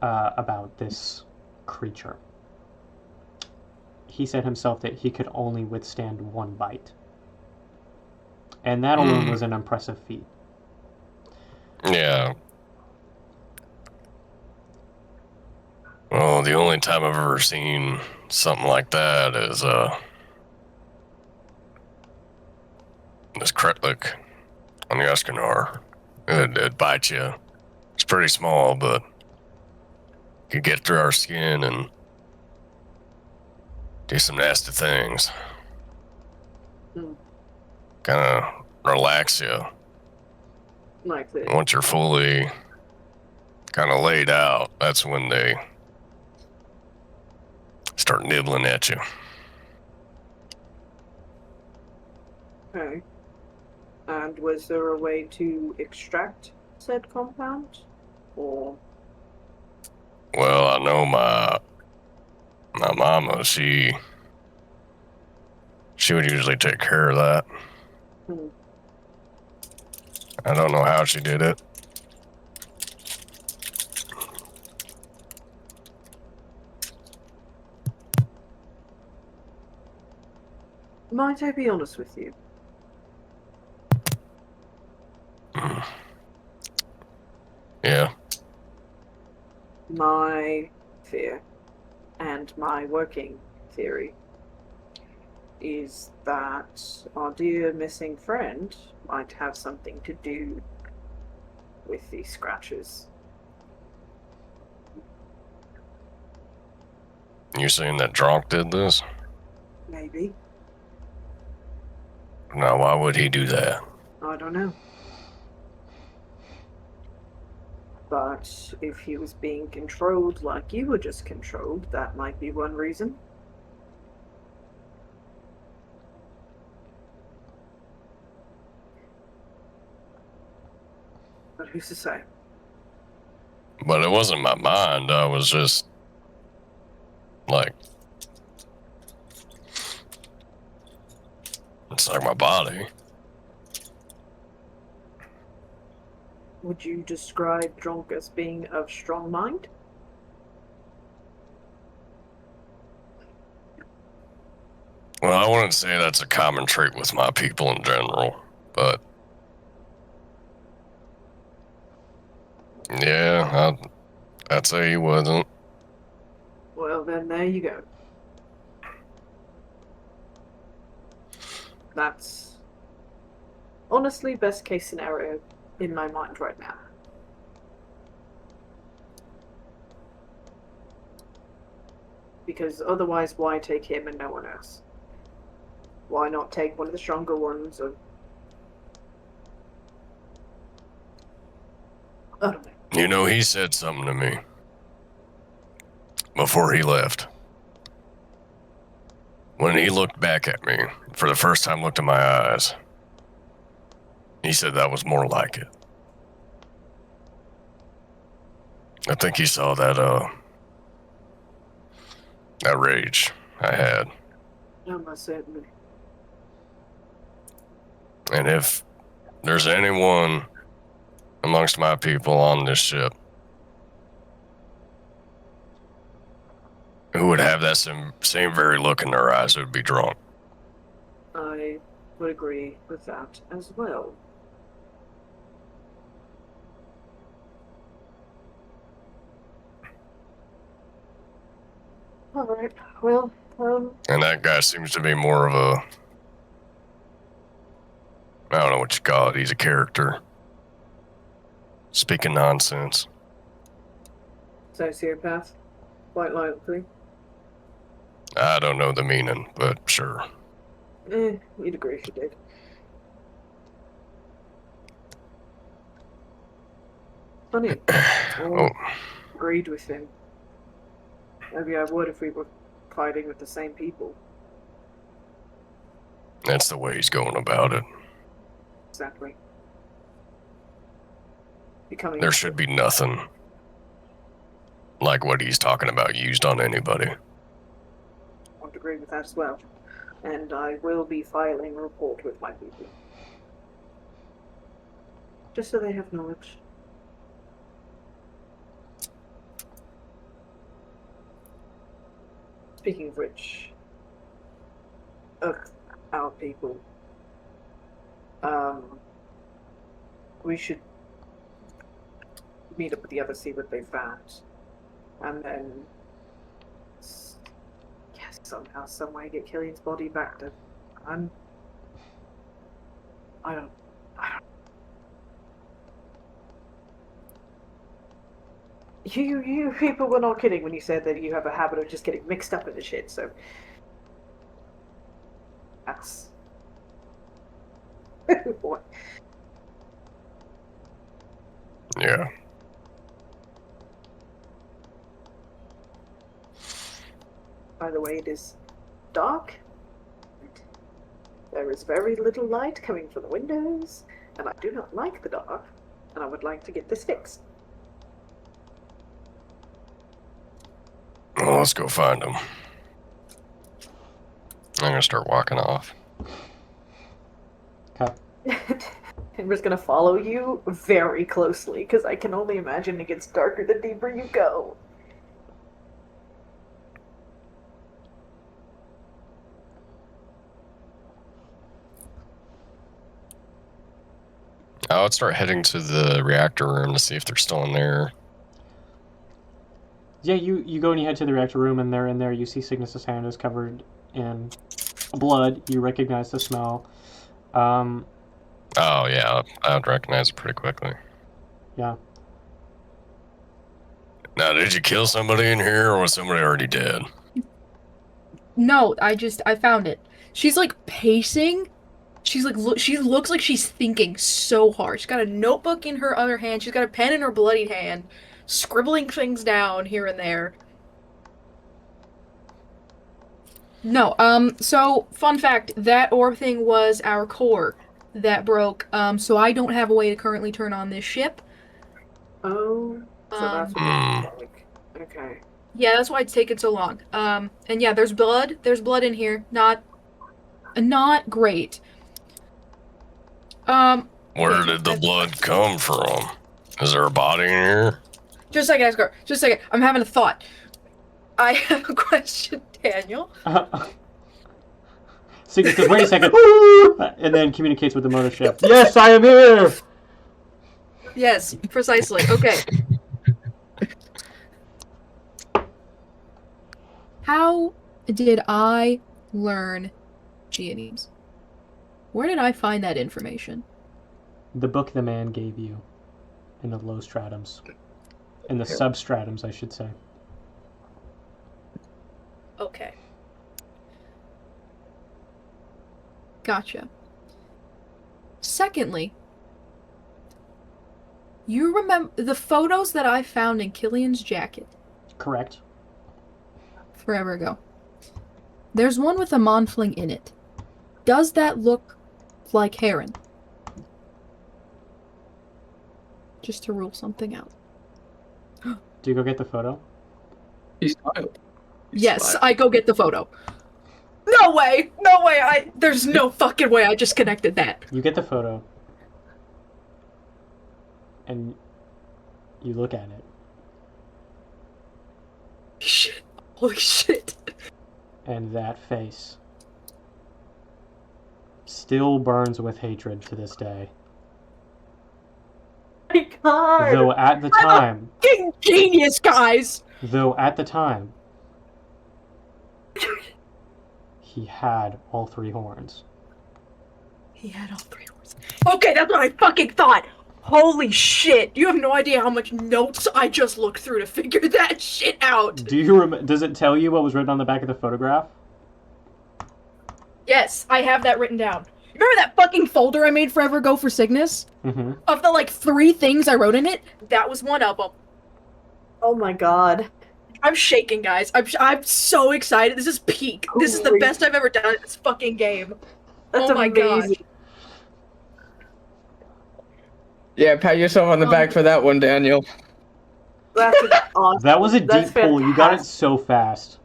Speaker 1: about this creature. He said himself that he could only withstand one bite, and that alone was an impressive feat.
Speaker 4: Yeah. Well, the only time I've ever seen something like that is this Kretlik on the Escanar. It'd bite you. It's pretty small, but could get through our skin and do some nasty things.
Speaker 5: Hmm.
Speaker 4: Kind of relax you.
Speaker 5: Like this.
Speaker 4: Once you're fully kind of laid out, that's when they start nibbling at you.
Speaker 5: Okay. And was there a way to extract said compound? Or
Speaker 4: Well, I know my mama, she would usually take care of that.
Speaker 5: Hmm.
Speaker 4: I don't know how she did it.
Speaker 5: might I be honest with you?
Speaker 4: Yeah.
Speaker 5: My fear and my working theory is that our dear missing friend might have something to do with these scratches.
Speaker 4: You saying that Dronk did this?
Speaker 5: Maybe.
Speaker 4: Now, why would he do that?
Speaker 5: I don't know. But if he was being controlled like you were just controlled, that might be one reason. But who's to say?
Speaker 4: But it wasn't my mind. I was just like, it's like my body.
Speaker 5: Would you describe Dronk as being of strong mind?
Speaker 4: Well, I wouldn't say that's a common trait with my people in general, but yeah, I'd say he wasn't.
Speaker 5: Well, then there you go. That's honestly best case scenario in my mind right now. Because otherwise, why take him and no one else? Why not take one of the stronger ones? Or I don't know.
Speaker 4: You know, he said something to me before he left. When he looked back at me, for the first time looked in my eyes, he said that was more like it. I think he saw that rage I had.
Speaker 5: Almost certainly.
Speaker 4: And if there's anyone amongst my people on this ship who would have that same very look in their eyes, it would be Drunk.
Speaker 5: I would agree with that as well. Alright, well,
Speaker 4: And that guy seems to be more of a, I don't know, what you call it. He's a character. Speaking nonsense.
Speaker 5: Sociopath. Quite likely.
Speaker 4: I don't know the meaning, but sure.
Speaker 5: You'd agree if you did. Funny.
Speaker 4: Oh,
Speaker 5: Agreed with him. Maybe I would if we were fighting with the same people.
Speaker 4: that's the way he's going about it.
Speaker 5: Exactly. Becoming.
Speaker 4: There should be nothing like what he's talking about used on anybody.
Speaker 5: I would agree with that as well. And I will be filing a report with my people. Just so they have knowledge. Speaking of which, of our people, we should meet up with the others, see what they found, and then, yes, somehow, some way, get Killian's body back to. I don't. You people were not kidding when you said that you have a habit of just getting mixed up in the shit, so that's what.
Speaker 4: Yeah.
Speaker 5: By the way, it is dark. There is very little light coming from the windows, and I do not like the dark, and I would like to get this fixed.
Speaker 4: Well, let's go find him. I'm gonna start walking off.
Speaker 1: Okay.
Speaker 5: I'm just gonna follow you very closely, because I can only imagine it gets darker the deeper you go.
Speaker 4: I would start heading to the reactor room to see if they're still in there.
Speaker 1: Yeah, you go and you head to the reactor room, and they're in there. You see Cygnus's hand is covered in blood. You recognize the smell.
Speaker 4: Oh, yeah, I would recognize it pretty quickly.
Speaker 1: Yeah.
Speaker 4: Now, did you kill somebody in here, or was somebody already dead?
Speaker 2: No, I found it. She's like pacing. She's like, she looks like she's thinking so hard. She's got a notebook in her other hand. She's got a pen in her bloodied hand, scribbling things down here and there. No, so, fun fact, that orb thing was our core that broke, so I don't have a way to currently turn on this ship.
Speaker 5: Oh, so that's what it's like. Okay.
Speaker 2: Yeah, that's why it's taken so long. And yeah, there's blood in here. Not great.
Speaker 4: Where did the blood come from? Is there a body in here?
Speaker 2: Just a second, Asgard. Just a second. I'm having a thought. I have a question, Daniel.
Speaker 1: Cygnus says, wait a second, and then communicates with the mothership. Yes, I am here!
Speaker 2: Yes, precisely. Okay. How did I learn geonemes? Where did I find that information?
Speaker 1: The book the man gave you in the low stratums. In the substratums, I should say.
Speaker 2: Okay. Gotcha. Secondly, you remember the photos that I found in Killian's jacket
Speaker 1: Correct.
Speaker 2: forever ago. There's one with a monfling in it. Does that look like Heron? Just to rule something out.
Speaker 1: Do you go get the photo?
Speaker 3: He smiled.
Speaker 2: Yes, I go get the photo. No way! No way! There's no fucking way I just connected that.
Speaker 1: You get the photo. And you look at it.
Speaker 2: Shit. Holy shit.
Speaker 1: And that face still burns with hatred to this day.
Speaker 5: My God!
Speaker 1: Though at the time...
Speaker 2: Fucking genius, guys!
Speaker 1: Though at the time... he had all three horns.
Speaker 2: He had all three horns. Okay, that's what I fucking thought. Holy shit! You have no idea how much notes I just looked through to figure that shit out.
Speaker 1: Do you does it tell you what was written on the back of the photograph?
Speaker 2: Yes, I have that written down. Remember that fucking folder I made forever ago for Cygnus?
Speaker 1: Mm-hmm.
Speaker 2: Of the, like, 3 things I wrote in it, that was one of them.
Speaker 5: Oh my god.
Speaker 2: I'm shaking, guys. I'm so excited. This is peak. This is the
Speaker 5: Holy-
Speaker 2: best I've ever done in this fucking game.
Speaker 5: That's
Speaker 2: Oh my
Speaker 5: amazing.
Speaker 2: gosh.
Speaker 3: Yeah, pat yourself on the back for that one, Daniel.
Speaker 5: That's awesome.
Speaker 1: That was a
Speaker 5: That's
Speaker 1: deep pull. You got it
Speaker 5: fantastic.
Speaker 1: so fast.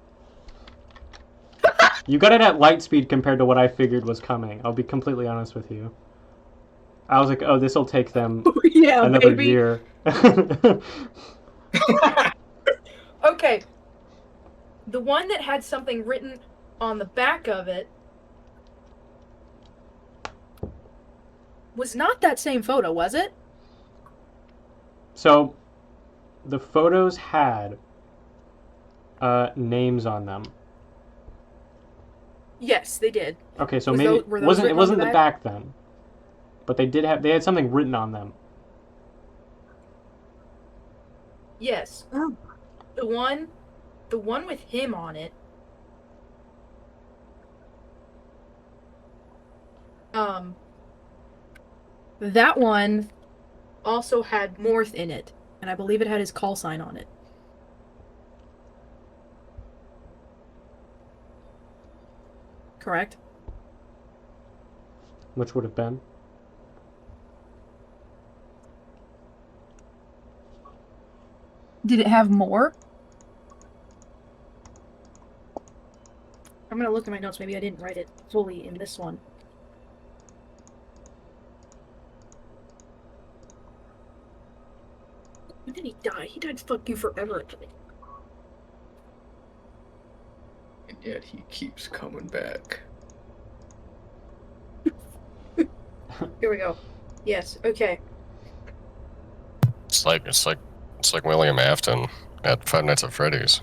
Speaker 1: You got it at light speed compared to what I figured was coming. I'll be completely honest with you. I was like, oh, this will take them
Speaker 2: Yeah,
Speaker 1: another
Speaker 2: baby.
Speaker 1: year.
Speaker 2: Okay. The one that had something written on the back of it was not that same photo, was it?
Speaker 1: So, the photos had names on them.
Speaker 2: Yes, they did.
Speaker 1: Okay, so
Speaker 2: Was
Speaker 1: maybe
Speaker 2: were those
Speaker 1: it
Speaker 2: written on
Speaker 1: wasn't
Speaker 2: the
Speaker 1: the back then, but they had something written on them.
Speaker 2: Yes.
Speaker 5: Oh.
Speaker 2: The one with him on it. That one also had Morth in it, and I believe it had his call sign on it. Correct?
Speaker 1: Which would have been.
Speaker 2: Did it have more? I'm gonna look at my notes. Maybe I didn't write it fully in this one. When did he die? He died fuck you forever.
Speaker 3: And yet he keeps coming back.
Speaker 2: Here we go. Yes, okay.
Speaker 4: It's like William Afton at Five Nights at Freddy's.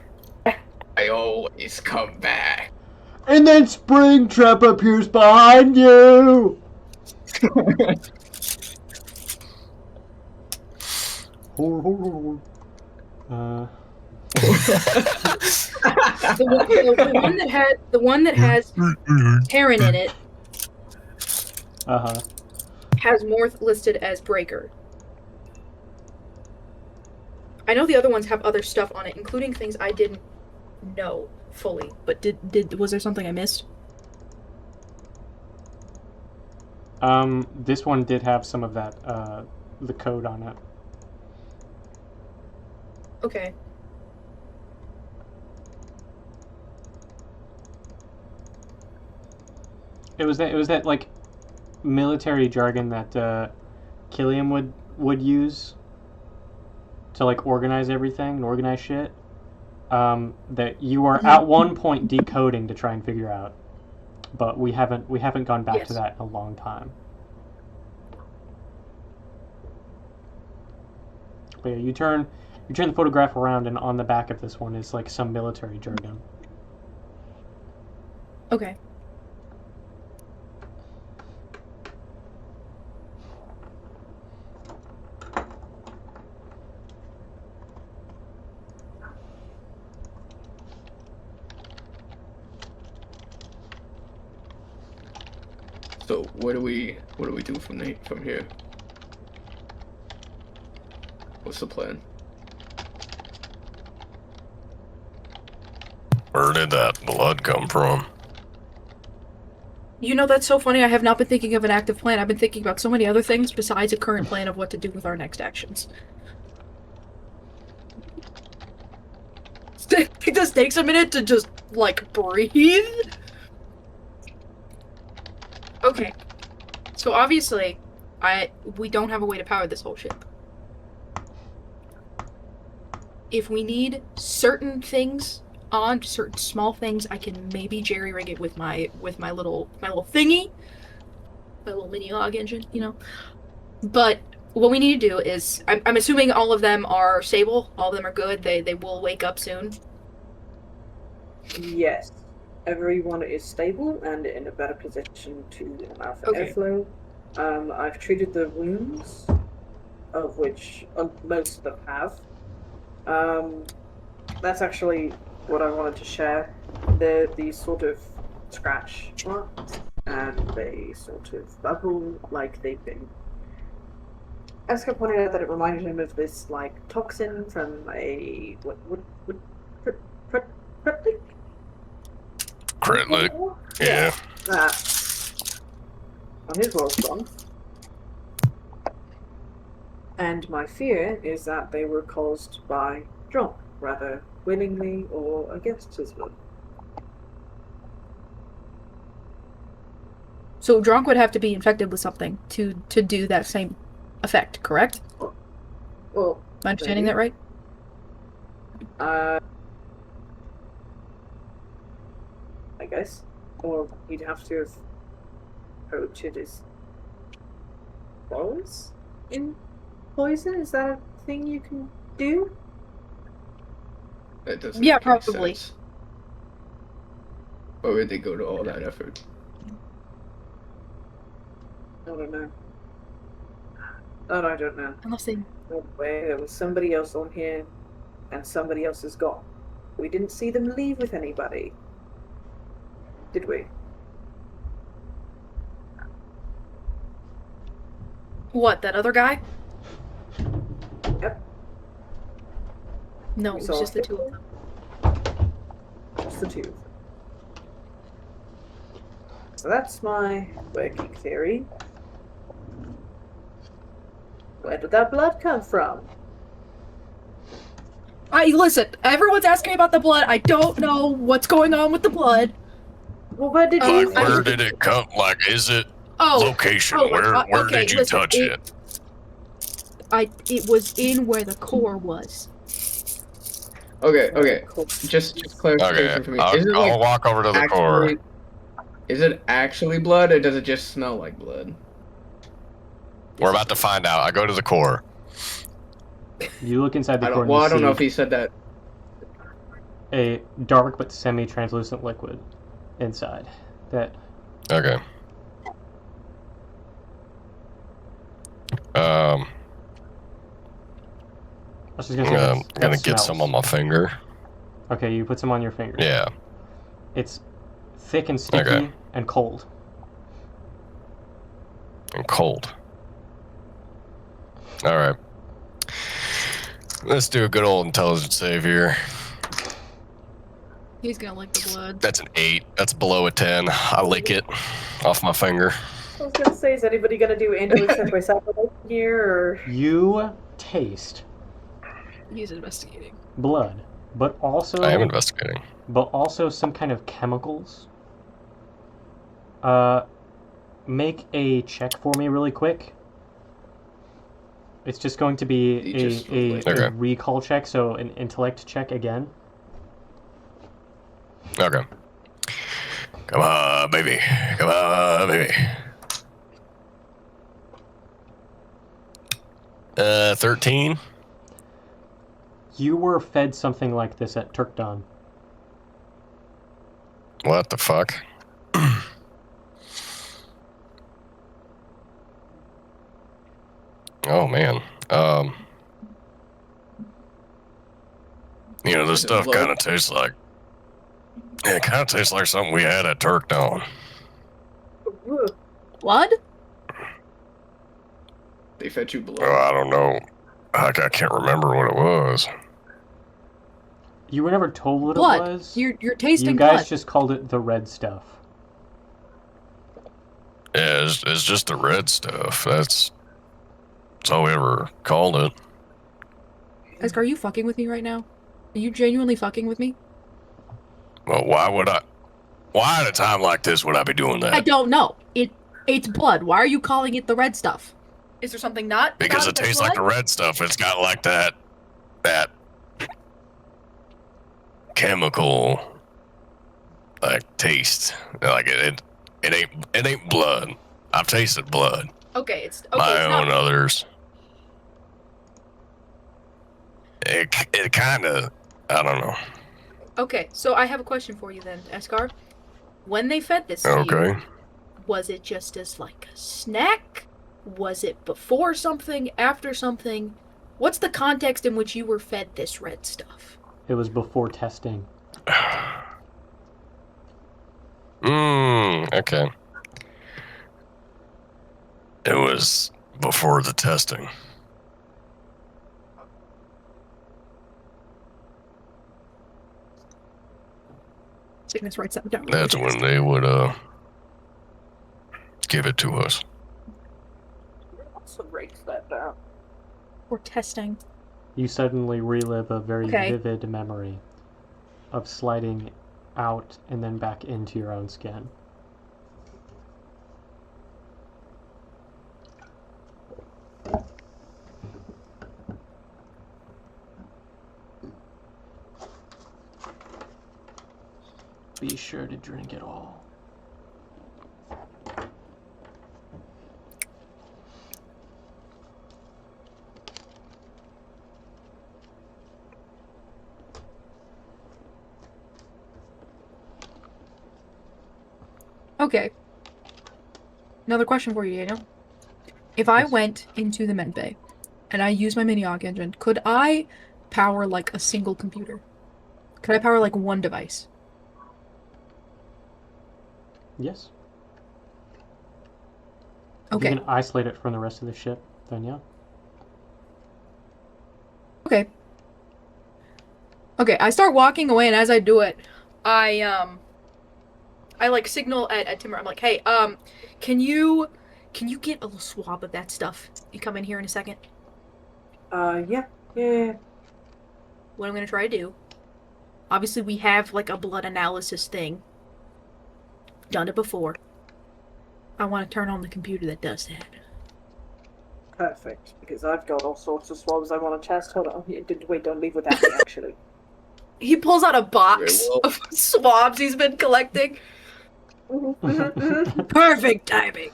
Speaker 3: I always come back.
Speaker 1: And then Springtrap appears behind you!
Speaker 2: The one that has Heron in it
Speaker 1: Uh-huh.
Speaker 2: has Morth listed as Breaker. I know the other ones have other stuff on it, including things I didn't know fully. But was there something I missed?
Speaker 1: This one did have some of that, the code on it.
Speaker 2: Okay.
Speaker 1: It was that like military jargon that Killiam would use to like organize everything and organize shit. That you are at one point decoding to try and figure out, but we haven't gone back to that in a long time. But yeah, you turn the photograph around, and on the back of this one is like some military jargon.
Speaker 2: Okay.
Speaker 3: So what do we do from here? What's the plan?
Speaker 4: Where did that blood come from?
Speaker 2: You know, that's so funny. I have not been thinking of an active plan. I've been thinking about so many other things besides a current plan of what to do with our next actions. It just takes a minute to just, like, breathe. Okay. So obviously, we don't have a way to power this whole ship. If we need certain things on, certain small things, I can maybe jerry-rig it with my little thingy. My little mini log engine, you know? But what we need to do is, I'm assuming all of them are stable, all of them are good, they will wake up soon.
Speaker 5: Yes. Everyone is stable and in a better position to allow for
Speaker 2: Okay.
Speaker 5: airflow. I've treated the wounds, of which most of them have. That's actually what I wanted to share. They're these sort of scratch marks, and they sort of bubble like they've been. Esker pointed out that it reminded him of this like toxin from a
Speaker 4: Critlick. Yeah.
Speaker 5: That on his world's gone. And my fear is that they were caused by drunk, rather willingly or against his will.
Speaker 2: So drunk would have to be infected with something to do that same effect, correct?
Speaker 5: Well,
Speaker 2: Am I understanding that right?
Speaker 5: I guess. Or he'd have to have coated his balls in poison? Is that a thing you can do?
Speaker 3: That doesn't
Speaker 2: Yeah,
Speaker 3: make any
Speaker 2: probably.
Speaker 3: sense. Why would they go to all that effort?
Speaker 5: I don't know. I don't know.
Speaker 2: Unless they...
Speaker 5: No way, there was somebody else on here, and somebody else is gone. We didn't see them leave with anybody. Did we?
Speaker 2: What, that other guy?
Speaker 5: Yep.
Speaker 2: No,
Speaker 5: We
Speaker 2: it was
Speaker 5: saw
Speaker 2: just the
Speaker 5: him.
Speaker 2: two of them.
Speaker 5: Just the two. So that's my working theory. Where did that blood come from?
Speaker 2: Listen, everyone's asking about the blood. I don't know what's going on with the blood.
Speaker 5: Well, where did you
Speaker 4: Like, where did it come? Like, is it
Speaker 2: Oh,
Speaker 4: location?
Speaker 2: oh,
Speaker 4: where
Speaker 2: okay,
Speaker 4: did you
Speaker 2: listen,
Speaker 4: touch it?
Speaker 2: It was in where the core was.
Speaker 3: Okay. Just clarification
Speaker 4: Okay,
Speaker 3: for me. Is it
Speaker 4: I'll walk over to the core.
Speaker 3: Is it actually blood, or does it just smell like blood?
Speaker 4: We're about to find out. I go to the core.
Speaker 1: You look inside the
Speaker 3: I
Speaker 1: core
Speaker 3: don't.
Speaker 1: and
Speaker 3: Well,
Speaker 1: you
Speaker 3: I don't know if
Speaker 1: see
Speaker 3: he said that.
Speaker 1: a dark but semi-translucent liquid inside. That
Speaker 4: Okay. I
Speaker 1: was just gonna say
Speaker 4: I'm
Speaker 1: that
Speaker 4: gonna get
Speaker 1: smells.
Speaker 4: some on my finger.
Speaker 1: Okay, you put some on your finger.
Speaker 4: Yeah.
Speaker 1: It's thick and sticky
Speaker 4: Okay.
Speaker 1: and cold.
Speaker 4: And cold. All right. Let's do a good old intelligence save here.
Speaker 2: He's gonna lick the blood.
Speaker 4: That's an 8. That's below a 10. I lick it off my finger.
Speaker 5: I was gonna say, is anybody gonna do intellect by separation here, or
Speaker 1: You taste
Speaker 2: He's investigating.
Speaker 1: blood, but also
Speaker 4: I am investigating.
Speaker 1: some kind of chemicals. Make a check for me really quick. It's just going to be a
Speaker 4: Okay.
Speaker 1: recall check, so an intellect check again.
Speaker 4: Okay. Come on, baby. Come on, baby. 13.
Speaker 1: You were fed something like this at Turkdon.
Speaker 4: What the fuck? Oh man. You know, this
Speaker 3: Is it
Speaker 4: stuff
Speaker 3: blood?
Speaker 4: kind of tastes like. Yeah, it kind of tastes like something we had at Turkdon.
Speaker 2: Blood?
Speaker 3: They fed you blood.
Speaker 4: Oh, I don't know. I can't remember what it was.
Speaker 1: You were never told what
Speaker 2: Blood.
Speaker 1: it was.
Speaker 2: You're tasting
Speaker 1: You guys
Speaker 2: blood.
Speaker 1: just called it the red stuff.
Speaker 4: Yeah, it's just the red stuff. That's all we ever called it.
Speaker 2: Esker, are you fucking with me right now? Are you genuinely fucking with me?
Speaker 4: Well, why at a time like this would I be doing
Speaker 2: I
Speaker 4: that?
Speaker 2: don't know. It's blood. Why are you calling it the red stuff? Is there something not?
Speaker 4: Because
Speaker 2: about
Speaker 4: it tastes like the red stuff. It's got like that chemical like taste. Like it ain't blood. I've tasted blood.
Speaker 2: Okay, it's
Speaker 4: My
Speaker 2: it's
Speaker 4: own
Speaker 2: not.
Speaker 4: others. It kind of, I don't know.
Speaker 2: Okay, so I have a question for you then, Esker. When they fed this to you,
Speaker 4: Okay.
Speaker 2: Was it just as like a snack? Was it before something, after something? What's the context in which you were fed this red stuff?
Speaker 1: It was before testing.
Speaker 4: Okay. It was before the testing.
Speaker 2: Cygnus writes that down.
Speaker 4: That's when they would give it to us.
Speaker 5: Also writes that down.
Speaker 2: Or testing.
Speaker 1: You suddenly relive a very
Speaker 2: Okay.
Speaker 1: vivid memory of sliding out and then back into your own skin. Be sure to drink it all.
Speaker 2: Okay. Another question for you, Daniel. If I went into the med bay and I used my mini arc engine, could I power like a single computer? Could I power like one device?
Speaker 1: Yes. If
Speaker 2: Okay.
Speaker 1: you can isolate it from the rest of the ship, then yeah.
Speaker 2: Okay. Okay, I start walking away, and as I do it, I like signal at Timber. I'm like, hey, can you get a little swab of that stuff? You come in here in a second.
Speaker 5: Yeah.
Speaker 2: What I'm gonna try to do. Obviously, we have like a blood analysis thing. Done it before. I want to turn on the computer that does that.
Speaker 5: Perfect. Because I've got all sorts of swabs I want to test. Hold on. Wait, don't leave without me, actually.
Speaker 2: He pulls out a box
Speaker 3: Very well.
Speaker 2: of swabs he's been collecting. Perfect timing.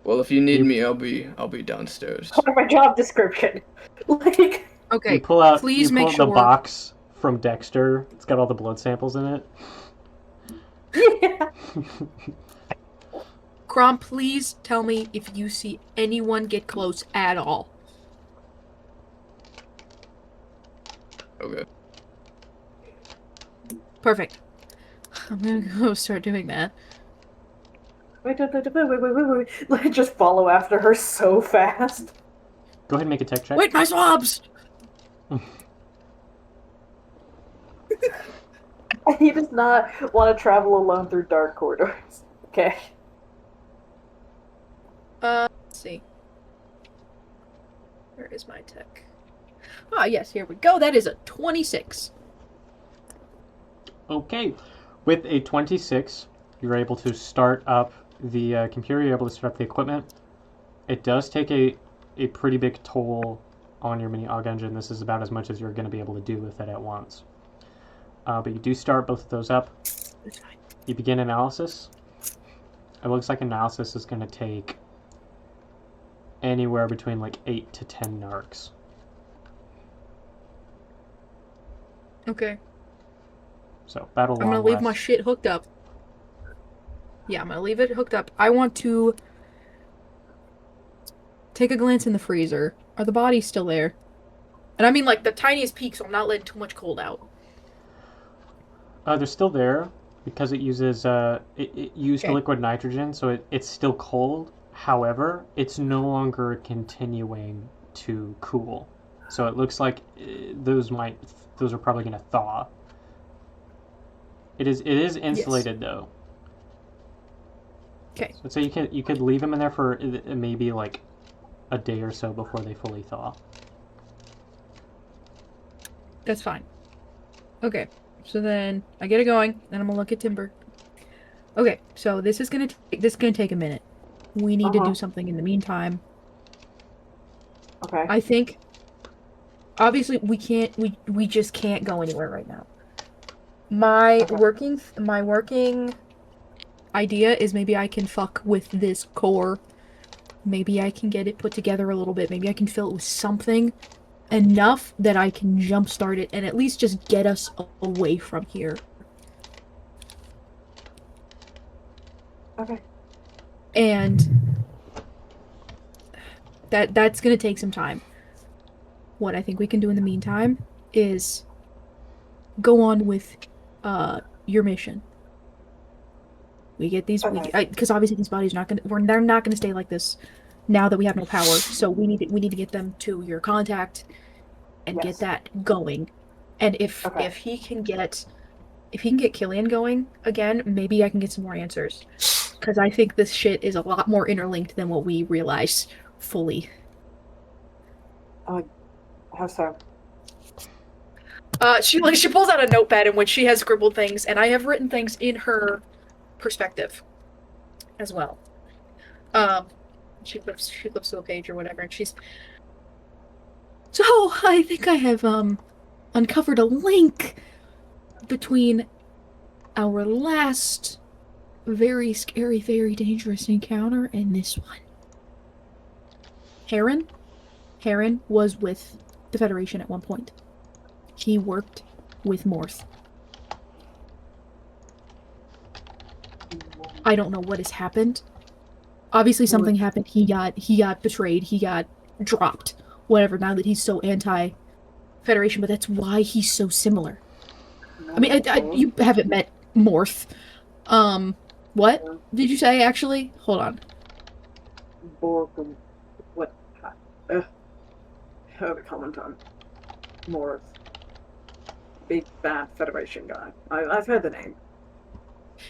Speaker 3: Well, if you need me, I'll be downstairs.
Speaker 5: Part of my job description. Like,
Speaker 2: Okay,
Speaker 1: You pull out,
Speaker 2: please
Speaker 1: you
Speaker 2: make
Speaker 1: pull out
Speaker 2: sure.
Speaker 1: the box from Dexter. It's got all the blood samples in it.
Speaker 5: yeah.
Speaker 2: Crom, please tell me if you see anyone get close at all.
Speaker 3: Okay.
Speaker 2: Perfect. I'm gonna go start doing that.
Speaker 5: Wait. Like, just follow after her so fast.
Speaker 1: Go ahead and make a tech check.
Speaker 2: Wait, my swabs!
Speaker 5: He does not want to travel alone through dark corridors. Okay.
Speaker 2: Let's see. Where is my tech? Ah, yes, here we go. That is a 26.
Speaker 1: Okay. With a 26, you're able to start up the computer. You're able to start up the equipment. It does take a pretty big toll on your mini aug engine. This is about as much as you're going to be able to do with it at once. But you do start both of those up.
Speaker 2: It's fine.
Speaker 1: You begin analysis. It looks like analysis is going to take anywhere between like 8 to 10 narcs.
Speaker 2: Okay.
Speaker 1: So battle.
Speaker 2: I'm gonna leave my shit hooked up. Yeah, I'm gonna leave it hooked up. I want to take a glance in the freezer. Are the bodies still there? And I mean like the tiniest peak, so I'm not letting too much cold out.
Speaker 1: They're still there because it uses it used
Speaker 2: Okay.
Speaker 1: liquid nitrogen, so it's still cold. However, it's no longer continuing to cool. So it looks like those are probably going to thaw. It is insulated though.
Speaker 2: Okay.
Speaker 1: So you could leave them in there for maybe like a day or so before they fully thaw.
Speaker 2: That's fine. Okay. So then I get it going, then I'm gonna look at Timber. Okay, so this is gonna take a minute. We need to do something in the meantime.
Speaker 5: Okay.
Speaker 2: I think obviously we just can't go anywhere right now. My working idea is maybe I can fuck with this core. Maybe I can get it put together a little bit. Maybe I can fill it with something enough that I can jumpstart it and at least just get us away from here.
Speaker 5: Okay.
Speaker 2: And that's gonna take some time. What I think we can do in the meantime is go on with your mission. We get these,
Speaker 5: Okay.
Speaker 2: because obviously these bodies are not gonna, they're not gonna stay like this now that we have no power. So we need to get them to your contact and get
Speaker 5: Yes.
Speaker 2: that going. And if he can get Killian going again, maybe I can get some more answers. Because I think this shit is a lot more interlinked than what we realize fully.
Speaker 5: How so?
Speaker 2: She pulls out a notepad in which she has scribbled things, and I have written things in her perspective as well. She flips to a page or whatever, and she's. So I think I have uncovered a link between our last very scary, very dangerous encounter and this one. Heron was with the Federation at one point. He worked with Morth. I don't know what has happened. Obviously something happened. He got betrayed. He got dropped. Whatever, now that he's so anti-Federation, but that's why he's so similar. I mean, you haven't met Morth. What did you say, actually? Hold on.
Speaker 5: Borg, what? How to comment on Morth. Big bad Federation guy. I've heard the name.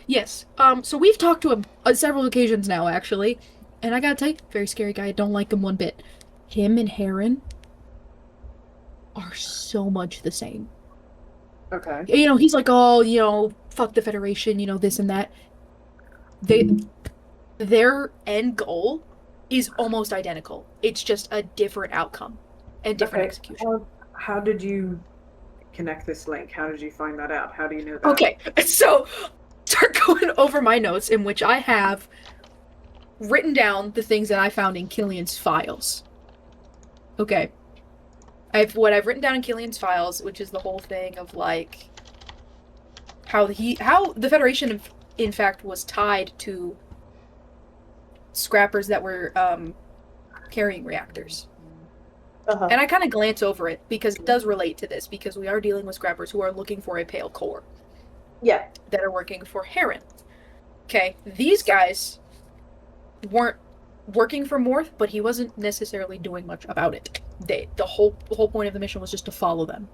Speaker 2: Yes. So we've talked to him on several occasions now, actually. And I gotta tell you, very scary guy. I don't like him one bit. Him and Heron are so much the same.
Speaker 5: Okay.
Speaker 2: You know, he's like, oh, you know, fuck the Federation, you know, this and that. Their end goal is almost identical. It's just a different outcome and different execution.
Speaker 5: How did you connect this link? How did you find that out? How do you know that?
Speaker 2: Okay, so start going over my notes in which I have written down the things that I found in Killian's files. Okay. What I've written down in Killian's files, which is the whole thing of like how the Federation in fact was tied to scrappers that were carrying reactors.
Speaker 5: Uh-huh.
Speaker 2: And I kind of glance over it because it does relate to this, because we are dealing with scrappers who are looking for a pale core.
Speaker 5: Yeah.
Speaker 2: That are working for Heron. Okay, these guys weren't working for Morth, but he wasn't necessarily doing much about it. The whole point of the mission was just to follow them.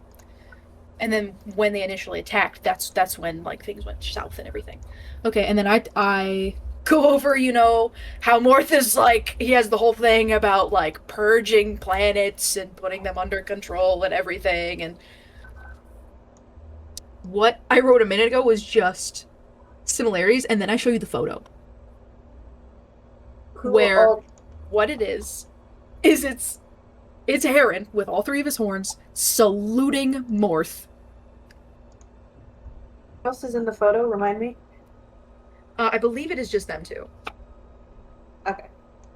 Speaker 2: And then when they initially attacked, that's when like things went south and everything. Okay, and then I go over, you know, how Morth is like, he has the whole thing about like purging planets and putting them under control and everything, and what I wrote a minute ago was just similarities, and then I show you the photo. What it is it's Heron with all three of his horns saluting Morth.
Speaker 5: What else is in the photo? Remind me.
Speaker 2: I believe it is just them two.
Speaker 5: Okay.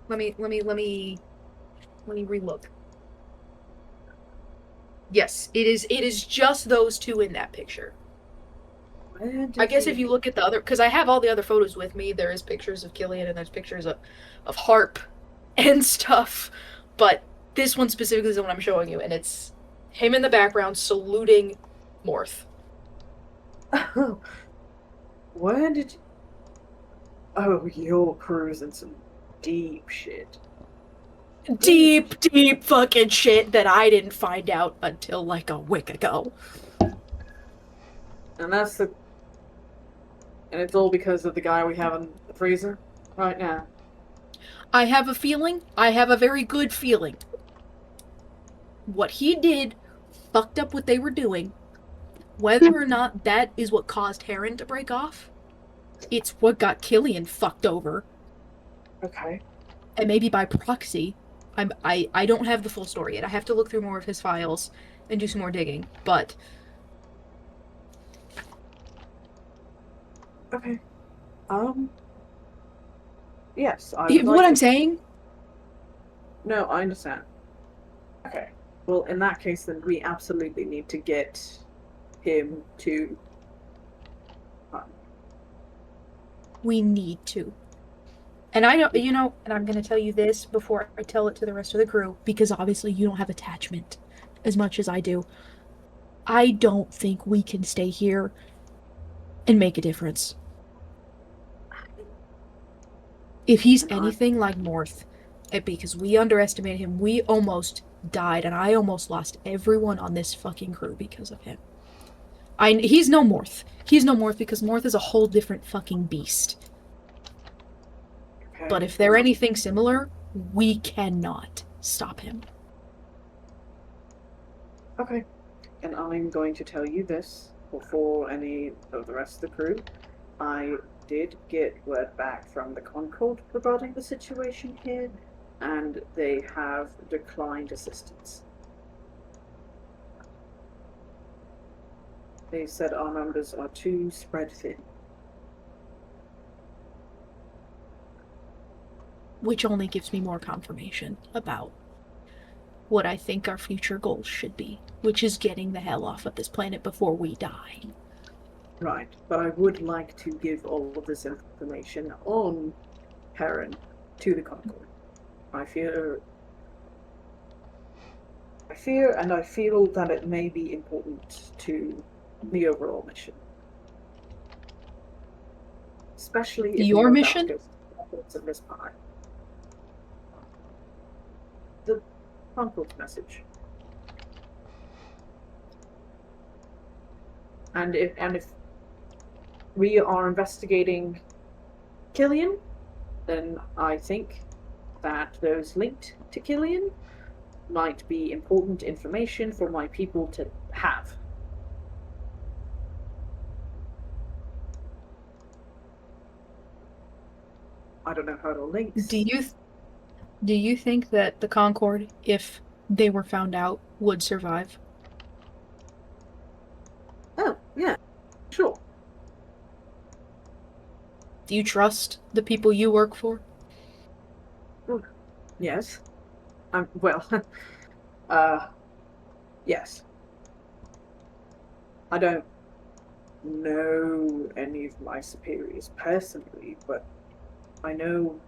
Speaker 2: Let me relook. Yes, it is just those two in that picture. I guess if you look at the other, because I have all the other photos with me, there is pictures of Killian and there's pictures of Harp and stuff, but this one specifically is the one I'm showing you, and it's him in the background saluting Morth.
Speaker 5: Where did you... Oh, you're cruising some deep shit.
Speaker 2: Deep fucking shit that I didn't find out until like a week ago.
Speaker 5: And it's all because of the guy we have in the freezer right now.
Speaker 2: I have a feeling, I have a very good feeling. What he did fucked up what they were doing. Whether or not that is what caused Heron to break off, it's what got Killian fucked over.
Speaker 5: Okay.
Speaker 2: And maybe by proxy. I don't have the full story yet. I have to look through more of his files and do some more digging, but...
Speaker 5: Okay. Yes,
Speaker 2: what I'm saying?
Speaker 5: No, I understand. Okay. Well, in that case, then we absolutely need to get him to...
Speaker 2: We need to. And I don't, and I'm going to tell you this before I tell it to the rest of the crew, because obviously you don't have attachment as much as I do. I don't think we can stay here and make a difference. If he's anything like Morth, because we underestimated him, we almost died, and I almost lost everyone on this fucking crew because of him. He's no Morth. He's no Morth because Morth is a whole different fucking beast.
Speaker 5: Okay.
Speaker 2: But if they're anything similar, we cannot stop him.
Speaker 5: Okay. And I'm going to tell you this before any of the rest of the crew. I did get word back from the Concord regarding the situation here, and they have declined assistance. They said our numbers are too spread thin.
Speaker 2: Which only gives me more confirmation about what I think our future goals should be, which is getting the hell off of this planet before we die.
Speaker 5: Right, but I would like to give all of this information on Heron to the Concord. I fear and I feel that it may be important to the overall mission. Especially if
Speaker 2: Your
Speaker 5: we are
Speaker 2: mission?
Speaker 5: baskets in this pie. The Concord's message. And if we are investigating Killian, then I think that those linked to Killian might be important information for my people to have. I don't know how to link.
Speaker 2: Do you think that the Concord, if they were found out, would survive?
Speaker 5: Oh, yeah, sure.
Speaker 2: Do you trust the people you work for?
Speaker 5: Yes. Well, yes. I don't know any of my superiors personally, but I know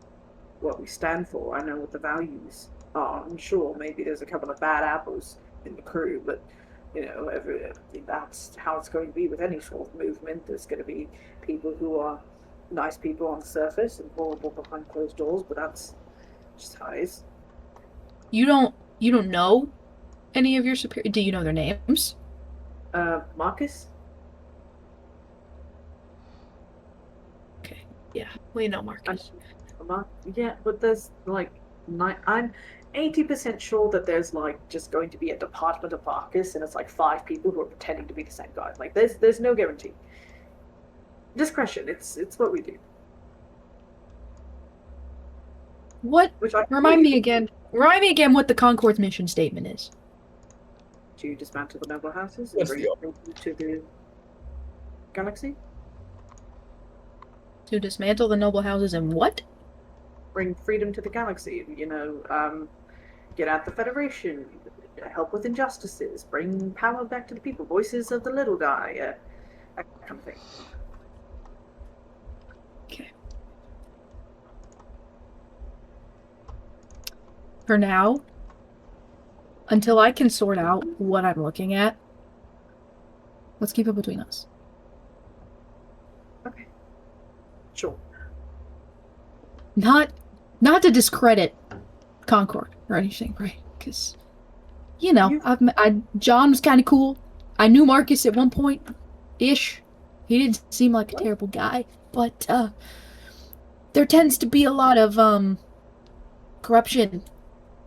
Speaker 5: what we stand for. I know what the values are. I'm sure maybe there's a couple of bad apples in the crew, but that's how it's going to be with any sort of movement. There's going to be people who are nice people on the surface and horrible behind closed doors, but that's just how it is.
Speaker 2: You don't know any of your superiors? Do you know their names?
Speaker 5: Marcus?
Speaker 2: Okay, yeah, we know Marcus.
Speaker 5: Yeah, but there's I'm 80% sure that there's just going to be a department of Marcus, and it's 5 people who are pretending to be the same guy. There's no guarantee. Discretion, it's what we do.
Speaker 2: What? Remind me again what the Concord's mission statement is.
Speaker 5: To dismantle the noble houses and bring it to the galaxy.
Speaker 2: To dismantle the noble houses and what?
Speaker 5: Bring freedom to the galaxy. Get out the Federation. Help with injustices. Bring power back to the people. Voices of the little guy. That kind of thing.
Speaker 2: Okay. For now, until I can sort out what I'm looking at, let's keep it between us.
Speaker 5: Okay. Sure.
Speaker 2: Not to discredit Concord or anything, right? Because, John was kind of cool. I knew Marcus at one point-ish. He didn't seem like a terrible guy, but there tends to be a lot of corruption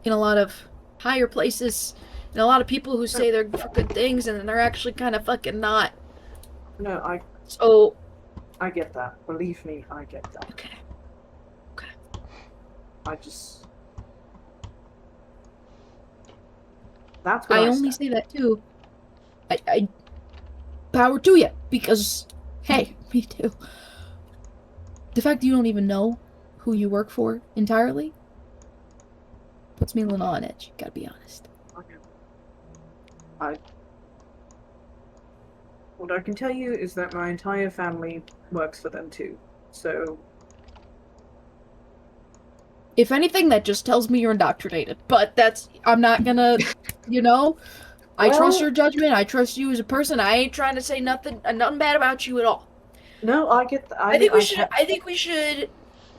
Speaker 2: in a lot of higher places, and a lot of people who say they're for good things, and they're actually kind of fucking not.
Speaker 5: No, I get that. Believe me, I get that.
Speaker 2: Okay.
Speaker 5: That's what
Speaker 2: I only say that too. I power to you, because, hey, me too. The fact that you don't even know who you work for entirely puts me a little on edge, gotta be honest.
Speaker 5: What I can tell you is that my entire family works for them too. So
Speaker 2: If anything, that just tells me you're indoctrinated. But I'm not gonna, you know, I trust your judgment. I trust you as a person. I ain't trying to say nothing bad about you at all.
Speaker 5: No, I get that.
Speaker 2: I think we should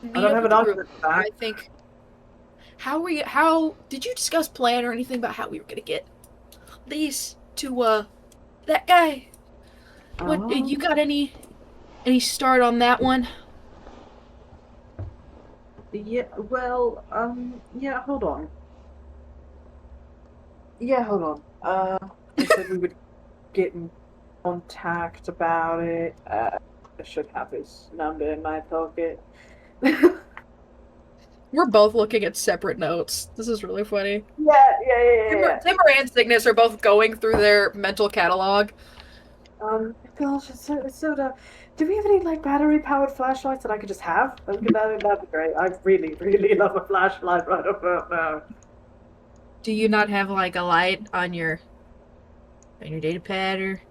Speaker 2: meet
Speaker 5: I don't
Speaker 2: up
Speaker 5: have
Speaker 2: with
Speaker 5: an
Speaker 2: the group.
Speaker 5: argument with that.
Speaker 2: I think. How did you discuss plan or anything about how we were gonna get these to that guy? What you got any start on that one?
Speaker 5: Yeah, well, yeah, hold on. Yeah, hold on. I said we would get in contact about it. I should have his number in my pocket.
Speaker 2: We're both looking at separate notes. This is really funny.
Speaker 5: Yeah.
Speaker 2: Timber and Cygnus are both going through their mental catalog.
Speaker 5: Gosh, it's so dumb. Do we have any, like, battery-powered flashlights that I could just have? That'd be great. I really, really love a flashlight right about now.
Speaker 2: Do you not have, like, a light on your data pad or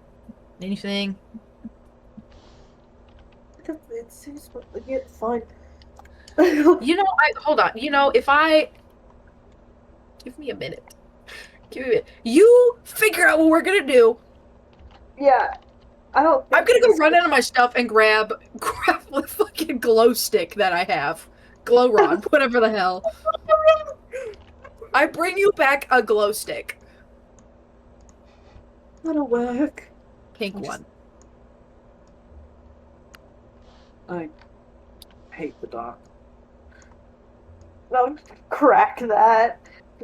Speaker 2: anything?
Speaker 5: It's fine.
Speaker 2: You know, hold on. You know, give me a minute. You figure out what we're gonna do.
Speaker 5: Yeah. I'm
Speaker 2: gonna go run out of my stuff and grab the fucking glow stick that I have. Glow rod, whatever the hell. I bring you back a glow stick.
Speaker 5: That'll work.
Speaker 2: Pink one.
Speaker 5: I hate the dark. No, crack that.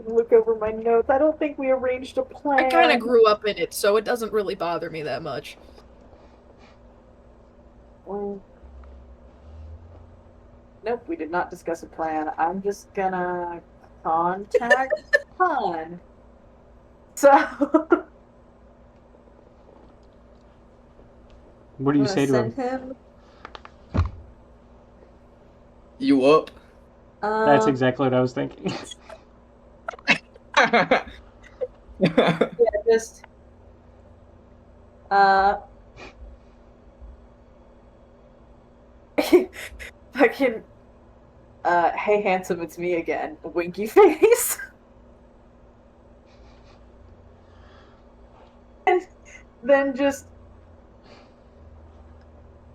Speaker 5: Look over my notes. I don't think we arranged a plan.
Speaker 2: I kind of grew up in it, so it doesn't really bother me that much.
Speaker 5: Well, nope, we did not discuss a plan. I'm just gonna contact Han. So.
Speaker 1: What do you say to him?
Speaker 3: You up?
Speaker 1: That's exactly what I was thinking.
Speaker 5: Yeah, just fucking hey handsome, it's me again. Winky face. And then just,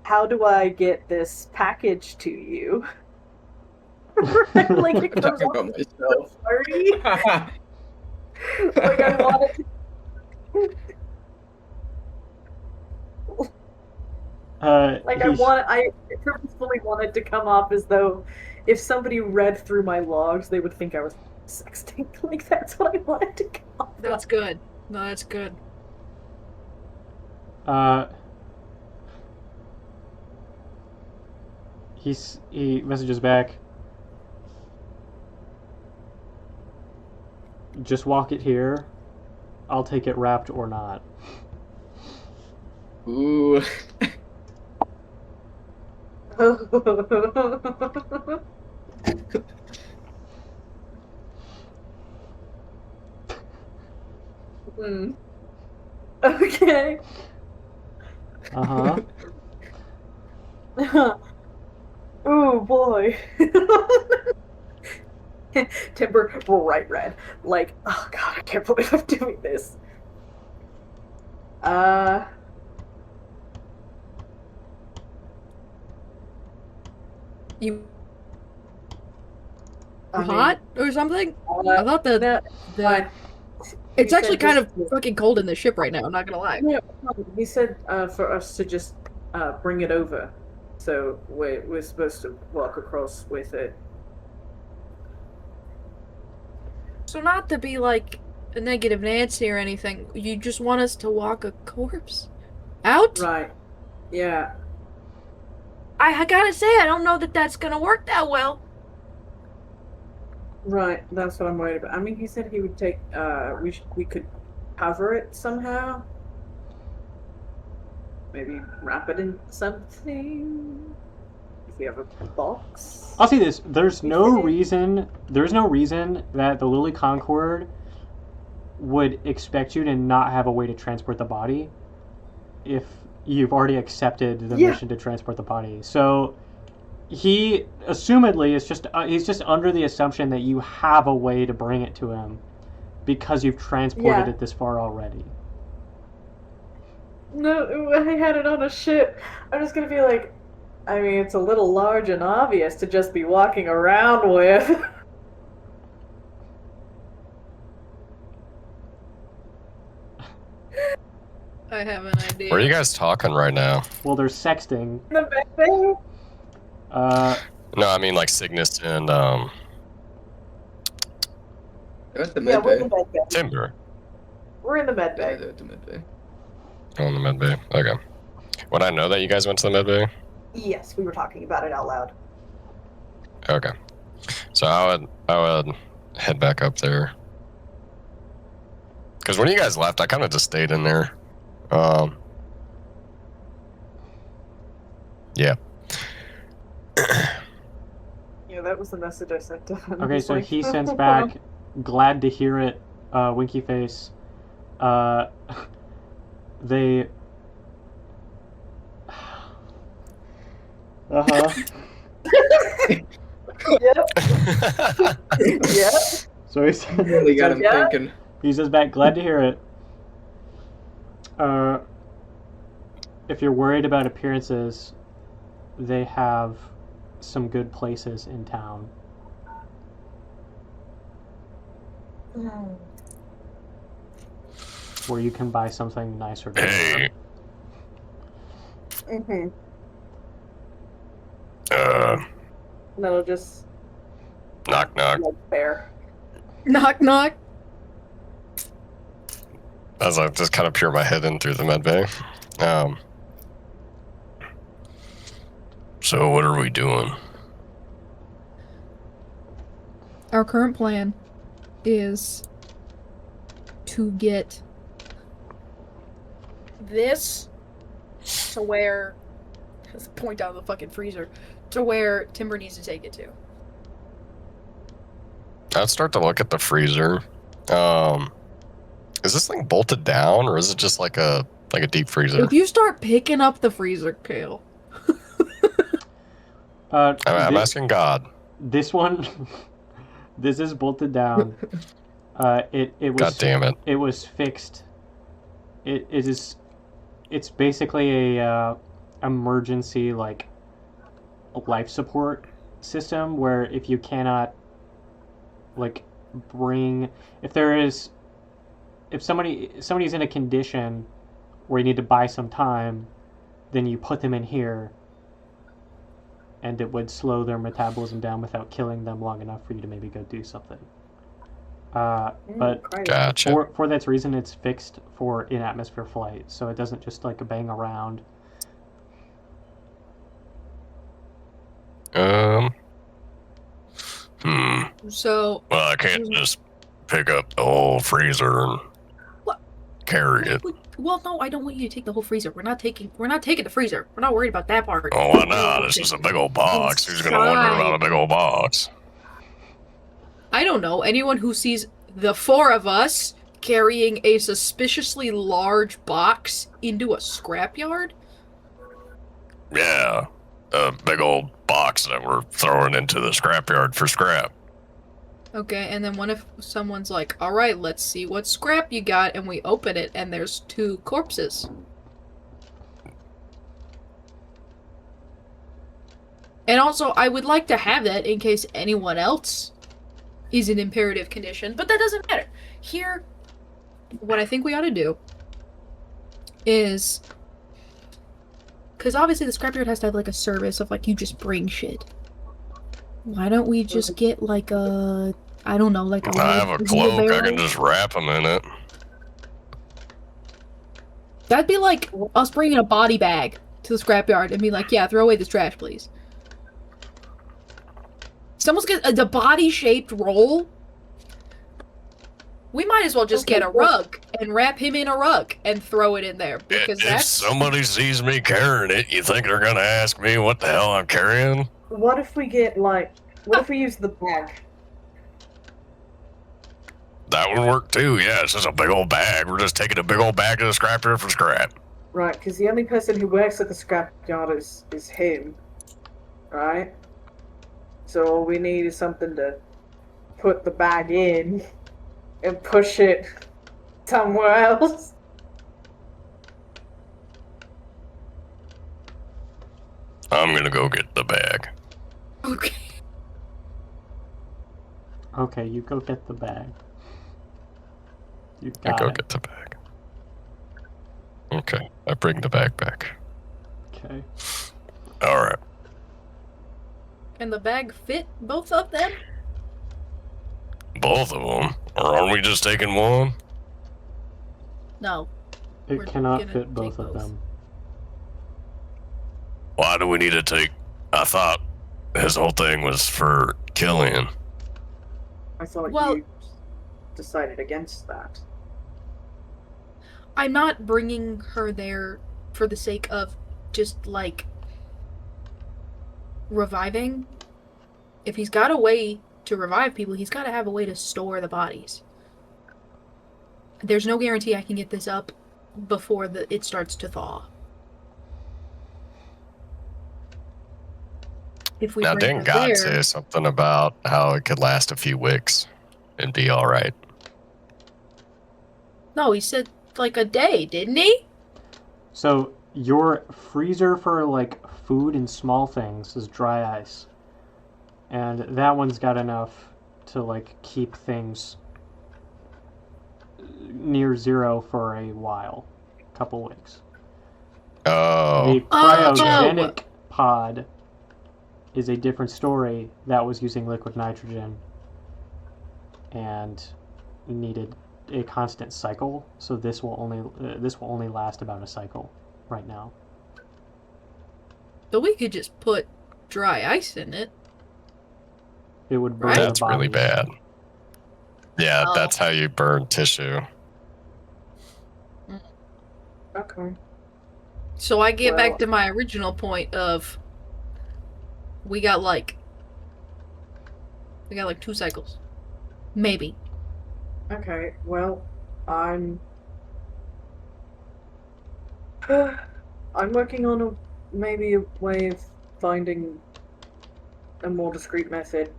Speaker 5: how do I get this package to you? Like it comes
Speaker 3: Talking
Speaker 5: off
Speaker 3: about myself.
Speaker 5: party. Like I wanted to. I purposefully wanted to come off as though if somebody read through my logs, they would think I was sexting. Like that's what I wanted to come off.
Speaker 2: That's good. No, that's good.
Speaker 1: He messages back. Just walk it here. I'll take it wrapped or not.
Speaker 3: Ooh.
Speaker 5: Okay.
Speaker 1: Uh-huh.
Speaker 5: Oh boy. Timber bright red. Like, oh god, I can't believe I'm doing this.
Speaker 2: You hot or something? I thought it's actually kind of fucking cold in the ship right now, I'm not gonna lie.
Speaker 5: Yeah, he said for us to just bring it over. So we're supposed to walk across with it.
Speaker 2: So not to be like a negative Nancy or anything, you just want us to walk a corpse out?
Speaker 5: Right. Yeah.
Speaker 2: I gotta say, I don't know that that's gonna work that well.
Speaker 5: Right, that's what I'm worried about. I mean, he said he would take, we could cover it somehow. Maybe wrap it in something. If we have a box.
Speaker 1: I'll say this: there's no reason that the Lily Concord would expect you to not have a way to transport the body if you've already accepted the mission to transport the body. So He assumedly is just he's just under the assumption that you have a way to bring it to him because you've transported
Speaker 5: Yeah.
Speaker 1: it this far already.
Speaker 5: No, I had it on a ship. I'm just gonna be like, I mean, it's a little large and obvious to just be walking around with.
Speaker 2: I have an idea.
Speaker 4: Where are you guys talking right now?
Speaker 1: Well, there's sexting.
Speaker 5: The bad thing.
Speaker 4: No, I mean like Cygnus and
Speaker 3: They're at the
Speaker 5: Yeah,
Speaker 3: med
Speaker 5: we're in
Speaker 3: bay.
Speaker 5: the med bay.
Speaker 4: Timber.
Speaker 5: We're in the med
Speaker 3: Yeah,
Speaker 5: bay.
Speaker 3: they're at the med bay.
Speaker 4: Oh, in the med bay. Okay. Would I know that you guys went to the med bay?
Speaker 5: Yes, we were talking about it out loud.
Speaker 4: Okay. So I would head back up there. Because when you guys left, I kind of just stayed in there. Yeah.
Speaker 5: Yeah, that was the message I sent to him.
Speaker 1: Okay,
Speaker 5: He's
Speaker 1: so
Speaker 5: like,
Speaker 1: he sends back, glad to hear it, winky face. They. Uh-huh.
Speaker 5: Yep. Yep.
Speaker 1: So he says,
Speaker 3: Really got him
Speaker 5: Yeah.
Speaker 3: thinking.
Speaker 1: he says back, glad to hear it. If you're worried about appearances, they have some good places in town. Where you can buy something nicer to wear.
Speaker 4: Hey,
Speaker 5: Mm-hmm. No, just
Speaker 4: knock knock.
Speaker 5: like fair.
Speaker 2: Knock knock.
Speaker 4: As I just kind of peer my head in through the med bay. So what are we doing?
Speaker 2: Our current plan is to get this to where, let's point out the fucking freezer, to where Timber needs to take it to.
Speaker 4: I'd start to look at the freezer. Is this thing bolted down, or is it just like a deep freezer?
Speaker 2: If you start picking up the freezer, Kale.
Speaker 4: I'm asking God.
Speaker 1: This one, this is bolted down. It was.
Speaker 4: God damn it!
Speaker 1: It was fixed. It is. It's basically a emergency like life support system where if you cannot like bring if somebody's in a condition where you need to buy some time, then you put them in here and it would slow their metabolism down without killing them long enough for you to maybe go do something. But
Speaker 4: Gotcha.
Speaker 1: for that reason, it's fixed for in-atmosphere flight, so it doesn't just like bang around.
Speaker 2: So
Speaker 4: Well, I can't just pick up the whole freezer and
Speaker 2: What?
Speaker 4: carry it.
Speaker 2: well, no, I don't want you to take the whole freezer. We're not taking the freezer. We're not worried about that part.
Speaker 4: Oh, why not? This is a big old box. Who's gonna wonder about a big old box?
Speaker 2: I don't know. Anyone who sees the four of us carrying a suspiciously large box into a scrapyard?
Speaker 4: Yeah, a big old box that we're throwing into the scrapyard for scrap.
Speaker 2: Okay, and then what if someone's like, alright, let's see what scrap you got, and we open it, and there's 2 corpses. And also, I would like to have that in case anyone else is in imperative condition, but that doesn't matter. Here, what I think we ought to do is... Because obviously the scrapyard has to have, like, a service of, like, you just bring shit. Why don't we just get, like, a... I don't know, like a...
Speaker 4: I have a cloak. I
Speaker 2: wheelbarrow?
Speaker 4: can just wrap them in it.
Speaker 2: That'd be like us bringing a body bag to the scrapyard and be like, yeah, throw away this trash, please. Someone's got the body-shaped roll. We might as well just get a rug and wrap him in a rug and throw it in there because
Speaker 4: If
Speaker 2: that's...
Speaker 4: somebody sees me carrying it, you think they're gonna ask me what the hell I'm carrying?
Speaker 5: What if we get like? What if we use the bag?
Speaker 4: That would work too. Yeah, it's just a big old bag. We're just taking a big old bag to the scrapyard for scrap.
Speaker 5: Right, because the only person who works at the scrapyard is him, right? So all we need is something to put the bag in and push it somewhere else.
Speaker 4: I'm gonna go get the bag.
Speaker 2: Okay.
Speaker 1: Okay, you go get the bag. You
Speaker 4: I
Speaker 1: got
Speaker 4: go
Speaker 1: it.
Speaker 4: get the bag. Okay, I bring the bag back.
Speaker 1: Okay.
Speaker 4: All right.
Speaker 2: Can the bag fit both of them?
Speaker 4: Both of them? Or aren't we just taking one?
Speaker 2: No.
Speaker 1: It
Speaker 2: We're
Speaker 1: cannot
Speaker 2: gonna
Speaker 1: fit both
Speaker 2: take
Speaker 1: of
Speaker 2: both.
Speaker 1: them.
Speaker 4: Why do we need to take... I thought his whole thing was for Killian.
Speaker 5: I thought
Speaker 2: Well-
Speaker 5: you decided against that.
Speaker 2: I'm not bringing her there for the sake of just, like, reviving. If he's got a way to revive people, he's got to have a way to store the bodies. There's no guarantee I can get this up before it starts to thaw. If we
Speaker 4: Now,
Speaker 2: bring
Speaker 4: didn't
Speaker 2: her
Speaker 4: God
Speaker 2: there,
Speaker 4: say something about how it could last a few weeks and be all right?
Speaker 2: no, he said like a day, didn't he?
Speaker 1: So your freezer for like food and small things is dry ice, and that one's got enough to like keep things near zero for a while, couple weeks.
Speaker 4: Oh,
Speaker 1: The cryogenic pod is a different story that was using liquid nitrogen and needed a constant cycle. So this will only last about a cycle right now.
Speaker 2: But we could just put dry ice in it.
Speaker 1: It would burn
Speaker 2: Right?
Speaker 1: the
Speaker 4: that's really
Speaker 1: bodies.
Speaker 4: bad. Yeah,
Speaker 2: Oh.
Speaker 4: that's how you burn tissue.
Speaker 5: Okay.
Speaker 2: So I get
Speaker 5: Well-
Speaker 2: back to my original point of we got like 2 cycles. Maybe.
Speaker 5: Okay, well, I'm working on maybe a way of finding a more discreet method.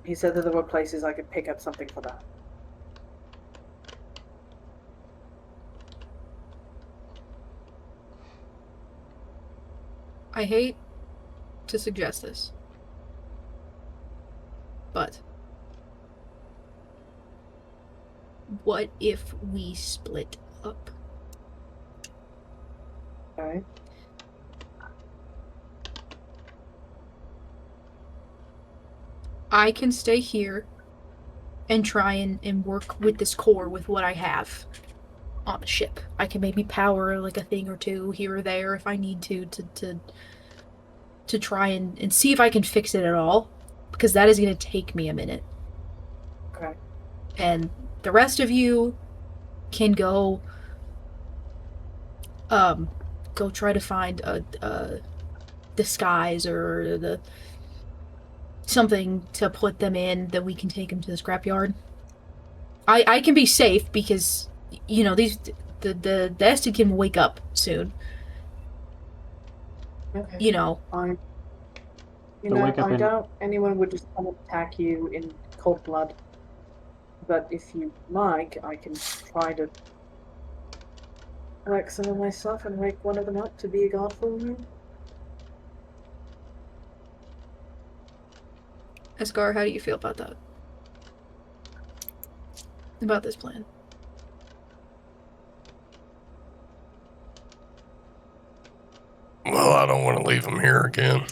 Speaker 5: He said that there were places I could pick up something for that.
Speaker 2: I hate to suggest this. But what if we split up?
Speaker 5: Okay.
Speaker 2: I can stay here and try and work with this core with what I have on the ship. I can maybe power like a thing or two here or there if I need to try and see if I can fix it at all. Because that is going to take me a minute.
Speaker 5: Okay.
Speaker 2: And the rest of you can go try to find a disguise or something to put them in that we can take them to the scrapyard. I can be safe because the Ested can wake up soon.
Speaker 5: Okay.
Speaker 1: They'll wake up
Speaker 5: I
Speaker 1: in-
Speaker 5: doubt anyone would just come and attack you in cold blood. But if you like, I can try to collect some of my stuff and wake one of them up to be a guard for you.
Speaker 2: Escar, how do you feel about that? About this plan?
Speaker 4: Well, I don't want to leave him here again.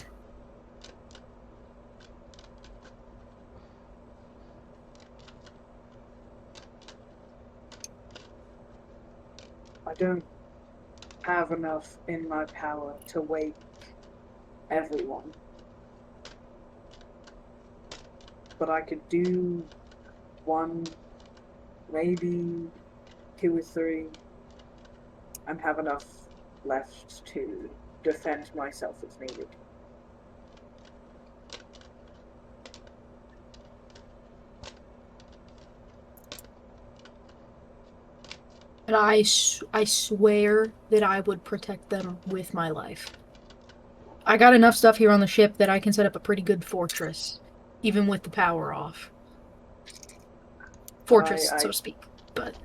Speaker 5: I don't have enough in my power to wake everyone. But I could do 1, maybe 2 or 3, and have enough left to defend myself if needed.
Speaker 2: And I swear that I would protect them with my life. I got enough stuff here on the ship that I can set up a pretty good fortress, even with the power off. Fortress, so to speak. But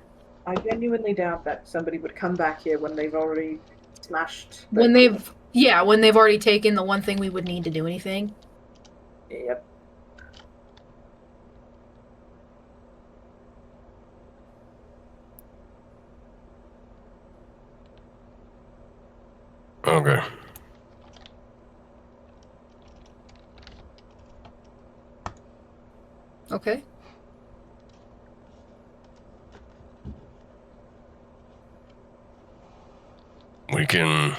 Speaker 5: I genuinely doubt that somebody would come back here when they've already smashed.
Speaker 2: when they've already taken the one thing we would need to do anything.
Speaker 5: Yep.
Speaker 4: Okay.
Speaker 2: Okay.
Speaker 4: We can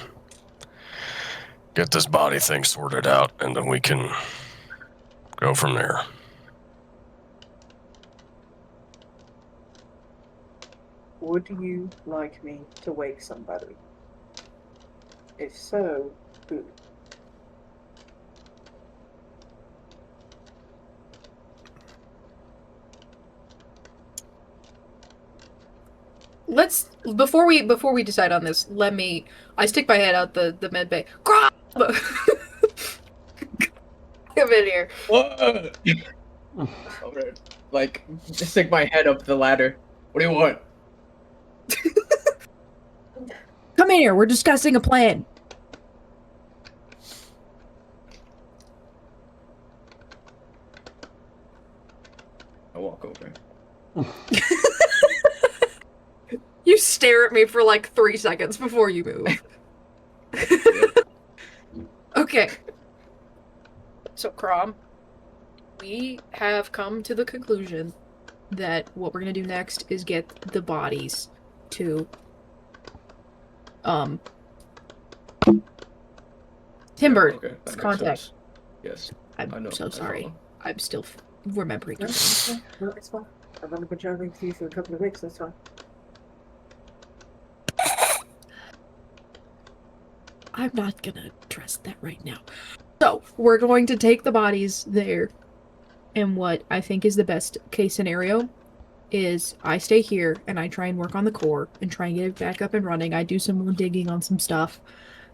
Speaker 4: get this body thing sorted out, and then we can go from there.
Speaker 5: Would you like me to wake somebody? If so, who?
Speaker 2: Let's before we decide on this, I stick my head out the med bay. Crop! Come in here.
Speaker 3: What? Alright. Like, just stick my head up the ladder. What do you want?
Speaker 2: Come in here. We're discussing a plan.
Speaker 3: I walk over.
Speaker 2: You stare at me for like 3 seconds before you move. Okay. So, Crom, we have come to the conclusion that what we're gonna do next is get the bodies to Timber.
Speaker 3: Okay, that makes
Speaker 2: Contact.
Speaker 3: sense. Yes. I
Speaker 2: I'm
Speaker 3: know,
Speaker 2: so
Speaker 3: I
Speaker 2: sorry.
Speaker 3: know.
Speaker 2: I'm still remembering.
Speaker 5: No, it's fine. I've only been traveling with you for a couple of weeks, that's fine.
Speaker 2: I'm not gonna address that right now. So, we're going to take the bodies there, and what I think is the best case scenario is I stay here and I try and work on the core and try and get it back up and running. I do some more digging on some stuff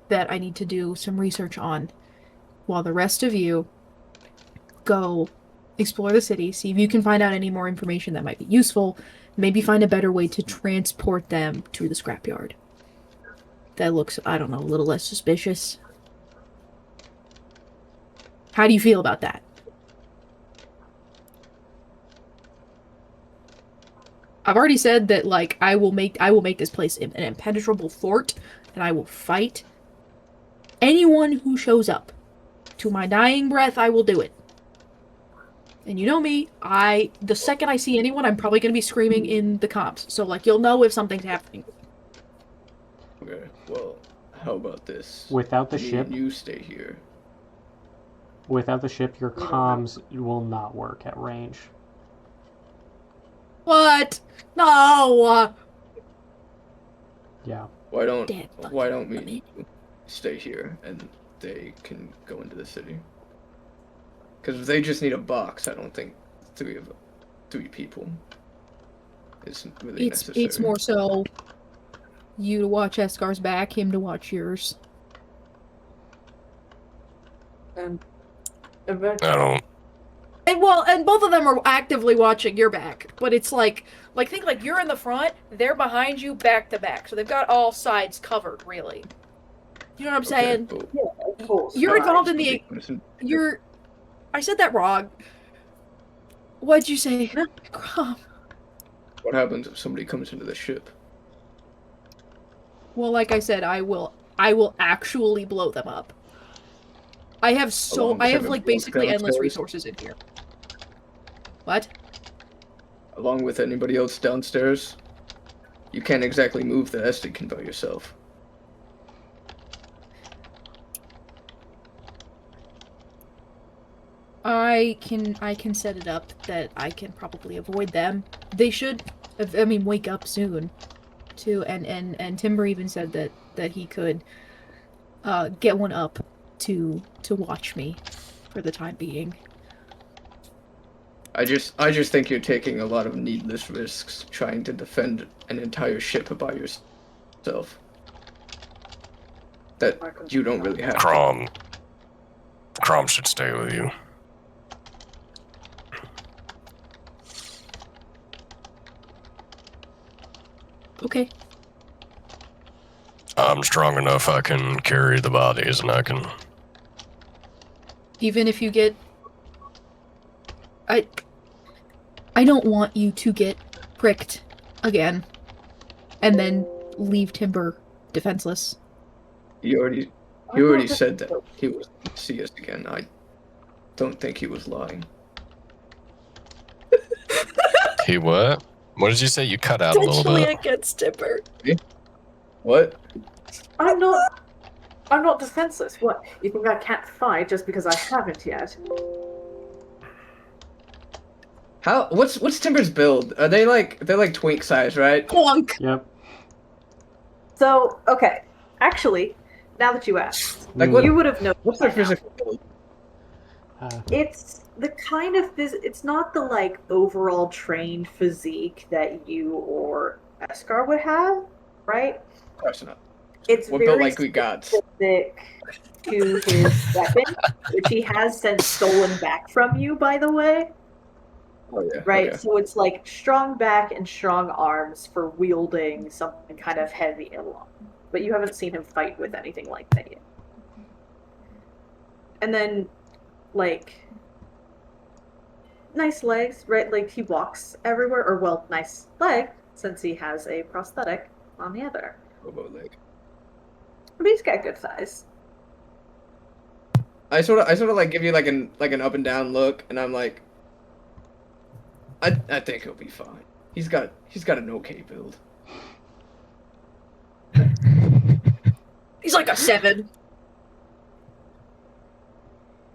Speaker 2: that I need to do some research on, while the rest of you go explore the city, see if you can find out any more information that might be useful, maybe find a better way to transport them to the scrapyard. That looks, I don't know, a little less suspicious. How do you feel about that? I've already said that, like, I will make this place an impenetrable fort, and I will fight anyone who shows up. To my dying breath, I will do it. And you know me, the second I see anyone, I'm probably gonna be screaming in the comms. So, like, you'll know if something's happening.
Speaker 3: Okay, well, how about this?
Speaker 1: Without the
Speaker 3: Me
Speaker 1: ship,
Speaker 3: and you stay here.
Speaker 1: your comms will not work at range.
Speaker 2: What? No!
Speaker 1: Yeah.
Speaker 3: Why don't
Speaker 2: Dead
Speaker 3: we stay here and they can go into the city? Because if they just need a box, I don't think three people is really necessary.
Speaker 2: It's more so you to watch Escar's back, him to watch yours.
Speaker 5: And
Speaker 4: I
Speaker 5: eventually,
Speaker 4: don't.
Speaker 2: And both of them are actively watching your back, but it's think like you're in the front, they're behind you, back to back, so they've got all sides covered, really. You know what I'm saying?
Speaker 3: Cool.
Speaker 5: of course.
Speaker 2: You're
Speaker 5: right.
Speaker 2: involved in the. I said that wrong. What'd you say? Grom.
Speaker 3: What happens if somebody comes into the ship?
Speaker 2: Well, like I said, I will actually blow them up. I have like basically endless resources in here. What?
Speaker 3: Along with anybody else downstairs? You can't exactly move the Estican by yourself.
Speaker 2: I can set it up that I can probably avoid them. They should, wake up soon, too. And Timber even said that he could get one up to watch me for the time being.
Speaker 3: I just think you're taking a lot of needless risks trying to defend an entire ship by yourself. That you don't really have to.
Speaker 4: Crom, Crom should stay with you.
Speaker 2: Okay.
Speaker 4: I'm strong enough I can carry the bodies and I can...
Speaker 2: Even if you get... I don't want you to get pricked again. And then leave Timber defenseless.
Speaker 3: You already said that he was going to see us again. I don't think he was lying.
Speaker 4: He what? What did you say? You cut out a little
Speaker 2: Potentially
Speaker 4: bit.
Speaker 2: against Timber.
Speaker 3: What?
Speaker 5: I'm not defenseless. What? You think I can't fight just because I haven't yet?
Speaker 3: How? What's Timber's build? Are they like twink size, right?
Speaker 2: Clunk!
Speaker 1: Yep.
Speaker 5: So, okay. Actually, now that you asked,
Speaker 3: Like what?
Speaker 5: you would have known.
Speaker 3: What's their physical build?
Speaker 5: It's the kind of it's not the like overall trained physique that you or Eskar would have, right?
Speaker 3: Of course not.
Speaker 5: It's
Speaker 3: What
Speaker 5: very
Speaker 3: built like we got?
Speaker 5: specific to his weapon, which he has since stolen back from you, by the way.
Speaker 3: Oh yeah.
Speaker 5: Right,
Speaker 3: Okay.
Speaker 5: so it's like strong back and strong arms for wielding something kind of heavy and long. But you haven't seen him fight with anything like that yet. And then, like, nice legs, right? Like, he walks everywhere, or well, nice leg, since he has a prosthetic on the other.
Speaker 3: Robo leg.
Speaker 5: But he's got good size.
Speaker 3: I sort of like give you like an up and down look, and I'm like, I think he'll be fine. He's got an okay build.
Speaker 2: He's like a 7.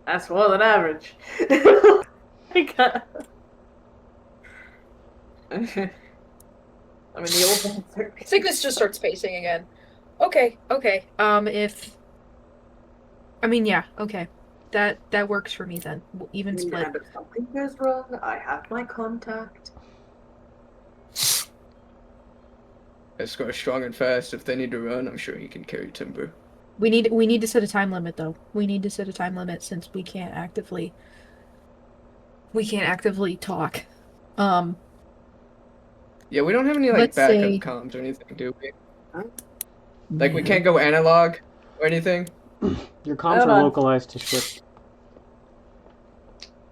Speaker 5: That's more than average. I mean, the old ones are...
Speaker 2: Cygnus just starts pacing again. Okay. If... I mean, yeah, okay. That works for me then. Even split.
Speaker 5: And if something goes wrong, I have my contact.
Speaker 3: Eskar is strong and fast. If they need to run, I'm sure he can carry Timber.
Speaker 2: We need to set a time limit though. We need to set a time limit since we can't actively talk.
Speaker 3: Yeah, we don't have any like
Speaker 2: Let's
Speaker 3: backup
Speaker 2: say-
Speaker 3: comms or anything, do we? Like we can't go analog or anything.
Speaker 1: Your comms
Speaker 5: Hold
Speaker 1: are
Speaker 5: on.
Speaker 1: localized to ship.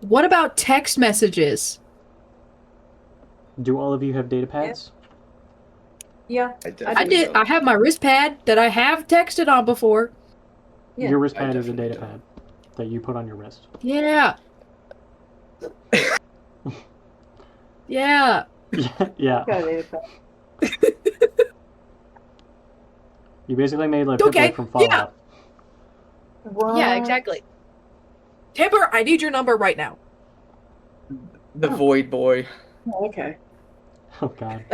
Speaker 2: What about text messages?
Speaker 1: Do all of you have data pads?
Speaker 5: Yeah.
Speaker 2: I
Speaker 3: definitely
Speaker 2: did.
Speaker 3: don't.
Speaker 2: I have my wrist pad that I have texted on before.
Speaker 5: Yeah.
Speaker 1: Your wrist
Speaker 3: I
Speaker 1: pad is a
Speaker 3: definitely
Speaker 1: data pad that you put on your wrist.
Speaker 2: Yeah. Yeah.
Speaker 1: Yeah.
Speaker 5: Got it.
Speaker 1: You basically made like
Speaker 2: Okay,
Speaker 1: Pip-Boy from Fallout.
Speaker 2: Yeah, exactly. Timber, I need your number right now.
Speaker 3: The Void Boy.
Speaker 5: Oh, okay.
Speaker 1: Oh god.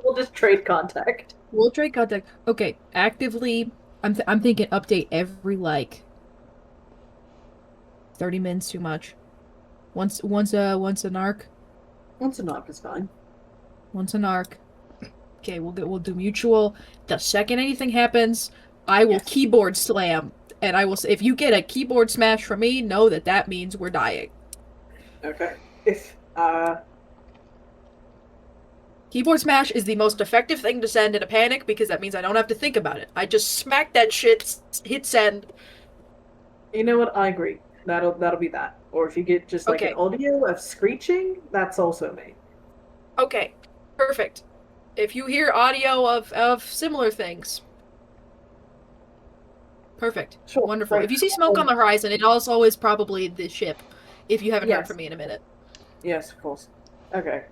Speaker 5: We'll just trade contact.
Speaker 2: We'll trade contact. Okay, actively, I'm thinking update every like 30 minutes too much. Once an arc.
Speaker 5: Once a knock is fine.
Speaker 2: Once an arc. Okay, we'll do mutual. The second anything happens, I will keyboard slam, and I will say, if you get a keyboard smash from me, know that means we're dying.
Speaker 5: Okay. If
Speaker 2: Keyboard smash is the most effective thing to send in a panic because that means I don't have to think about it. I just smack that shit, hit send.
Speaker 5: you know what, I agree. That'll be that. Or if you get just like
Speaker 2: Okay.
Speaker 5: an audio of screeching, that's also me.
Speaker 2: Okay, perfect. If you hear audio of similar things, perfect.
Speaker 5: Sure.
Speaker 2: Wonderful.
Speaker 5: Right.
Speaker 2: If you see smoke on the horizon, it also is probably the ship. If you haven't heard
Speaker 5: Yes.
Speaker 2: from me in a minute.
Speaker 5: Yes, of course. Okay.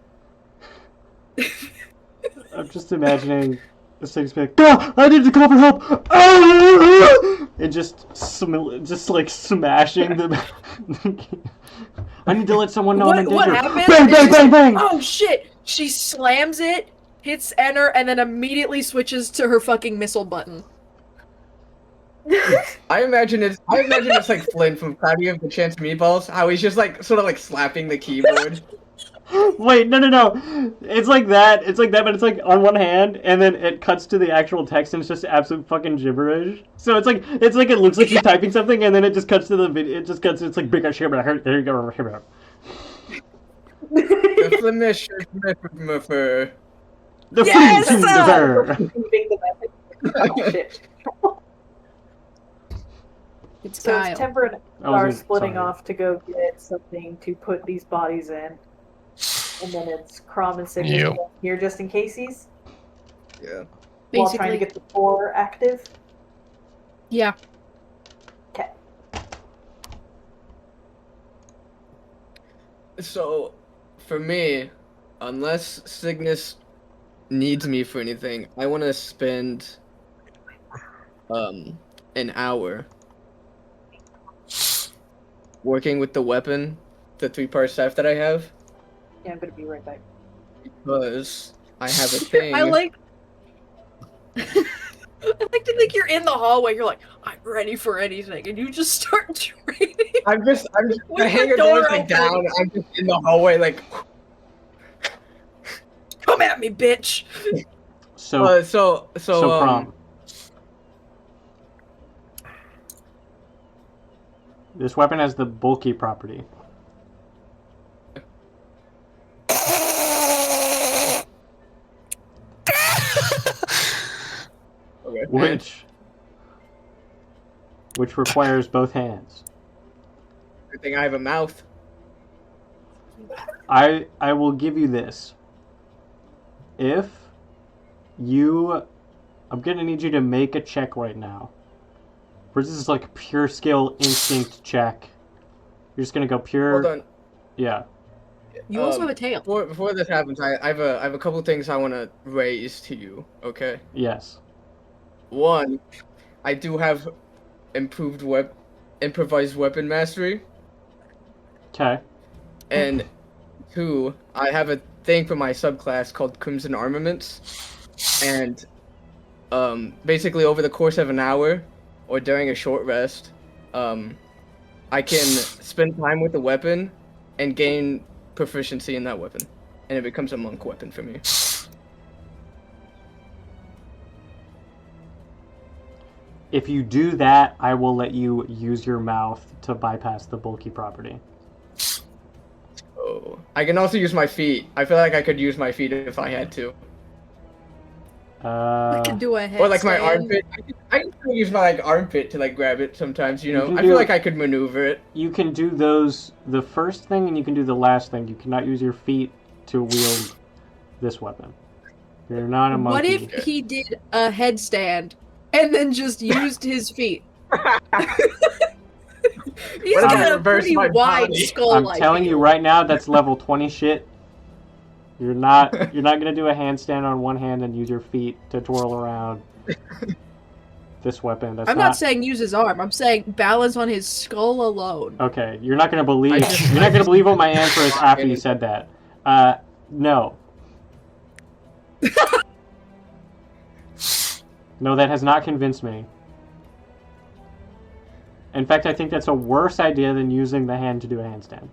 Speaker 1: I'm just imagining the thing's like, "Ah, I need to call for help!" Ah! And just like smashing the. I need to let someone know I'm in
Speaker 2: What
Speaker 1: danger.
Speaker 2: happened?
Speaker 1: Bang, bang,
Speaker 2: is-
Speaker 1: bang, bang!
Speaker 2: Oh shit! She slams it, hits enter, and then immediately switches to her fucking missile button.
Speaker 3: I imagine it's like Flynn from Cloudy of the Chance Meatballs. How he's just like sort of like slapping the keyboard.
Speaker 1: Wait, no. It's like that, but it's like on one hand, and then it cuts to the actual text, and it's just absolute fucking gibberish. So it's like it looks like she's typing something, and then it just cuts to the video. It's like big shibber. There you go. Shibber. The
Speaker 2: Yes! It's
Speaker 6: So
Speaker 2: Kyle.
Speaker 6: it's Timber and
Speaker 1: I
Speaker 6: are
Speaker 1: wasn't-
Speaker 6: splitting
Speaker 1: sorry.
Speaker 6: off to go get something to put these bodies in. And then it's Crom and Sigrid
Speaker 4: Yep.
Speaker 6: here just in casesies.
Speaker 3: Yeah.
Speaker 6: While trying
Speaker 2: Basically,
Speaker 6: to get the 4 active.
Speaker 2: yeah.
Speaker 6: Okay.
Speaker 3: So, for me, unless Cygnus needs me for anything, I want to spend an hour working with the weapon, the 3-part staff that I have,
Speaker 6: Yeah, I'm gonna be right back.
Speaker 3: because I have a thing.
Speaker 2: I like to think you're in the hallway. You're like, I'm ready for anything, and you just start training.
Speaker 3: I'm just
Speaker 2: With
Speaker 3: the hangar
Speaker 2: the door
Speaker 3: doors like
Speaker 2: open.
Speaker 3: down. I'm just in the hallway like.
Speaker 2: Come at me, bitch.
Speaker 1: So
Speaker 3: So
Speaker 1: Prom. This weapon has the bulky property.
Speaker 3: Okay.
Speaker 1: Which requires both hands.
Speaker 3: Good thing I have a mouth.
Speaker 1: I will give you this. If you, I'm gonna need you to make a check right now. This is like a pure skill instinct check. You're just gonna go pure.
Speaker 3: Hold on.
Speaker 1: Yeah.
Speaker 2: You also have a tail.
Speaker 3: Before this happens, I have a couple things I want to raise to you. Okay.
Speaker 1: Yes.
Speaker 3: One, I do have improved improvised weapon mastery,
Speaker 1: Okay.
Speaker 3: and 2, I have a thing for my subclass called Crimson Armaments, and basically over the course of an hour or during a short rest, I can spend time with the weapon and gain proficiency in that weapon, and it becomes a monk weapon for me.
Speaker 1: If you do that, I will let you use your mouth to bypass the bulky property.
Speaker 3: Oh, I can also use my feet. I feel like I could use my feet if I had to.
Speaker 2: I can do a headstand.
Speaker 3: Or like my armpit. I can still use my armpit to grab it sometimes. You know,
Speaker 1: can
Speaker 3: I
Speaker 1: do-
Speaker 3: feel like I could maneuver it.
Speaker 1: You can do those, the first thing, and you can do the last thing. You cannot use your feet to wield this weapon. You're not a monkey.
Speaker 2: What if he did a headstand and then just used his feet? He's
Speaker 3: What if I
Speaker 2: got a
Speaker 3: reverse
Speaker 2: pretty
Speaker 3: my
Speaker 2: wide
Speaker 3: body?
Speaker 2: skull.
Speaker 1: I'm telling you right now, that's level 20 shit. You're not gonna do a handstand on one hand and use your feet to twirl around this weapon. That's
Speaker 2: I'm not saying use his arm. I'm saying balance on his skull alone.
Speaker 1: Okay, you're not gonna believe.
Speaker 3: I
Speaker 1: You're not gonna
Speaker 3: just-
Speaker 1: believe what my answer is after you said that. No. No, that has not convinced me. In fact, I think that's a worse idea than using the hand to do a handstand.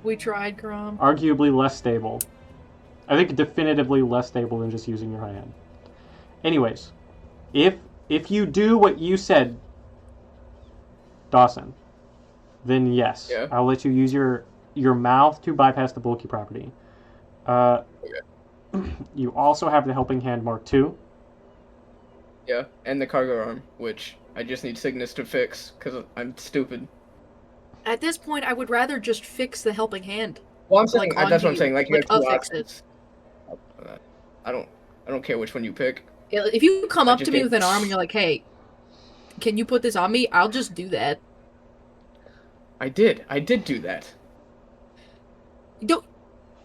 Speaker 2: We tried, Grom.
Speaker 1: Arguably less stable. I think definitively less stable than just using your hand. Anyways, if you do what you said, Dawson, then yes,
Speaker 3: Yeah.
Speaker 1: I'll let you use your mouth to bypass the bulky property. You also have the helping hand Mark II.
Speaker 3: Yeah, and the cargo arm, which I just need Cygnus to fix because I'm stupid.
Speaker 2: At this point, I would rather just fix the helping hand.
Speaker 3: Well, I'm saying
Speaker 2: Like, on
Speaker 3: that's what I'm
Speaker 2: you.
Speaker 3: saying. Like you
Speaker 2: Like,
Speaker 3: have two
Speaker 2: affix it.
Speaker 3: options. I don't care which one you pick.
Speaker 2: If you come
Speaker 3: I
Speaker 2: up
Speaker 3: just
Speaker 2: to me
Speaker 3: get-
Speaker 2: with an arm and you're like, "Hey, can you put this on me?" I'll just do that.
Speaker 3: I did do that.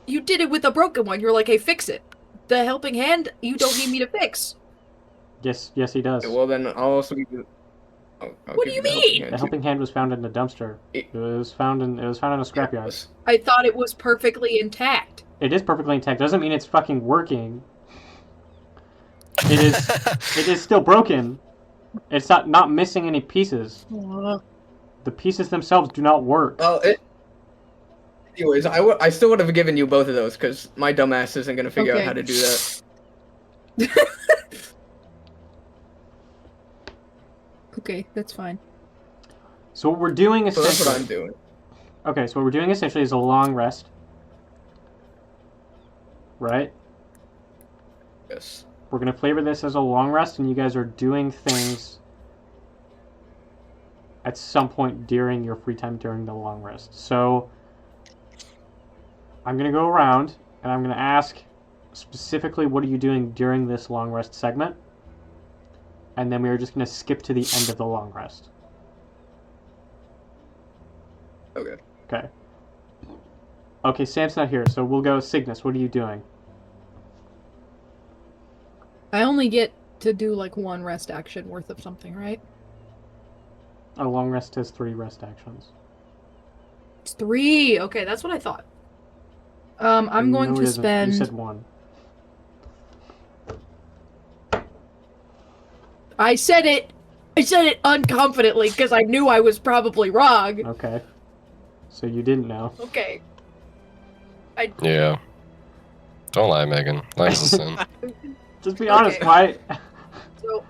Speaker 2: You did it with a broken one. You're like, "Hey, fix it." The helping hand, you don't need me to fix.
Speaker 1: Yes, he does.
Speaker 3: Okay, well then I'll also give you. I'll
Speaker 2: What
Speaker 3: give
Speaker 2: do you
Speaker 3: the helping
Speaker 2: mean?
Speaker 3: hand,
Speaker 1: The
Speaker 3: too.
Speaker 1: helping hand was found in the dumpster. It was found in a scrapyard.
Speaker 2: I thought it was perfectly intact.
Speaker 1: It is perfectly intact. Doesn't mean it's fucking working. It is. It is still broken. It's not missing any pieces. The pieces themselves do not work.
Speaker 3: Well, Anyways, I still would have given you both of those because my dumbass isn't gonna figure out
Speaker 2: Okay.
Speaker 3: how to do that.
Speaker 2: Okay, that's fine.
Speaker 1: So what we're doing
Speaker 3: So that's what
Speaker 1: essentially...
Speaker 3: I'm doing.
Speaker 1: Okay, so what we're doing essentially is a long rest. Right?
Speaker 3: Yes.
Speaker 1: We're going to flavor this as a long rest, and you guys are doing things at some point during your free time during the long rest. So I'm going to go around, and I'm going to ask specifically what are you doing during this long rest segment, and then we're just going to skip to the end of the long rest.
Speaker 3: Okay.
Speaker 1: Okay. Okay, Sam's not here, so we'll go Cygnus. What are you doing?
Speaker 2: I only get to do like one rest action worth of something, right?
Speaker 1: A long rest has 3 rest actions.
Speaker 2: It's 3. Okay, that's what I thought. I'm going
Speaker 1: No, it
Speaker 2: to
Speaker 1: isn't.
Speaker 2: spend.
Speaker 1: You said 1.
Speaker 2: I said it unconfidently because I knew I was probably wrong.
Speaker 1: Okay. So you didn't know.
Speaker 2: Okay.
Speaker 4: Yeah. Don't lie, Megan. Lie's a sin.
Speaker 1: Just be honest,
Speaker 2: Okay.
Speaker 1: why?
Speaker 2: So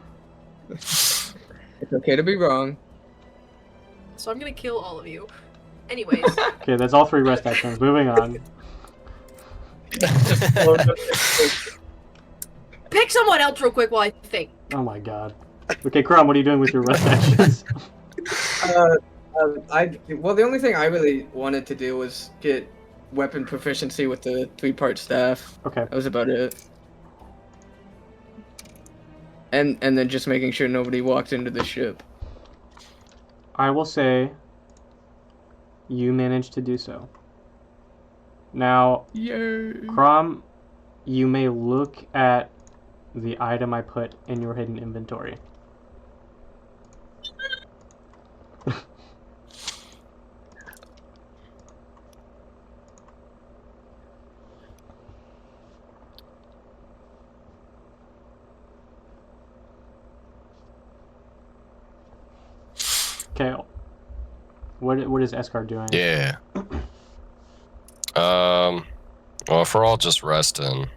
Speaker 3: It's okay to be wrong.
Speaker 2: I'm gonna kill all of you. Anyways,
Speaker 1: Okay, that's all 3 rest actions. Moving on.
Speaker 2: pick someone else real quick while I think.
Speaker 1: Oh my god. Okay, Chrome, what are you doing with your rest actions?
Speaker 3: Well, the only thing I really wanted to do was get weapon proficiency with the 3-part staff.
Speaker 1: Okay.
Speaker 3: That was about it. And then just making sure nobody walked into the ship.
Speaker 1: I will say you managed to do so. Now,
Speaker 3: Yay!
Speaker 1: Crom, you may look at the item I put in your hidden inventory. Okay. What is Escar doing?
Speaker 4: Yeah. Well, if we're all just resting,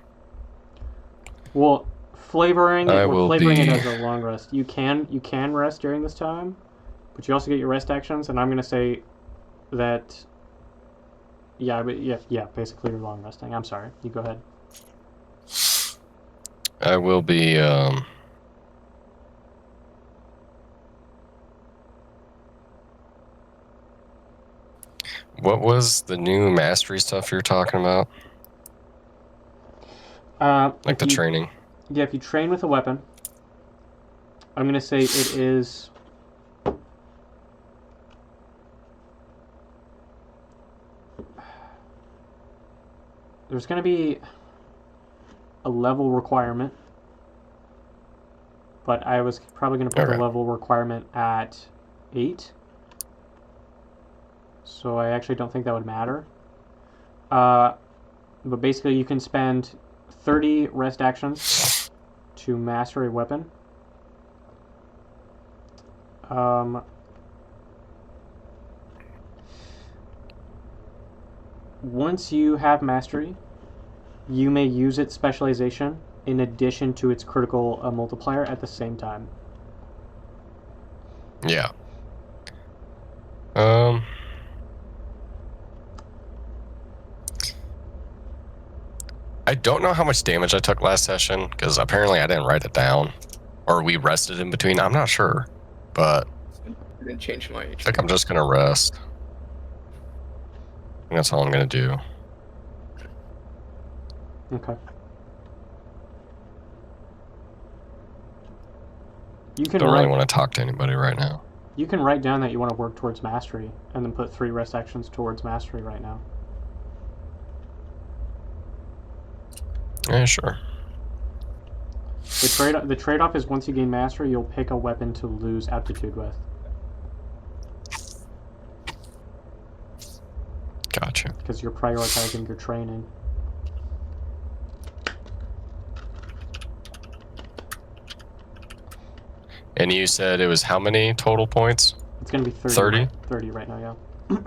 Speaker 1: Well, flavoring
Speaker 4: I
Speaker 1: we're
Speaker 4: will
Speaker 1: flavoring it
Speaker 4: be-
Speaker 1: as a long rest. You can rest during this time, but you also get your rest actions, and I'm gonna say that yeah, basically you're long resting. I'm sorry. You go ahead.
Speaker 4: I will be, what was the new mastery stuff you're talking about? Like the training?
Speaker 1: Yeah, if you train with a weapon, I'm gonna say it is. There's gonna be a level requirement, but I was probably gonna put
Speaker 4: Okay.
Speaker 1: the level requirement at 8. So I actually don't think that would matter. But basically, you can spend 30 rest actions to master a weapon. Once you have mastery, you may use its specialization in addition to its critical multiplier at the same time.
Speaker 4: Yeah. I don't know how much damage I took last session, because apparently I didn't write it down. Or we rested in between, I'm not sure. But
Speaker 3: I didn't change my
Speaker 4: I think I'm just gonna rest. And that's all I'm gonna do.
Speaker 1: Okay. You can
Speaker 4: Don't really
Speaker 1: write.
Speaker 4: want to talk to anybody right now.
Speaker 1: You can write down that you want to work towards mastery, and then put 3 rest actions towards mastery right now.
Speaker 4: Yeah, sure.
Speaker 1: The trade-off is once you gain mastery, you'll pick a weapon to lose aptitude with.
Speaker 4: Gotcha.
Speaker 1: Because you're prioritizing your training.
Speaker 4: And you said it was how many total points?
Speaker 1: It's going to be 30.
Speaker 4: 30?
Speaker 1: 30 right now, yeah.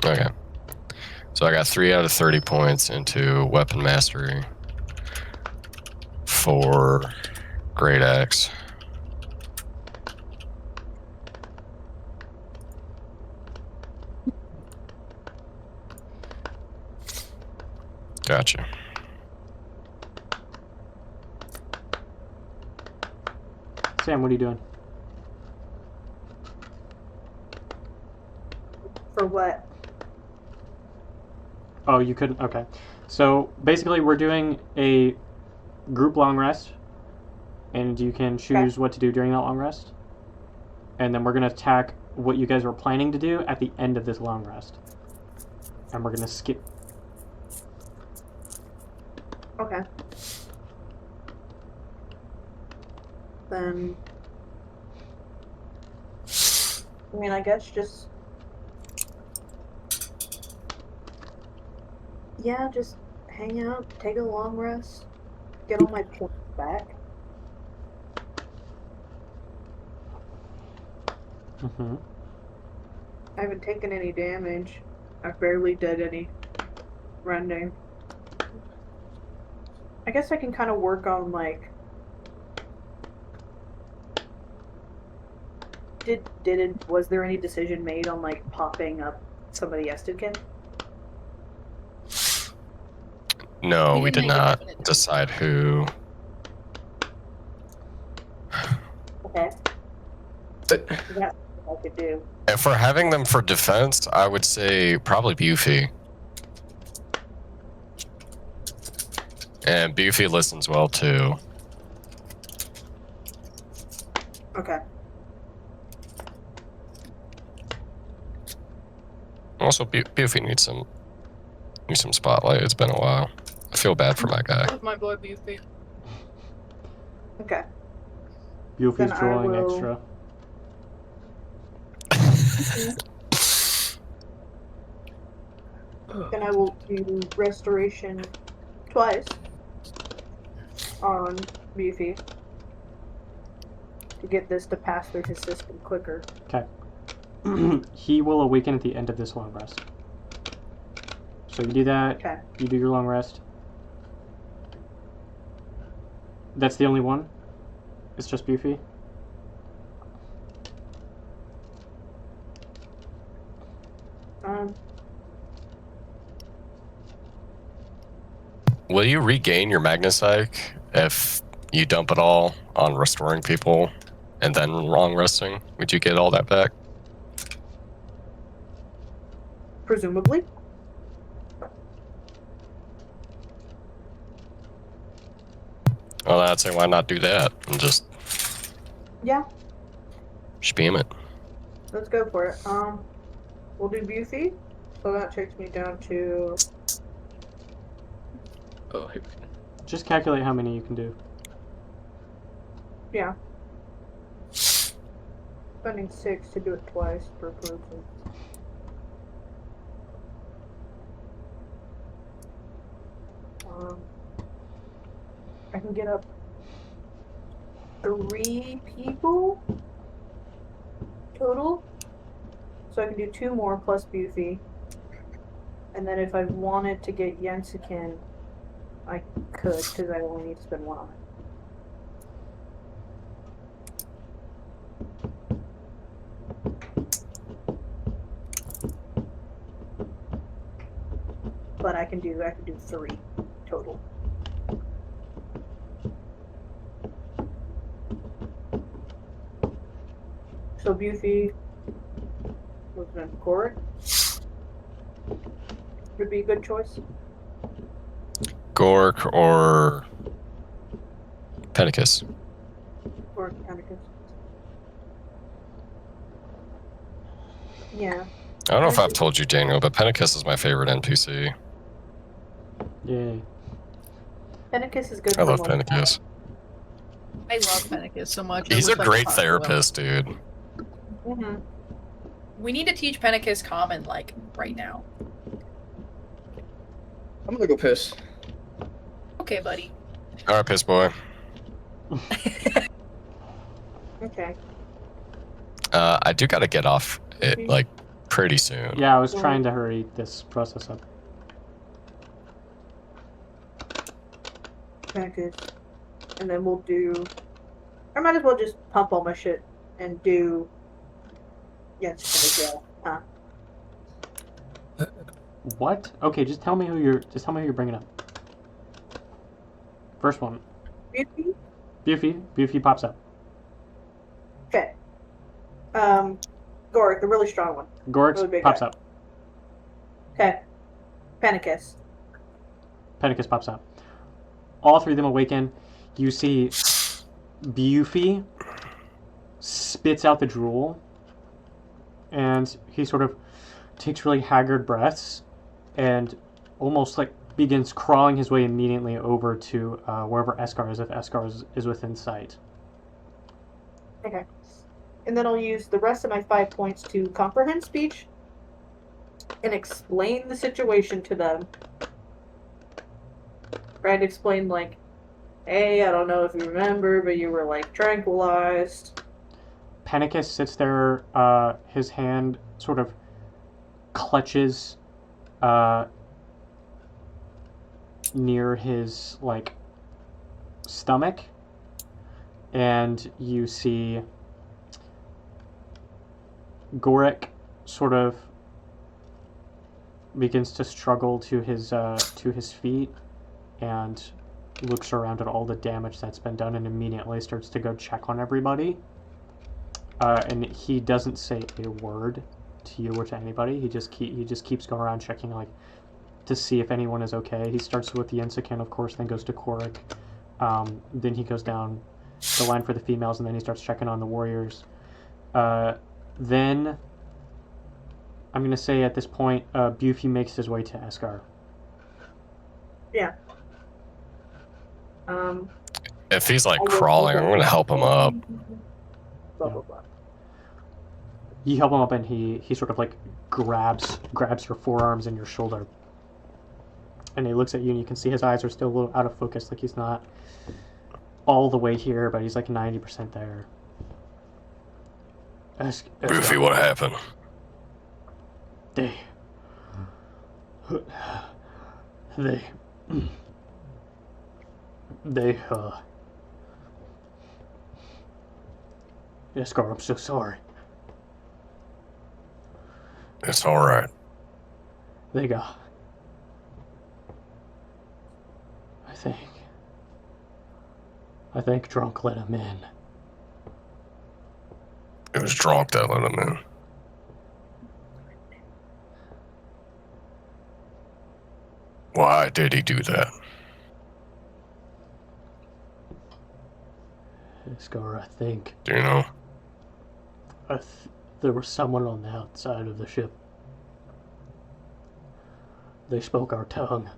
Speaker 4: Okay. So I got 3 out of 30 points into weapon mastery for Great Axe. Gotcha.
Speaker 1: Sam, what are you doing?
Speaker 5: For what?
Speaker 1: Oh, you couldn't? Okay. So basically, we're doing a group long rest, and you can choose what to do during that long rest. And then we're going to attack what you guys were planning to do at the end of this long rest. And we're going to skip.
Speaker 5: Okay. Then, I mean, I guess just, yeah, just hang out, take a long rest, get all my points back.
Speaker 1: Mm-hmm.
Speaker 5: I haven't taken any damage. I barely did any rending. I guess I can kind of work on, like, was there any decision made on, like, popping up some of the Estikin?
Speaker 4: No, we did
Speaker 2: didn't make a
Speaker 4: not
Speaker 2: definite
Speaker 4: decide who.
Speaker 5: Okay.
Speaker 3: But
Speaker 5: That's what I could do.
Speaker 4: If we're having them for defense, I would say probably Bufy. And Bufy listens well too.
Speaker 5: Okay.
Speaker 4: Also, Bufy needs some spotlight. It's been a while. I feel bad for my guy.
Speaker 2: My boy Beefy.
Speaker 5: Okay.
Speaker 1: Bufy's
Speaker 5: Then I
Speaker 1: drawing
Speaker 5: will-
Speaker 1: extra.
Speaker 5: Then I will do restoration twice on Beefy to get this to pass through his system quicker.
Speaker 1: Okay. He will awaken at the end of this long rest. So you do that.
Speaker 5: Okay.
Speaker 1: You do your long rest. That's the only one? It's just Bufy?
Speaker 4: Will you regain your Magnapsych if you dump it all on restoring people and then long resting? Would you get all that back?
Speaker 5: Presumably.
Speaker 4: Well, I'd say why not do that and just
Speaker 5: Yeah,
Speaker 4: spam it.
Speaker 5: let's go for it. We'll do Bufy. So that takes me down to
Speaker 3: oh, here we go.
Speaker 1: Just calculate how many you can do.
Speaker 5: yeah. Spending 6 to do it twice per person. I can get up 3 people total. So I can do 2 more plus Bufy. And then if I wanted to get Yensikin, I could, because I only need to spend 1 on it. But I can do 3 total. So Bufy was then Gore would be a good choice.
Speaker 4: Gork or Pennicus.
Speaker 5: Or Pennicus. Yeah.
Speaker 4: I don't know if I've told you, Daniel, but Pennicus is my favorite NPC.
Speaker 1: Yay.
Speaker 5: Pennicus is good.
Speaker 4: I
Speaker 5: for
Speaker 4: love
Speaker 5: one
Speaker 4: Pennicus.
Speaker 2: I love Pennicus so much. I
Speaker 4: He's a
Speaker 2: wish I could
Speaker 4: great
Speaker 2: talk to him.
Speaker 4: therapist, dude.
Speaker 5: Mm-hmm.
Speaker 2: We need to teach Pennicus Common, like, right now.
Speaker 3: I'm gonna go piss.
Speaker 2: Okay, buddy.
Speaker 4: All right, piss boy.
Speaker 5: Okay.
Speaker 4: I do gotta get off it like pretty soon.
Speaker 1: Yeah, I was trying to hurry this process up.
Speaker 5: Pancakes. And then we'll do... I might as well just pump all my shit and do... Yeah, it's gonna go. Huh.
Speaker 1: What? Okay, just tell me who you're bringing up. First one.
Speaker 5: Beauty?
Speaker 1: Bufy pops up.
Speaker 5: Okay. Gore, the really strong one.
Speaker 1: Gorix
Speaker 5: Really big
Speaker 1: pops
Speaker 5: guy.
Speaker 1: up.
Speaker 5: Okay. Panicus.
Speaker 1: Pennicus pops up. All three of them awaken. You see Bufy spits out the drool, and he sort of takes really haggard breaths and almost like begins crawling his way immediately over to wherever Eskar is, if Eskar is within sight.
Speaker 5: Okay. And then I'll use the rest of my 5 points to comprehend speech and explain the situation to them. Right? Explain, like, hey, I don't know if you remember, but you were, like, tranquilized.
Speaker 1: Pennicus sits there, his hand sort of clutches near his, like, stomach, and you see Goric sort of begins to struggle to his feet and looks around at all the damage that's been done and immediately starts to go check on everybody. And he doesn't say a word to you or to anybody. He just keeps going around checking, like, to see if anyone is okay. He starts with the Insican, of course, then goes to Korik. Then he goes down the line for the females, and then he starts checking on the warriors. Then I'm gonna say at this point, Bufy makes his way to Eskar.
Speaker 5: Yeah.
Speaker 4: If he's like crawling, I'm gonna help him up.
Speaker 5: Blah, blah, blah.
Speaker 1: You help him up, and he sort of like grabs your forearms and your shoulder, and he looks at you, and you can see his eyes are still a little out of focus, like he's not all the way here, but he's like 90% there.
Speaker 4: Goofy, what happened?
Speaker 1: They Eskar, I'm so sorry.
Speaker 4: It's all right.
Speaker 1: They got... I think drunk let him in.
Speaker 4: It was drunk that let him in. Why did he do that?
Speaker 1: Eskar, I think
Speaker 4: Do you know?
Speaker 1: there was someone on the outside of the ship. They spoke our tongue.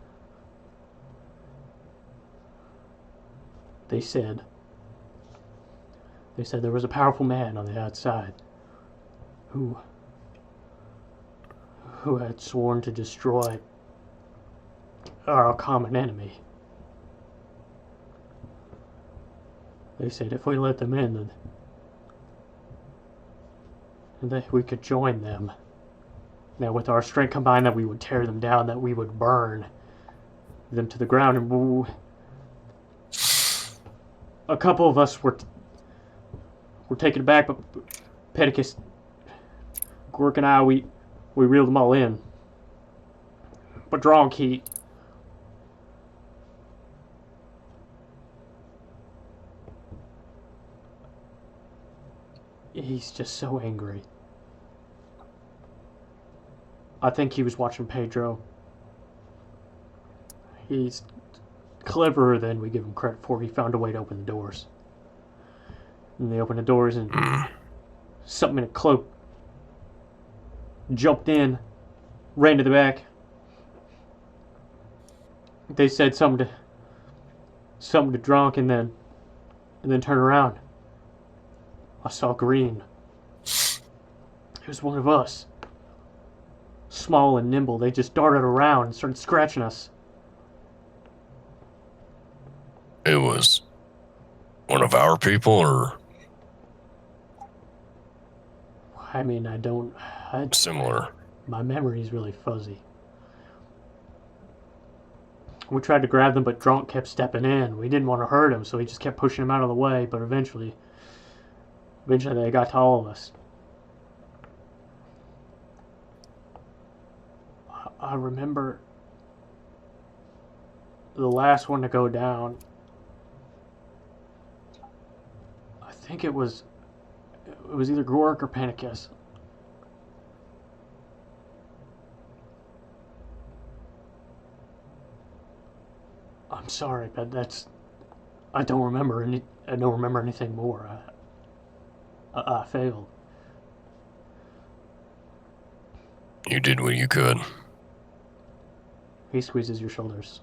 Speaker 1: They said there was a powerful man on the outside who had sworn to destroy our common enemy. They said if we let them in, then we could join them. Now, with our strength combined, that we would tear them down, that we would burn them to the ground, and a couple of us were taken aback, but Pedicus, Gork, and I, we reeled them all in. But Dronk, he's just so angry. I think he was watching Pedro. He's cleverer than we give him credit for. He found a way to open the doors. And they opened the doors, and something in a cloak jumped in, ran to the back. They said something to Dronk, and then turned around. I saw green. It was one of us. Small and nimble. They just darted around and started scratching us.
Speaker 4: It was one of our people, or
Speaker 1: I mean,
Speaker 4: similar?
Speaker 1: my memory's really fuzzy. We tried to grab them, but Drunk kept stepping in. We didn't want to hurt him, so we just kept pushing him out of the way, but eventually they got to all of us. I remember the last one to go down. I think it was either Gore or Panicus. I'm sorry, but I don't remember anything more. I failed.
Speaker 4: You did what you could.
Speaker 1: He squeezes your shoulders.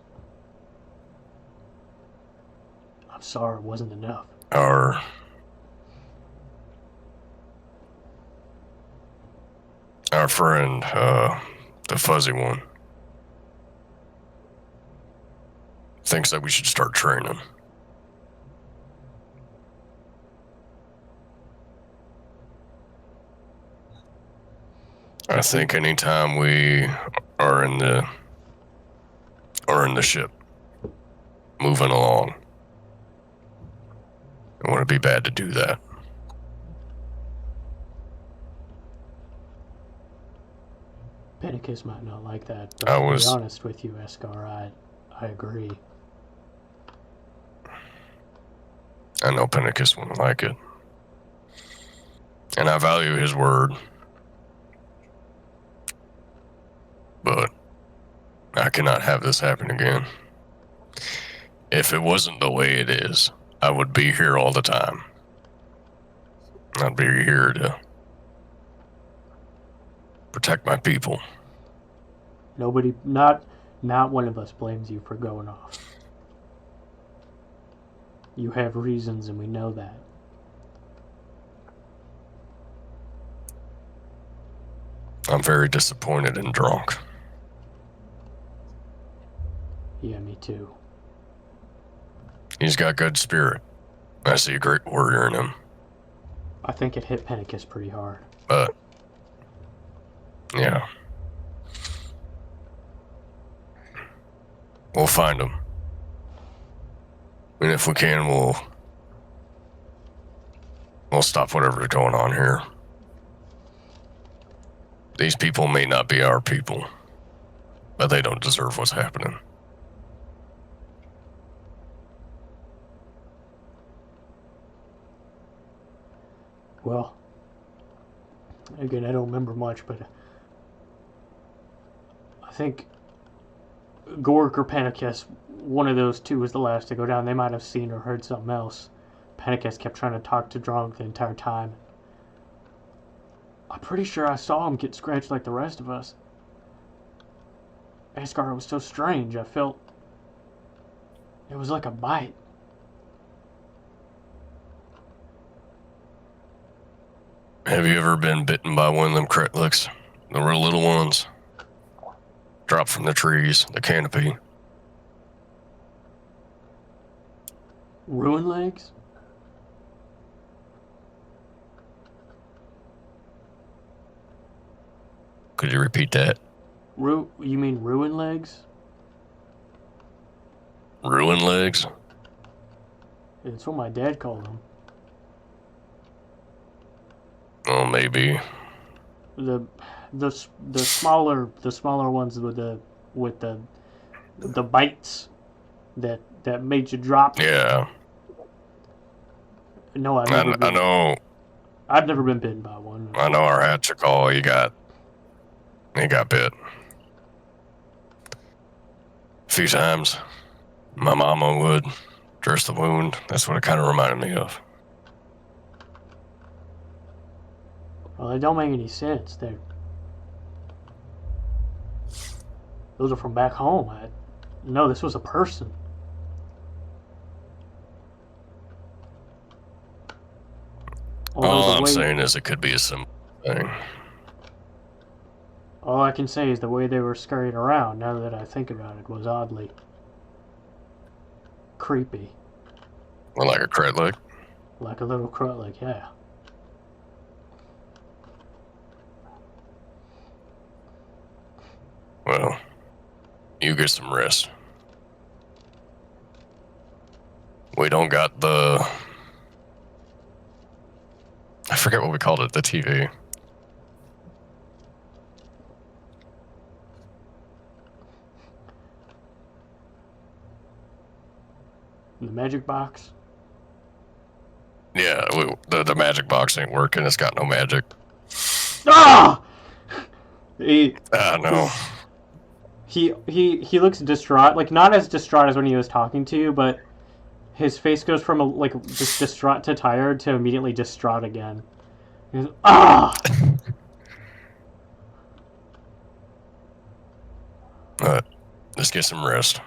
Speaker 1: I'm sorry, it wasn't enough.
Speaker 4: Our friend, the fuzzy one, thinks that we should start training. I think anytime we are in the ship, moving along, it wouldn't be bad to do that.
Speaker 1: Panicus might not like that, but
Speaker 4: to
Speaker 1: be honest with you, Escar, I agree.
Speaker 4: I know Panicus wouldn't like it. And I value his word. But I cannot have this happen again. If it wasn't the way it is, I would be here all the time. I'd be here to protect my people.
Speaker 1: Nobody, not one of us blames you for going off. You have reasons, and we know that.
Speaker 4: I'm very disappointed in Drunk.
Speaker 1: Yeah, me too.
Speaker 4: He's got good spirit. I see a great warrior in him.
Speaker 1: I think it hit Panicus pretty hard.
Speaker 4: But, yeah. We'll find him. And if we can, we'll stop whatever's going on here. These people may not be our people, but they don't deserve what's happening.
Speaker 1: Well, again, I don't remember much, but I think Gore or Panicus, one of those two was the last to go down. They might have seen or heard something else. Panicus kept trying to talk to Drunk the entire time. I'm pretty sure I saw him get scratched like the rest of us. Asgard was so strange. I felt it was like a bite.
Speaker 4: Have you ever been bitten by one of them critlets? The real little ones? Drop from the trees, the canopy.
Speaker 1: Ruin legs?
Speaker 4: Could you repeat that?
Speaker 1: You mean ruin legs?
Speaker 4: Ruin legs?
Speaker 1: It's what my dad called them.
Speaker 4: Oh, maybe.
Speaker 1: The smaller ones with the bites that made you drop.
Speaker 4: Yeah.
Speaker 1: No,
Speaker 4: I know.
Speaker 1: I've never been bitten by one.
Speaker 4: I know our Hatchikal, he got bit. A few times. My mama would dress the wound. That's what it kind of reminded me of.
Speaker 1: Well, they don't make any sense. Those are from back home. No, this was a person.
Speaker 4: All I'm saying is it could be a simple thing.
Speaker 1: All I can say is the way they were scurrying around, now that I think about it, was oddly creepy.
Speaker 4: Well, like a critlick?
Speaker 1: Like a little critlick, yeah.
Speaker 4: Well, you get some rest. We don't got the... I forget what we called it, the TV.
Speaker 1: The magic box.
Speaker 4: Yeah, the magic box ain't working. It's got no magic.
Speaker 1: Ah! He
Speaker 4: No.
Speaker 1: he looks distraught, like not as distraught as when he was talking to you, but his face goes from like just distraught to tired to immediately distraught again. He goes, ah!
Speaker 4: Let's get some rest.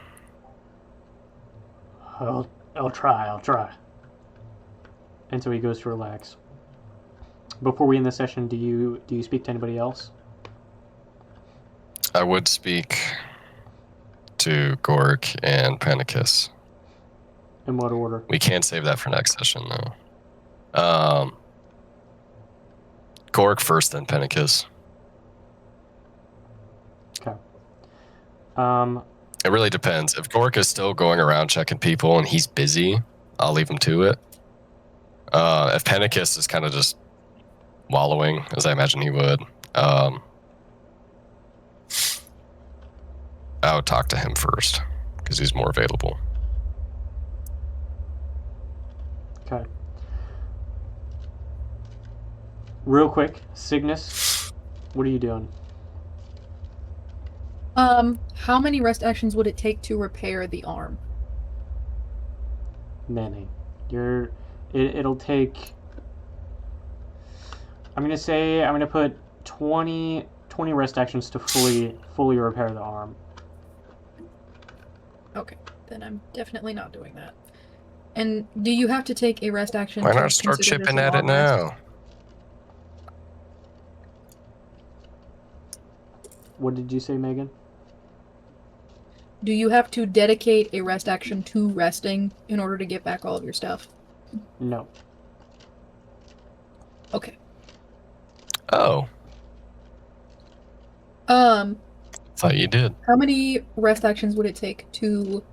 Speaker 1: I'll try. And so he goes to relax. Before we end the session, do you speak to anybody else?
Speaker 4: I would speak to Gork and Panicus.
Speaker 1: In what order?
Speaker 4: We can save that for next session, though. Gork first, then Panicus.
Speaker 1: Okay.
Speaker 4: It really depends. If Gork is still going around checking people and he's busy, I'll leave him to it. If Panicus is kind of just wallowing, as I imagine he would, I would talk to him first, because he's more available.
Speaker 1: Okay. Real quick, Cygnus, what are you doing?
Speaker 2: How many rest actions would it take to repair the arm?
Speaker 1: Many. It'll take... I'm gonna put 20 rest actions to fully repair the arm.
Speaker 2: Okay, then I'm definitely not doing that. And do you have to take a rest action?
Speaker 4: Why
Speaker 2: to
Speaker 4: not start
Speaker 2: consider this
Speaker 4: chipping
Speaker 2: a
Speaker 4: at it
Speaker 2: long rest?
Speaker 4: now?
Speaker 1: What did you say, Megan?
Speaker 2: Do you have to dedicate a rest action to resting in order to get back all of your stuff?
Speaker 1: No.
Speaker 2: Okay.
Speaker 4: Oh, thought you did.
Speaker 2: How many rest actions would it take to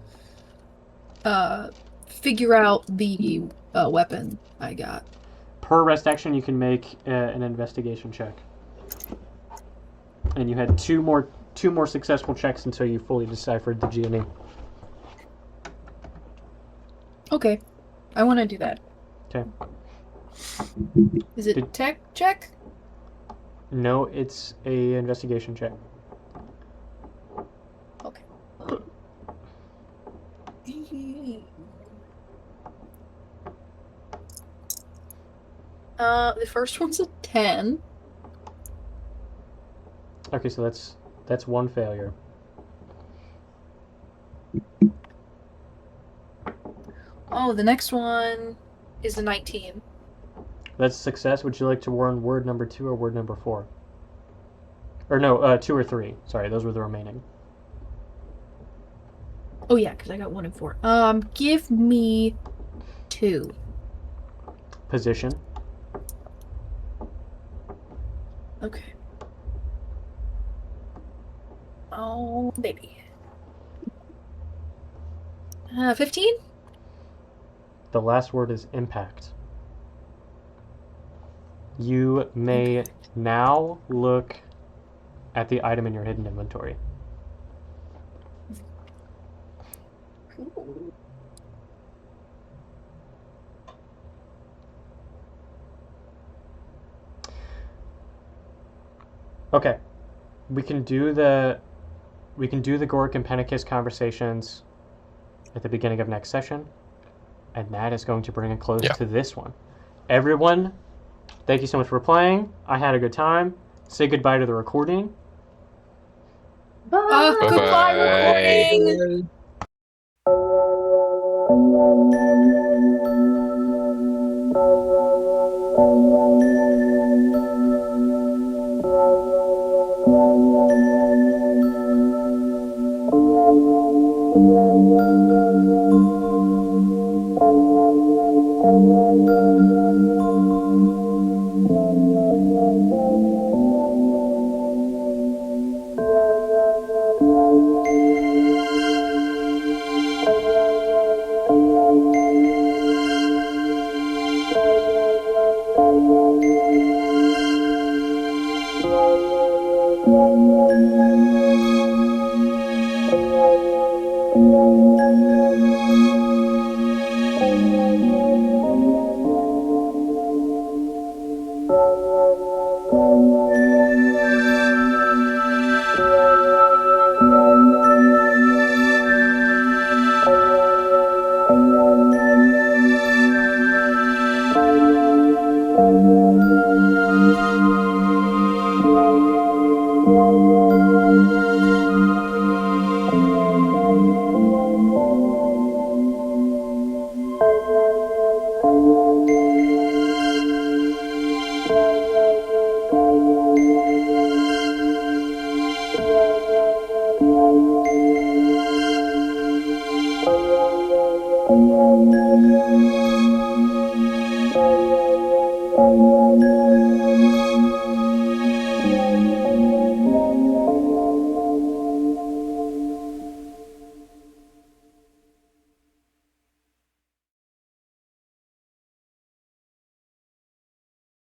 Speaker 2: figure out the weapon I got?
Speaker 1: Per rest action, you can make an investigation check. And you had two more successful checks until you fully deciphered the G&E.
Speaker 2: Okay, I want to do that.
Speaker 1: Okay.
Speaker 2: Is it a tech check?
Speaker 1: No, it's a investigation check.
Speaker 2: Okay. The first one's a 10.
Speaker 1: Okay, so that's one failure.
Speaker 2: Oh, the next one is a 19.
Speaker 1: That's a success. Would you like to warn word number 2 or word number 4? Or no, 2 or 3. Sorry, those were the remaining.
Speaker 2: Oh yeah, because I got 1 and 4. Give me 2.
Speaker 1: Position.
Speaker 2: Okay. Oh, baby. 15?
Speaker 1: The last word is impact. You may now look at the item in your hidden inventory.
Speaker 2: Cool.
Speaker 1: Okay. We can do the Gork and Penicus conversations at the beginning of next session. And that is going to bring a close to this one. Everyone, thank you so much for playing. I had a good time. Say goodbye to the recording.
Speaker 6: Bye.
Speaker 2: Goodbye,
Speaker 4: Bye.
Speaker 2: recording!